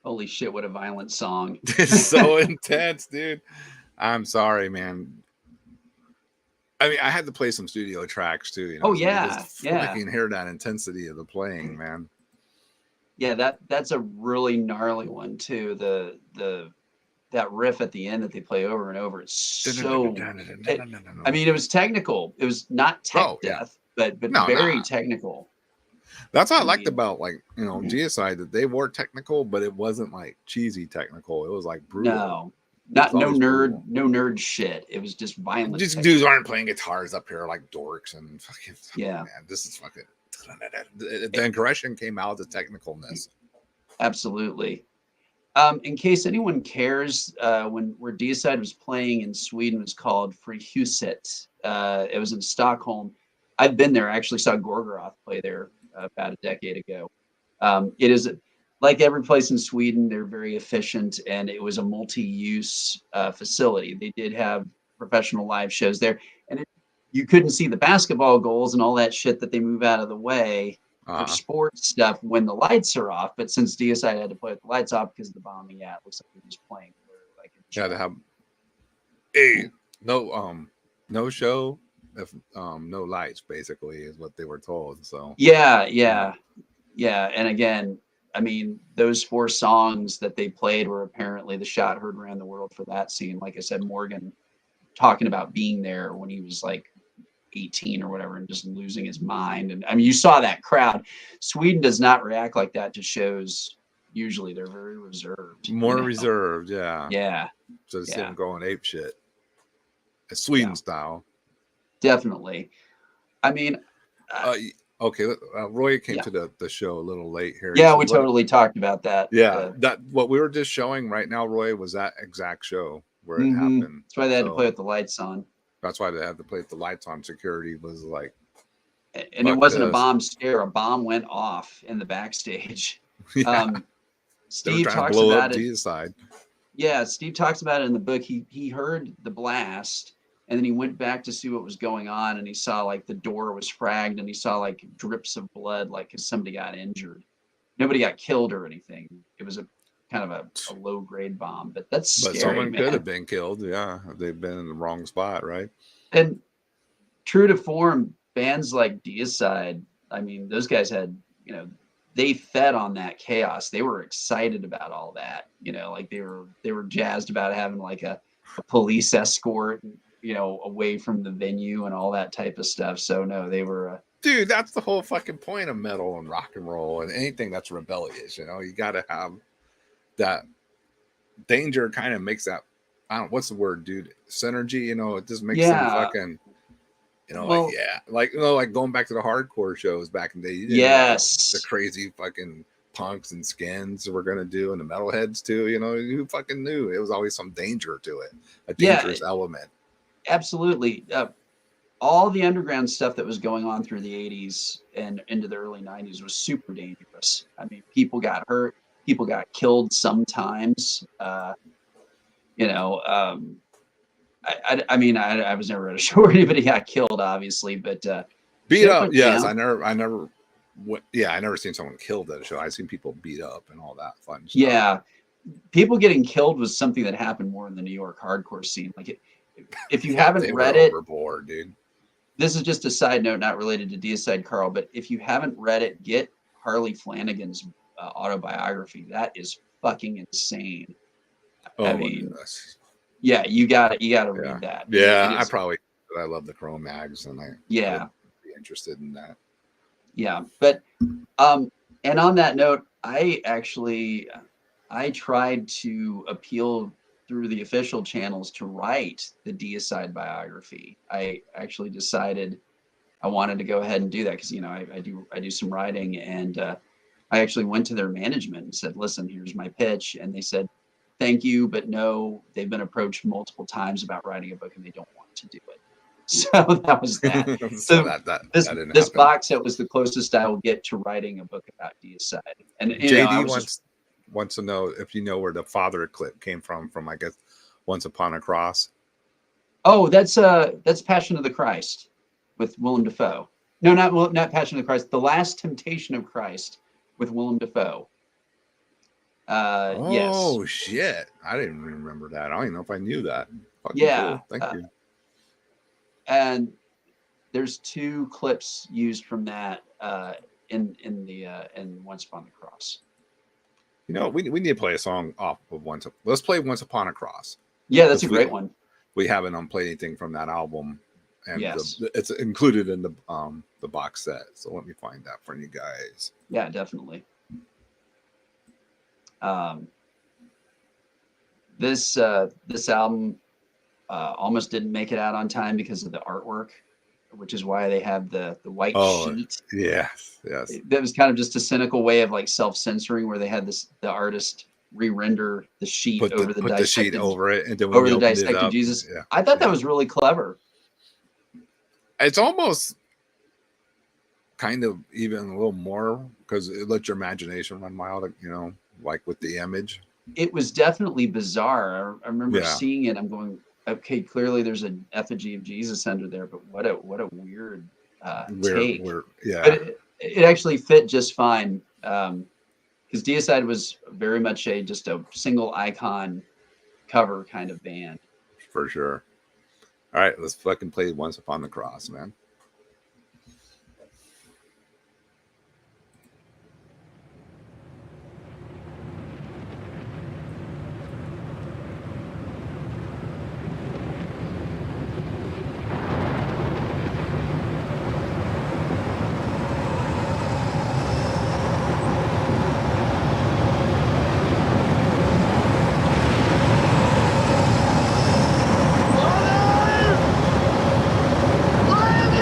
Holy shit, what a violent song. It's so intense, dude. I'm sorry, man. I mean, I had to play some studio tracks too, you know. Oh so you yeah, just yeah. fucking hear that intensity of the playing, man. Yeah, that's a really gnarly one too. That riff at the end that they play over and over. It's so I mean, it was technical. It was not tech Oh, yeah. death, but No, very nah. technical. That's what I I liked mean- about, like, you know, Deicide, that they were technical, but it wasn't like cheesy technical. It was like brutal. No, It was no always brutal. nerd shit. It was just violent. These technical. dudes aren't playing guitars up here like dorks and fucking. Yeah. Man, this is fucking. The aggression came out of the technicalness. Absolutely. In case anyone cares, where Deicide was playing in Sweden, was called Frihuset. It was in Stockholm. I've been there. I actually saw Gorgoroth play there about a decade ago. It is like every place in Sweden. They're very efficient, and it was a multi-use facility. They did have professional live shows there, and you couldn't see the basketball goals and all that shit that they move out of the way for sports stuff when the lights are off. But since Deicide had to play with the lights off because of the bombing, yeah, it looks like they're just playing. Like Yeah, to have no show if no lights, basically, is what they were told. So yeah. And again, I mean, those 4 songs that they played were apparently the shot heard around the world for that scene. Like I said, Morgan talking about being there when he was like 18 or whatever and just losing his mind. And I mean, you saw that crowd. Sweden does not react like that to shows. Usually they're very reserved. more reserved, yeah. Yeah. So see them going ape shit. Sweden style. Definitely. I mean, Okay, Roy came Yeah. to the show a little late here. Yeah, So we totally talked about that. Yeah, that what we were just showing right now, Roy, was that exact show where it happened. That's why they had to So play with the lights on. that's why they had to play with the lights on. Security was like, And it fuck wasn't a this. bomb scare. A bomb went off in the backstage. Yeah, they were Steve trying to talks blow about up it. Deicide. Yeah, Steve talks about it in the book. He heard the blast, and then he went back to see what was going on, and he saw like the door was fragged, and he saw like drips of blood, like 'cause somebody got injured. Nobody got killed or anything. It was a kind of a low grade bomb, but that's But scary, someone man. could have been killed. Yeah, they've been in the wrong spot, right? And true to form, bands like Deicide, I mean, those guys had, they fed on that chaos. They were excited about all that, like they were jazzed about having like a police escort, away from the venue and all that type of stuff. So no, they were. Dude, that's the whole fucking point of metal and rock and roll and anything that's rebellious. You got to have that danger. Kind of makes that. I don't. What's the word, dude? Synergy. It just makes them fucking. Well, like going back to the hardcore shows back in the day. You didn't know yes. the crazy fucking punks and skins were gonna do, and the metalheads too. Who fucking knew? It was always some danger to it, a dangerous element. Absolutely. All the underground stuff that was going on through the 80s and into the early 90s was super dangerous. I mean, people got hurt, people got killed sometimes. I was never at a show where anybody got killed, obviously, but beat up. Yes, I never seen someone killed at a show. I've seen people beat up and all that fun stuff. Yeah, people getting killed was something that happened more in the New York hardcore scene. Like, if you haven't read it, overboard, dude. This is just a side note, not related to Deicide, Carl, but if you haven't read it, get Harley Flanagan's autobiography. That is fucking insane. Oh, my goodness. Yeah, you gotta read that. Yeah, I love the Chrome mags, and I would be interested in that. Yeah, but and on that note, I tried to appeal through the official channels to write the Deicide biography. I actually decided I wanted to go ahead and do that because I do some writing, and I actually went to their management and said, "Listen, here's my pitch," and they said, "Thank you, but no." They've been approached multiple times about writing a book, and they don't want to do it. So that was that. This box set was the closest I will get to writing a book about Deicide. And JD wants to know if you know where the father clip came from I guess Once Upon a Cross. Oh, that's Passion of the Christ with Willem Dafoe. No, not Passion of the Christ. The Last Temptation of Christ with Willem Dafoe. Yes. Oh shit! I didn't remember that. I don't even know if I knew that. Fucking yeah. Cool. Thank you. And there's 2 clips used from that in Once Upon the Cross. We need to play a song off of Let's play Once Upon a Cross. Yeah, that's a great one. We haven't played anything from that album, and yes. It's included in the box set. So let me find that for you guys. Yeah, definitely. This album almost didn't make it out on time because of the artwork, which is why they have the white sheet. Yes. That was kind of just a cynical way of like self-censoring, where they had the artist re-render the sheet over the sheet over it, and then over the dissected Jesus. Yeah. I thought that was really clever. It's almost kind of even a little more because it lets your imagination run wild, like with the image. It was definitely bizarre. I remember seeing it. I'm going, okay, clearly there's an effigy of Jesus under there, but what a weird take. Yeah, but it actually fit just fine because Deicide was very much just a single icon cover kind of band. For sure. All right, let's fucking play Once Upon the Cross, man. Alive!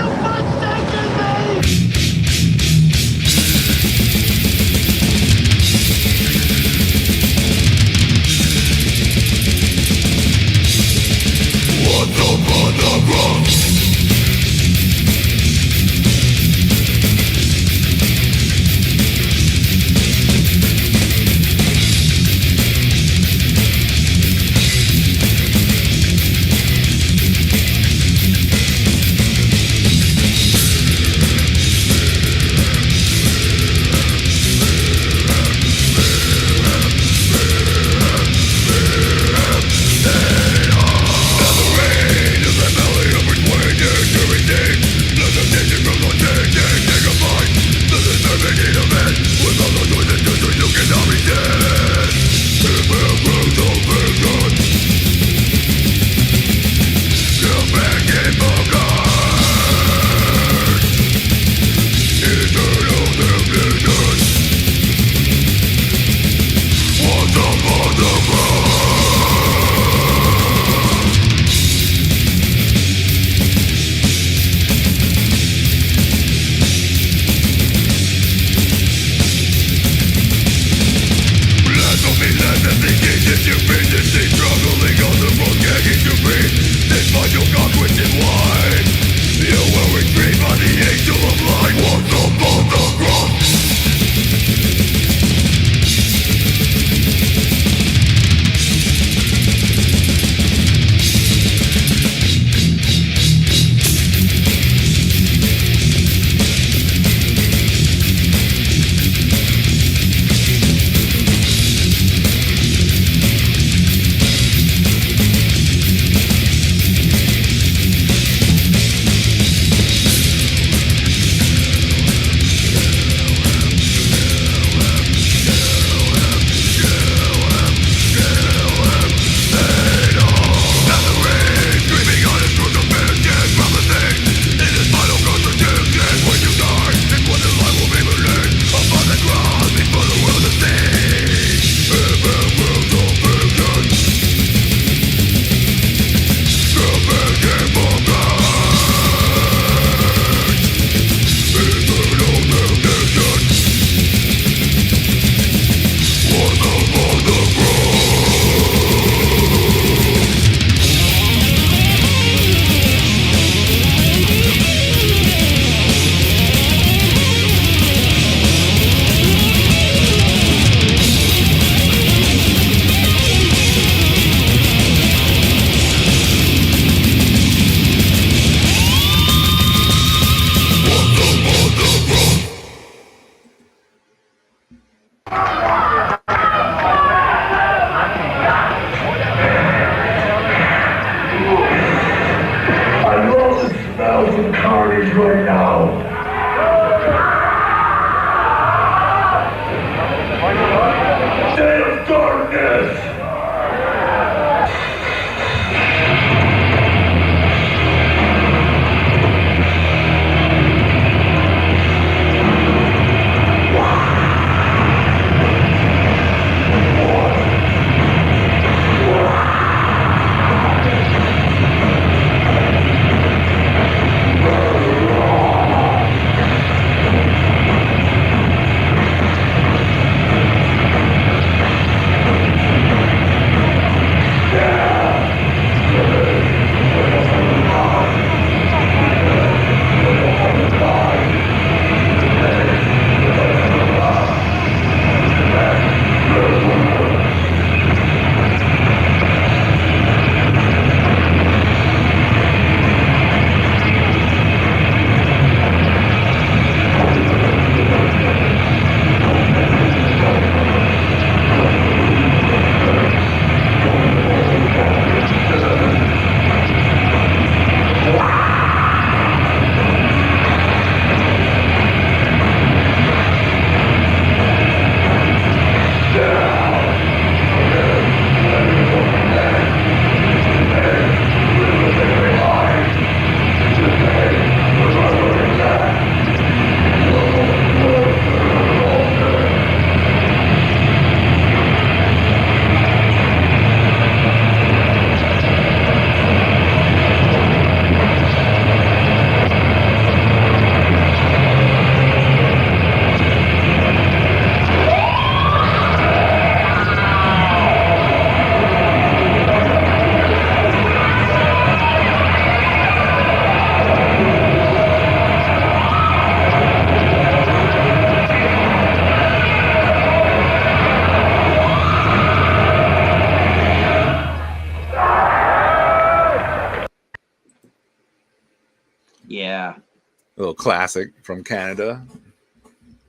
little classic from Canada.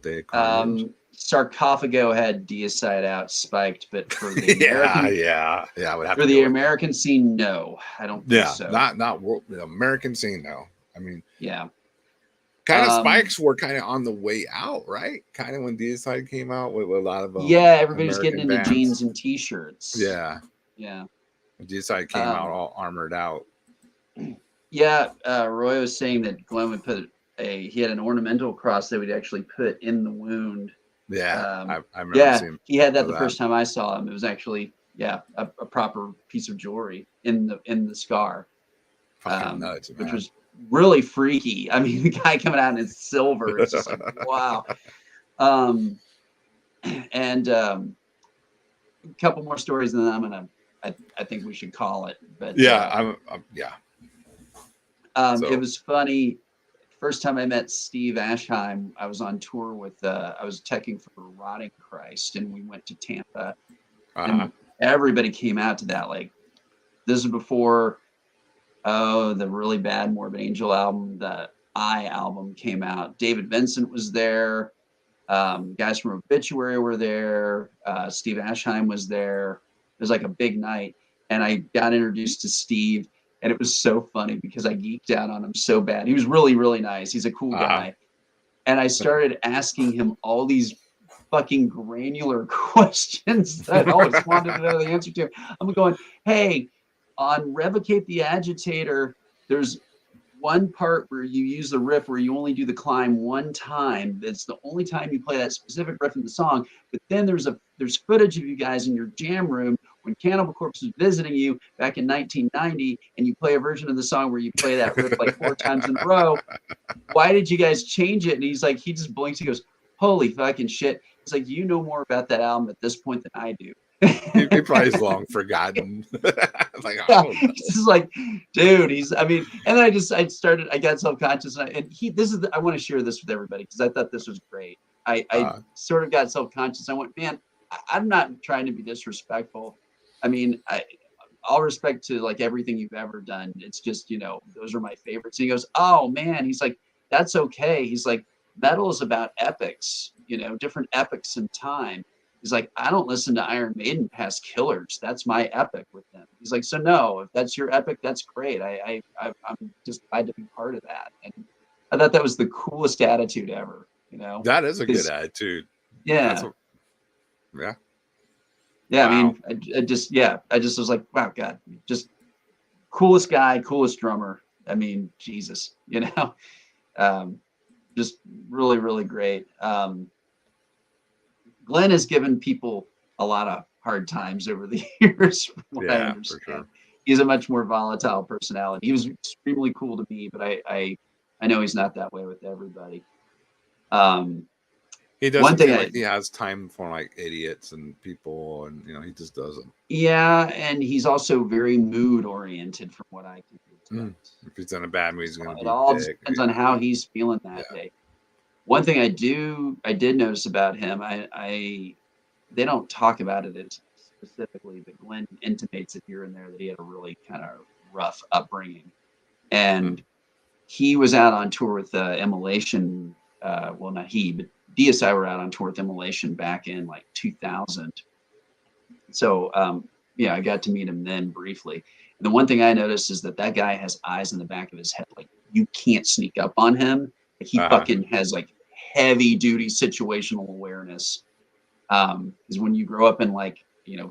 Day of Carnage. Sarcophago had Deicide out spiked, but for the yeah, American, yeah. I would have for to the go with American scene, no, I don't think yeah, so. not world, the American scene though. I mean, Yeah. kind of spikes were kind of on the way out, right? Kind of when Deicide came out with a lot of Yeah, everybody's American getting into bands. jeans and t-shirts. Yeah, Yeah. Deicide came out all armored out. Yeah, Roy was saying that Glenn would put he had an ornamental cross that would actually put in the wound. Yeah, I remember seeing. He had that the first time I saw him. It was actually a proper piece of jewelry in the scar. Fucking nuts, man. Which was really freaky. I mean, the guy coming out in his silver, it's just like wow. And a couple more stories, and then I think we should call it. But yeah, it was funny. First time I met Steve Ashheim, I was on tour with I was teching for Rotting Christ, and we went to Tampa, and everybody came out to that. Like, this is before the really bad Morbid Angel album, the I album came out. David Vincent was there. Guys from Obituary were there. Steve Ashheim was there. It was like a big night, and I got introduced to Steve. And it was so funny because I geeked out on him so bad. He was really, really nice. He's a cool guy. And I started asking him all these fucking granular questions that I always wanted to know the answer to. I'm going, hey, on Revocate the Agitator, there's one part where you use the riff where you only do the climb one time. That's the only time you play that specific riff in the song. But then there's footage of you guys in your jam room when Cannibal Corpse was visiting you back in 1990, and you play a version of the song where you play that riff like 4 times in a row. Why did you guys change it? And he just blinks. He goes, holy fucking shit. It's like, you know more about that album at this point than I do. he probably is long forgotten. Like, this is like, dude, and then I got self-conscious, and I want to share this with everybody because I thought this was great. I sort of got self-conscious. I went, man, I'm not trying to be disrespectful. I mean, all respect to like everything you've ever done. It's just, those are my favorites. And he goes, oh man, he's like, that's okay. He's like, metal is about epics, different epics in time. He's like, I don't listen to Iron Maiden past Killers. That's my epic with them. He's like, so no, if that's your epic, that's great. I'm just glad to be part of that. And I thought that was the coolest attitude ever. That is a good attitude. Yeah. Yeah. Yeah. Wow. I mean, I just was like, wow, God, just coolest guy, coolest drummer. I mean, Jesus, just really, really great. Glenn has given people a lot of hard times over the years, from what I understand. For sure. He's a much more volatile personality. He was extremely cool to me, but I know he's not that way with everybody. He doesn't feel like he has time for like idiots and people, and he just doesn't. Yeah, and he's also very mood oriented, from what I can do. If he's in a bad mood, he's going to be. It all depends on how he's feeling that day. One thing I did notice about him, they don't talk about it specifically, but Glenn intimates it here and there that he had a really kind of rough upbringing, and he was out on tour with Immolation. Well, not he, but Deicide were out on tour with Immolation back in like 2000. So I got to meet him then briefly. And the one thing I noticed is that guy has eyes in the back of his head, like you can't sneak up on him. Like, he fucking has like heavy duty situational awareness. Is when you grow up in like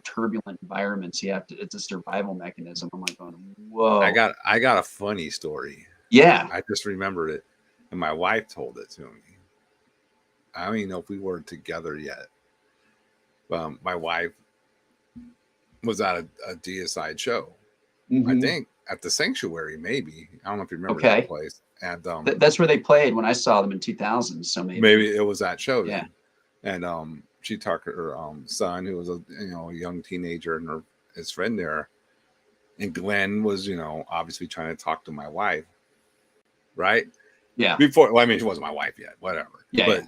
turbulent environments, it's a survival mechanism. I'm like going, whoa. I got a funny story. Yeah, I just remembered it, and my wife told it to me. I don't even know if we were together yet. My wife was at a Deicide show. I think at the Sanctuary, maybe. I don't know if you remember that place. And that's where they played when I saw them in 2000. So maybe it was that show. Yeah. Then. And she talked to her son, who was a young teenager, and his friend there. And Glenn was obviously trying to talk to my wife, right? Yeah. Before, she wasn't my wife yet. Whatever. Yeah. But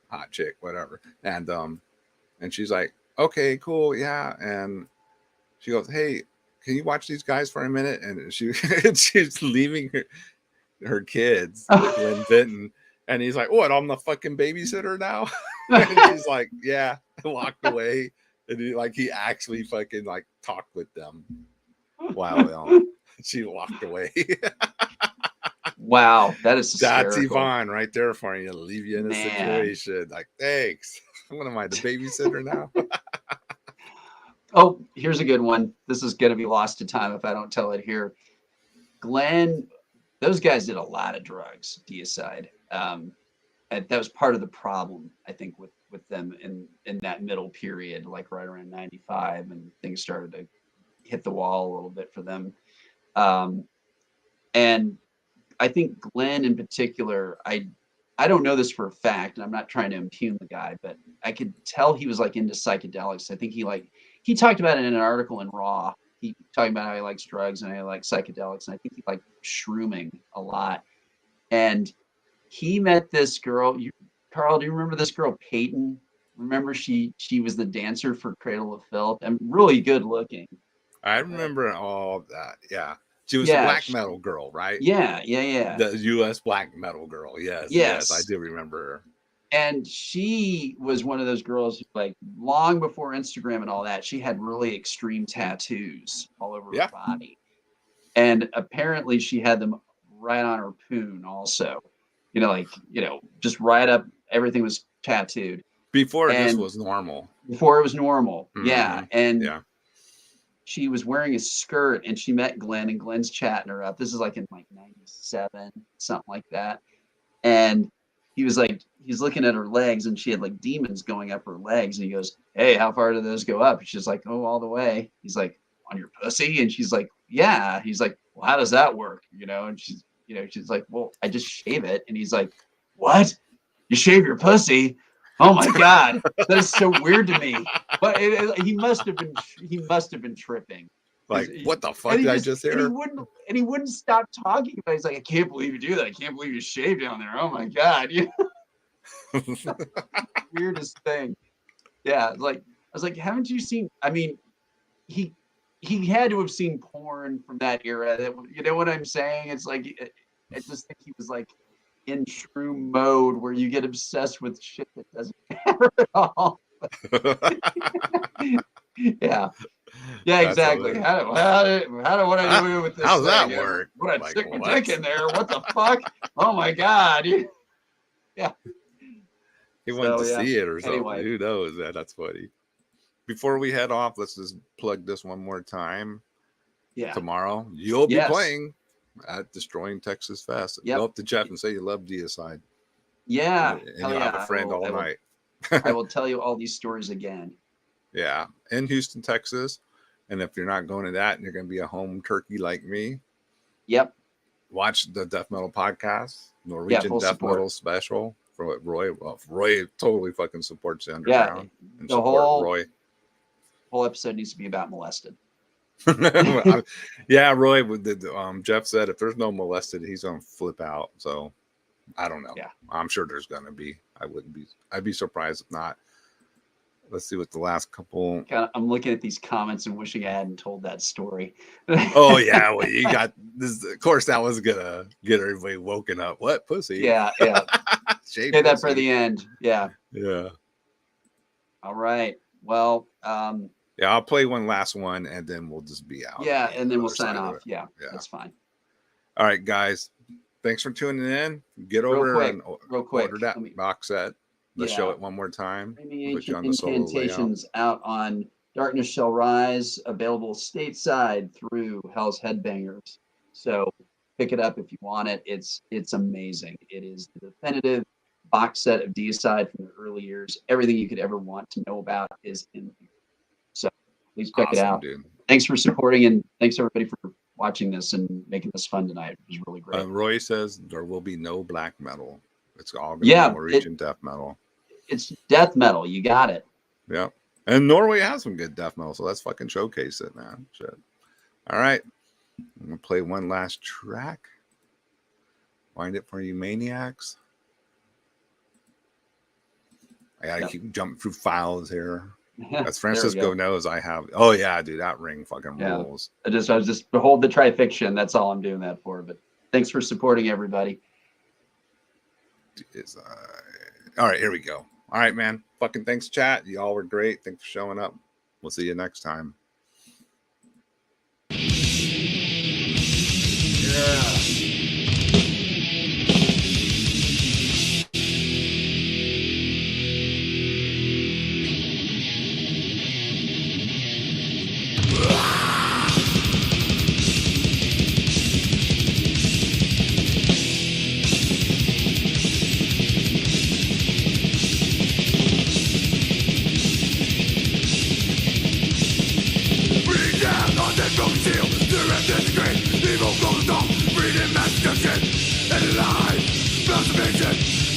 hot chick, whatever. And she's like, okay, cool, yeah. And she goes, hey, can you watch these guys for a minute? And she's leaving her kids, Glenn Vinton, and he's like, "What? I'm the fucking babysitter now?" And she's like, "Yeah," walked away, and he actually fucking like talked with them while she walked away. Wow, that is That's hysterical. Yvonne right there for you to leave you in a Man. situation. Like, thanks. What am I, the babysitter now? Oh, here's a good one. This is going to be lost to time if I don't tell it here. Glenn, those guys did a lot of drugs, Deicide. And that was part of the problem, I think, with them in that middle period, like right around 95, and things started to hit the wall a little bit for them. And I think Glenn in particular, I don't know this for a fact, and I'm not trying to impugn the guy, but I could tell he was like into psychedelics. I think he talked about it in an article in Raw. He talking about how he likes drugs and how he likes psychedelics, and I think he liked shrooming a lot. And he met this girl. Carl, do you remember this girl, Peyton? Remember she was the dancer for Cradle of Filth and really good looking. I remember all that. Yeah. She was a Yeah, black metal girl, right? Yeah. The U.S. black metal girl. Yes, I do remember her. And she was one of those girls who, like, long before Instagram and all that, she had really extreme tattoos all over her body. And apparently she had them right on her poon also. Just right up, everything was tattooed. Before this was normal. Before it was normal. Mm-hmm. Yeah. And she was wearing a skirt and she met Glenn, and Glenn's chatting her up. This is like in like 97, something like that. And he's looking at her legs, and she had like demons going up her legs. And he goes, "Hey, how far do those go up?" And she's like, "Oh, all the way." He's like, "On your pussy?" And she's like, "Yeah." He's like, "Well, how does that work?" And she's like, "Well, I just shave it." And he's like, "What? You shave your pussy?" Oh my God, that is so weird to me. But he must have been tripping. Like, what the fuck did I just hear? And he wouldn't stop talking about it. He's like, "I can't believe you do that. I can't believe you shave down there. Oh my God." Weirdest thing. Yeah. I was like, haven't you seen, I mean, he had to have seen porn from that era. You know what I'm saying? It's like, I just think he was like in true mode where you get obsessed with shit that doesn't matter at all. Yeah. Yeah, exactly. How what I do with this? How's that thing? work? What I stick my dick in there? What the fuck? Oh my God. Yeah. He wanted to see it or something. Anyway. Who knows? That's funny. Before we head off, let's just plug this one more time. Yeah. Tomorrow, you'll be playing at Destroying Texas Fest. Yep. Go up to Jeff and say you love Deicide. Yeah. And you'll have a friend all night. I will tell you all these stories again. Yeah. In Houston, Texas. And if you're not going to that and you're going to be a home turkey like me, watch the Death Metal Podcast, Norwegian Death Metal Special for what Roy. Well, Roy totally fucking supports the underground. And the Roy. Whole episode needs to be about molested. Yeah, Roy. Jeff said if there's no molested, he's gonna flip out. So I don't know. Yeah, I'm sure there's gonna be. I'd be surprised if not. Let's see what the last couple. I'm looking at these comments and wishing I hadn't told that story. Oh yeah, well you got this. Of course, that was gonna get everybody woken up. What pussy? Yeah. Say that for the end. Yeah. All right. Well. Yeah, I'll play one last one and then we'll just be out. Yeah, and then we'll sign off. Yeah, that's fine. All right, guys. Thanks for tuning in. Get over and order that box set. Let's show it one more time. Screaming Ancient Incantations out on Darkness Shall Rise, available stateside through Hell's Headbangers. So pick it up if you want it. It's amazing. It is the definitive box set of Deicide from the early years. Everything you could ever want to know about is in here. So please check it out. Dude. Thanks for supporting, and thanks everybody for watching this and making this fun tonight. It was really great. Roy says there will be no black metal. It's all going to be Norwegian death metal. It's death metal. You got it. Yeah. And Norway has some good death metal, so let's fucking showcase it, man. Shit. All right. I'm going to play one last track. Find it for you maniacs. I got to keep jumping through files here. As Francisco knows, I have. Oh, yeah, dude. That ring fucking rules. I was just behold the trifixion. That's all I'm doing that for. But Thanks for supporting everybody. All right, here we go. All right, man. Fucking thanks, chat. You all were great. Thanks for showing up. We'll see you next time. Yeah. Evil goes on, breeding mass destruction, and lies, masturbation.